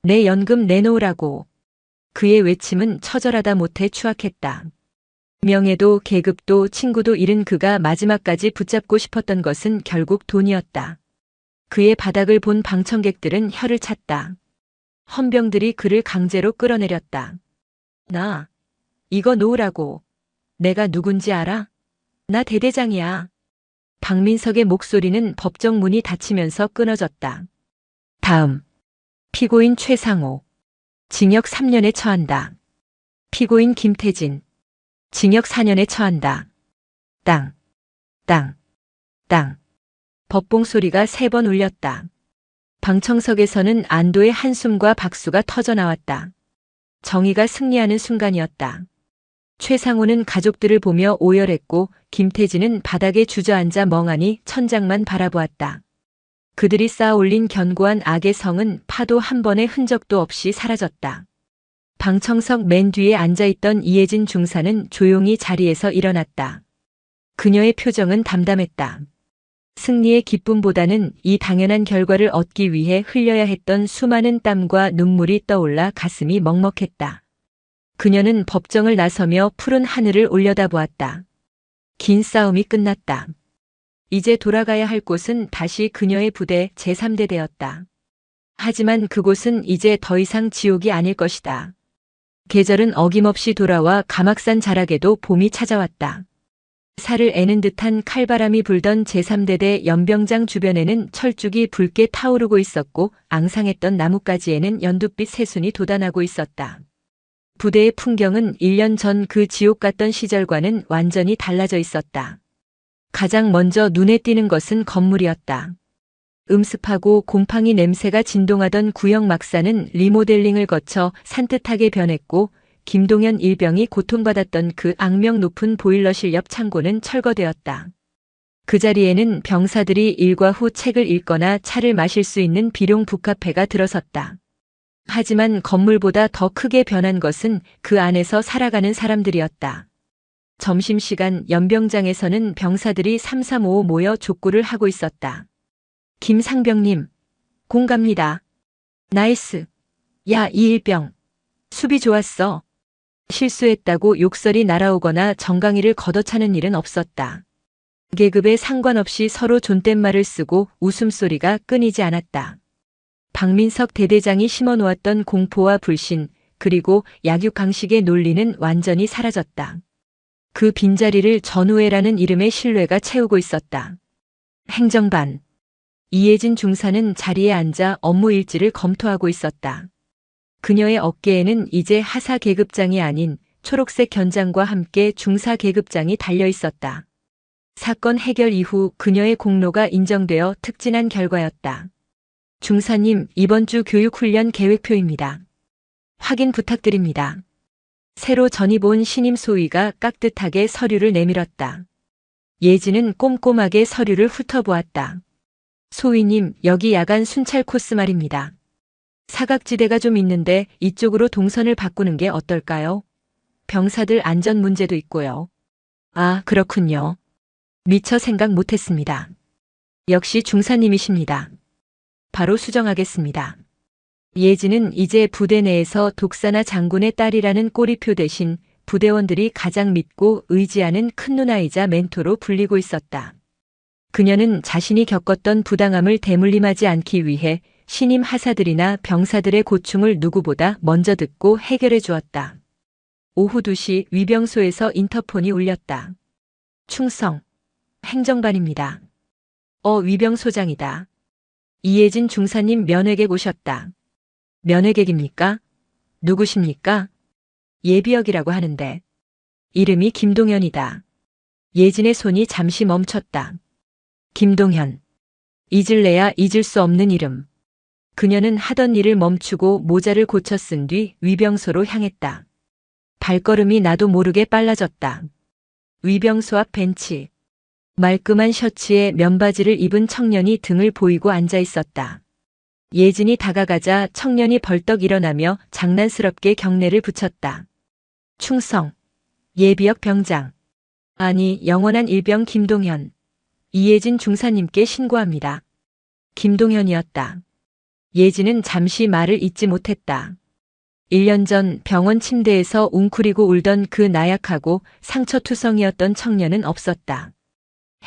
내 연금 내놓으라고. 그의 외침은 처절하다 못해 추악했다. 명예도 계급도 친구도 잃은 그가 마지막까지 붙잡고 싶었던 것은 결국 돈이었다. 그의 바닥을 본 방청객들은 혀를 찼다. 헌병들이 그를 강제로 끌어내렸다. 나, 이거 놓으라고. 내가 누군지 알아? 나 대대장이야. 박민석의 목소리는 법정 문이 닫히면서 끊어졌다. 다음. 피고인 최상호. 징역 3년에 처한다. 피고인 김태진. 징역 4년에 처한다. 땅. 법봉 소리가 3번 울렸다. 방청석에서는 안도의 한숨과 박수가 터져나왔다. 정의가 승리하는 순간이었다. 최상호는 가족들을 보며 오열했고 김태진은 바닥에 주저앉아 멍하니 천장만 바라보았다. 그들이 쌓아 올린 견고한 악의 성은 파도 한 번의 흔적도 없이 사라졌다. 방청석 맨 뒤에 앉아있던 이혜진 중사는 조용히 자리에서 일어났다. 그녀의 표정은 담담했다. 승리의 기쁨보다는 이 당연한 결과를 얻기 위해 흘려야 했던 수많은 땀과 눈물이 떠올라 가슴이 먹먹했다. 그녀는 법정을 나서며 푸른 하늘을 올려다보았다. 긴 싸움이 끝났다. 이제 돌아가야 할 곳은 다시 그녀의 부대 제3대대였다. 하지만 그곳은 이제 더 이상 지옥이 아닐 것이다. 계절은 어김없이 돌아와 가막산 자락에도 봄이 찾아왔다. 살을 애는 듯한 칼바람이 불던 제3대대 연병장 주변에는 철쭉이 붉게 타오르고 있었고 앙상했던 나뭇가지에는 연두빛 새순이 돋아나고 있었다. 부대의 풍경은 1년 전 그 지옥 같던 시절과는 완전히 달라져 있었다. 가장 먼저 눈에 띄는 것은 건물이었다. 음습하고 곰팡이 냄새가 진동하던 구형 막사는 리모델링을 거쳐 산뜻하게 변했고 김동현 일병이 고통받았던 그 악명 높은 보일러실 옆 창고는 철거되었다. 그 자리에는 병사들이 일과 후 책을 읽거나 차를 마실 수 있는 비룡 북카페가 들어섰다. 하지만 건물보다 더 크게 변한 것은 그 안에서 살아가는 사람들이었다. 점심시간 연병장에서는 병사들이 335 모여 족구를 하고 있었다. 김상병님, 공 갑니다. 나이스. 야, 이일병. 수비 좋았어. 실수했다고 욕설이 날아오거나 정강이를 걷어차는 일은 없었다. 계급에 상관없이 서로 존댓말을 쓰고 웃음소리가 끊이지 않았다. 박민석 대대장이 심어놓았던 공포와 불신, 그리고 약육강식의 논리는 완전히 사라졌다. 그 빈자리를 전우회라는 이름의 신뢰가 채우고 있었다. 행정반. 이혜진 중사는 자리에 앉아 업무 일지를 검토하고 있었다. 그녀의 어깨에는 이제 하사 계급장이 아닌 초록색 견장과 함께 중사 계급장이 달려 있었다. 사건 해결 이후 그녀의 공로가 인정되어 특진한 결과였다. 중사님, 이번 주 교육훈련 계획표입니다. 확인 부탁드립니다. 새로 전입 온 신임 소위가 깍듯하게 서류를 내밀었다. 예진은 꼼꼼하게 서류를 훑어보았다. 소위님, 여기 야간 순찰 코스 말입니다. 사각지대가 좀 있는데 이쪽으로 동선을 바꾸는 게 어떨까요? 병사들 안전 문제도 있고요. 아, 그렇군요. 미처 생각 못했습니다. 역시 중사님이십니다. 바로 수정하겠습니다. 예진은 이제 부대 내에서 독사나 장군의 딸이라는 꼬리표 대신 부대원들이 가장 믿고 의지하는 큰 누나이자 멘토로 불리고 있었다. 그녀는 자신이 겪었던 부당함을 대물림하지 않기 위해 신임 하사들이나 병사들의 고충을 누구보다 먼저 듣고 해결해 주었다. 오후 2시 위병소에서 인터폰이 울렸다. 충성. 행정반입니다. 위병소장이다. 이혜진 중사님 면회객 오셨다. 면회객입니까? 누구십니까? 예비역이라고 하는데. 이름이 김동현이다. 예진의 손이 잠시 멈췄다. 김동현. 잊을래야 잊을 수 없는 이름. 그녀는 하던 일을 멈추고 모자를 고쳐 쓴 뒤 위병소로 향했다. 발걸음이 나도 모르게 빨라졌다. 위병소 앞 벤치. 말끔한 셔츠에 면바지를 입은 청년이 등을 보이고 앉아 있었다. 예진이 다가가자 청년이 벌떡 일어나며 장난스럽게 경례를 붙였다. 충성. 예비역 병장. 아니, 영원한 일병 김동현. 이예진 중사님께 신고합니다. 김동현이었다. 예진은 잠시 말을 잇지 못했다. 1년 전 병원 침대에서 웅크리고 울던 그 나약하고 상처투성이었던 청년은 없었다.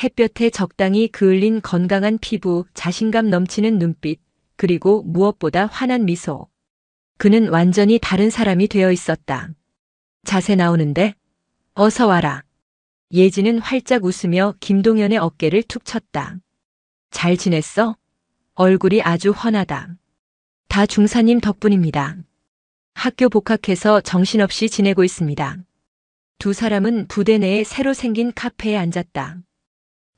햇볕에 적당히 그을린 건강한 피부, 자신감 넘치는 눈빛, 그리고 무엇보다 환한 미소. 그는 완전히 다른 사람이 되어 있었다. 자세 나오는데? 어서 와라. 예진은 활짝 웃으며 김동현의 어깨를 툭 쳤다. 잘 지냈어? 얼굴이 아주 훤하다. 다 중사님 덕분입니다. 학교 복학해서 정신없이 지내고 있습니다. 두 사람은 부대 내에 새로 생긴 카페에 앉았다.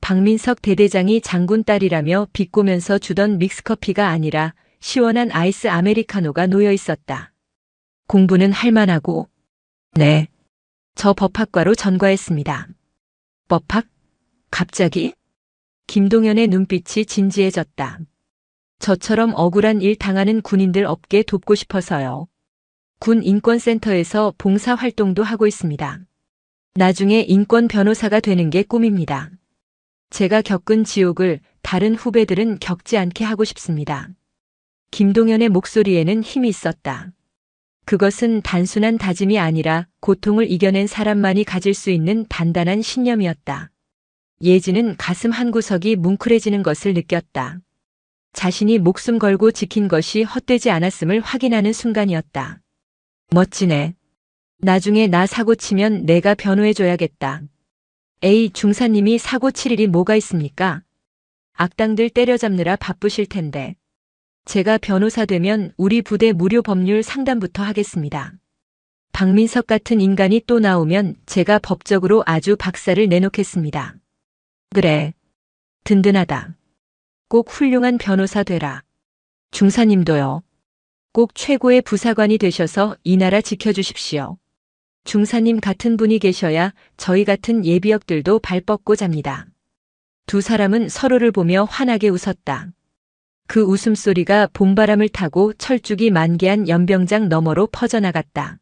박민석 대대장이 장군 딸이라며 비꼬면서 주던 믹스커피가 아니라 시원한 아이스 아메리카노가 놓여 있었다. 공부는 할 만하고? 네. 저 법학과로 전과했습니다. 법학? 갑자기? 김동현의 눈빛이 진지해졌다. 저처럼 억울한 일 당하는 군인들 없게 돕고 싶어서요. 군 인권센터에서 봉사활동도 하고 있습니다. 나중에 인권 변호사가 되는 게 꿈입니다. 제가 겪은 지옥을 다른 후배들은 겪지 않게 하고 싶습니다. 김동현의 목소리에는 힘이 있었다. 그것은 단순한 다짐이 아니라 고통을 이겨낸 사람만이 가질 수 있는 단단한 신념이었다. 예진은 가슴 한구석이 뭉클해지는 것을 느꼈다. 자신이 목숨 걸고 지킨 것이 헛되지 않았음을 확인하는 순간이었다. 멋지네. 나중에 나 사고 치면 내가 변호해줘야겠다. 에이, 중사님이 사고 칠 일이 뭐가 있습니까? 악당들 때려잡느라 바쁘실 텐데. 제가 변호사 되면 우리 부대 무료 법률 상담부터 하겠습니다. 박민석 같은 인간이 또 나오면 제가 법적으로 아주 박살을 내놓겠습니다. 그래. 든든하다. 꼭 훌륭한 변호사 되라. 중사님도요. 꼭 최고의 부사관이 되셔서 이 나라 지켜주십시오. 중사님 같은 분이 계셔야 저희 같은 예비역들도 발 뻗고 잡니다. 두 사람은 서로를 보며 환하게 웃었다. 그 웃음소리가 봄바람을 타고 철쭉이 만개한 연병장 너머로 퍼져나갔다.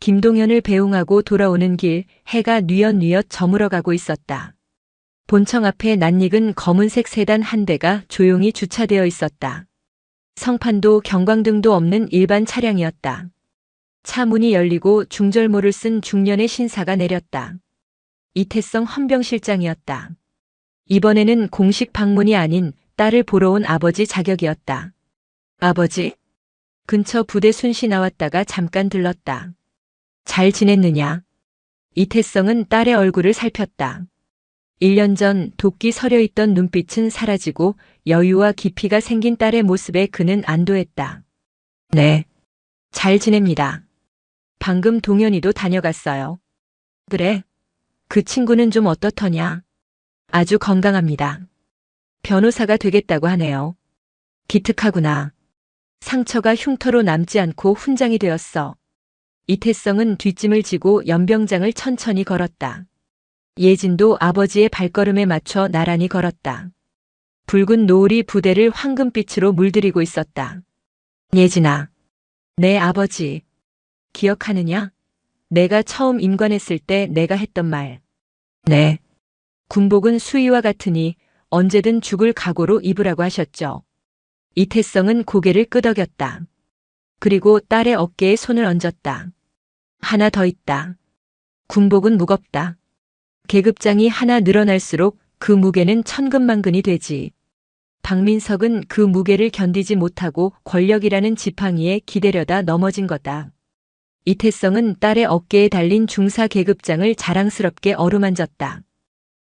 김동현을 배웅하고 돌아오는 길, 해가 뉘엿뉘엿 저물어가고 있었다. 본청 앞에 낯익은 검은색 세단 한 대가 조용히 주차되어 있었다. 성판도 경광등도 없는 일반 차량이었다. 차 문이 열리고 중절모를 쓴 중년의 신사가 내렸다. 이태성 헌병실장이었다. 이번에는 공식 방문이 아닌 딸을 보러 온 아버지 자격이었다. 아버지? 근처 부대 순시 나왔다가 잠깐 들렀다. 잘 지냈느냐? 이태성은 딸의 얼굴을 살폈다. 1년 전 도끼 서려있던 눈빛은 사라지고 여유와 깊이가 생긴 딸의 모습에 그는 안도했다. 네. 잘 지냅니다. 방금 동현이도 다녀갔어요. 그래? 그 친구는 좀 어떻더냐? 아주 건강합니다. 변호사가 되겠다고 하네요. 기특하구나. 상처가 흉터로 남지 않고 훈장이 되었어. 이태성은 뒷짐을 지고 연병장을 천천히 걸었다. 예진도 아버지의 발걸음에 맞춰 나란히 걸었다. 붉은 노을이 부대를 황금빛으로 물들이고 있었다. 예진아, 내 아버지. 기억하느냐? 내가 처음 임관했을 때 내가 했던 말. 네. 군복은 수의와 같으니 언제든 죽을 각오로 입으라고 하셨죠. 이태성은 고개를 끄덕였다. 그리고 딸의 어깨에 손을 얹었다. 하나 더 있다. 군복은 무겁다. 계급장이 하나 늘어날수록 그 무게는 천근만근이 되지. 박민석은 그 무게를 견디지 못하고 권력이라는 지팡이에 기대려다 넘어진 거다. 이태성은 딸의 어깨에 달린 중사 계급장을 자랑스럽게 어루만졌다.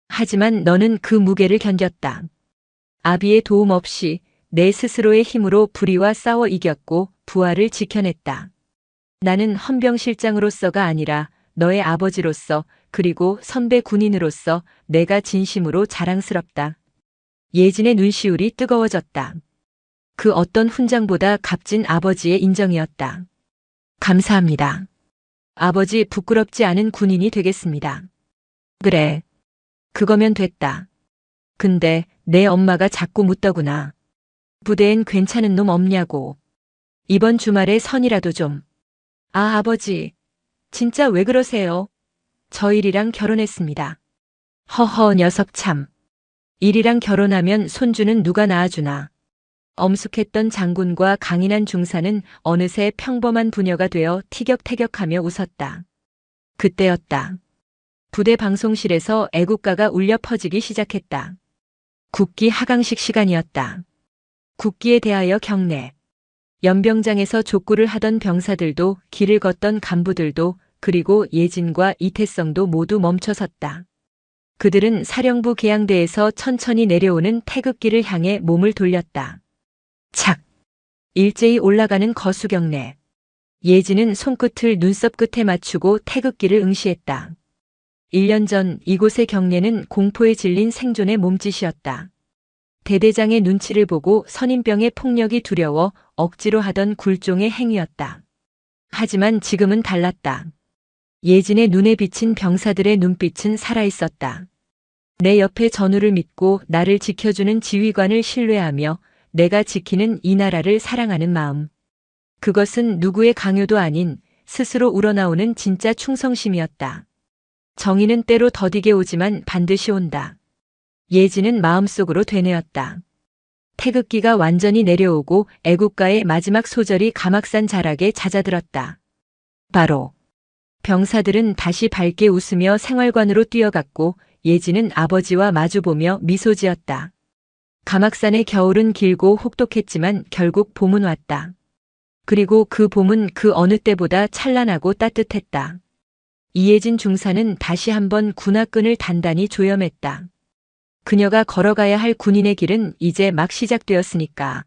하지만 너는 그 무게를 견뎠다. 아비의 도움 없이 내 스스로의 힘으로 불의와 싸워 이겼고 부하를 지켜냈다. 나는 헌병실장으로서가 아니라 너의 아버지로서 그리고 선배 군인으로서 내가 진심으로 자랑스럽다. 예진의 눈시울이 뜨거워졌다. 그 어떤 훈장보다 값진 아버지의 인정이었다. 감사합니다. 아버지 부끄럽지 않은 군인이 되겠습니다. 그래. 그거면 됐다. 근데 내 엄마가 자꾸 묻더구나. 부대엔 괜찮은 놈 없냐고. 이번 주말에 선이라도 좀. 아, 아버지. 진짜 왜 그러세요? 저 일이랑 결혼했습니다. 허허, 녀석 참. 일이랑 결혼하면 손주는 누가 낳아주나. 엄숙했던 장군과 강인한 중사는 어느새 평범한 부녀가 되어 티격태격하며 웃었다. 그때였다. 부대 방송실에서 애국가가 울려 퍼지기 시작했다. 국기 하강식 시간이었다. 국기에 대하여 경례. 연병장에서 족구를 하던 병사들도, 길을 걷던 간부들도, 그리고 예진과 이태성도 모두 멈춰섰다. 그들은 사령부 계양대에서 천천히 내려오는 태극기를 향해 몸을 돌렸다. 착! 일제히 올라가는 거수경례. 예진은 손끝을 눈썹 끝에 맞추고 태극기를 응시했다. 1년 전 이곳의 경례는 공포에 질린 생존의 몸짓이었다. 대대장의 눈치를 보고 선임병의 폭력이 두려워 억지로 하던 굴종의 행위였다. 하지만 지금은 달랐다. 예진의 눈에 비친 병사들의 눈빛은 살아있었다. 내 옆에 전우를 믿고 나를 지켜주는 지휘관을 신뢰하며 내가 지키는 이 나라를 사랑하는 마음. 그것은 누구의 강요도 아닌 스스로 우러나오는 진짜 충성심이었다. 정의는 때로 더디게 오지만 반드시 온다. 예진은 마음속으로 되뇌었다. 태극기가 완전히 내려오고 애국가의 마지막 소절이 가막산 자락에 잦아들었다. 바로. 병사들은 다시 밝게 웃으며 생활관으로 뛰어갔고 예진은 아버지와 마주보며 미소 지었다. 가막산의 겨울은 길고 혹독했지만 결국 봄은 왔다. 그리고 그 봄은 그 어느 때보다 찬란하고 따뜻했다. 이예진 중사는 다시 한번 군화끈을 단단히 조염했다. 그녀가 걸어가야 할 군인의 길은 이제 막 시작되었으니까.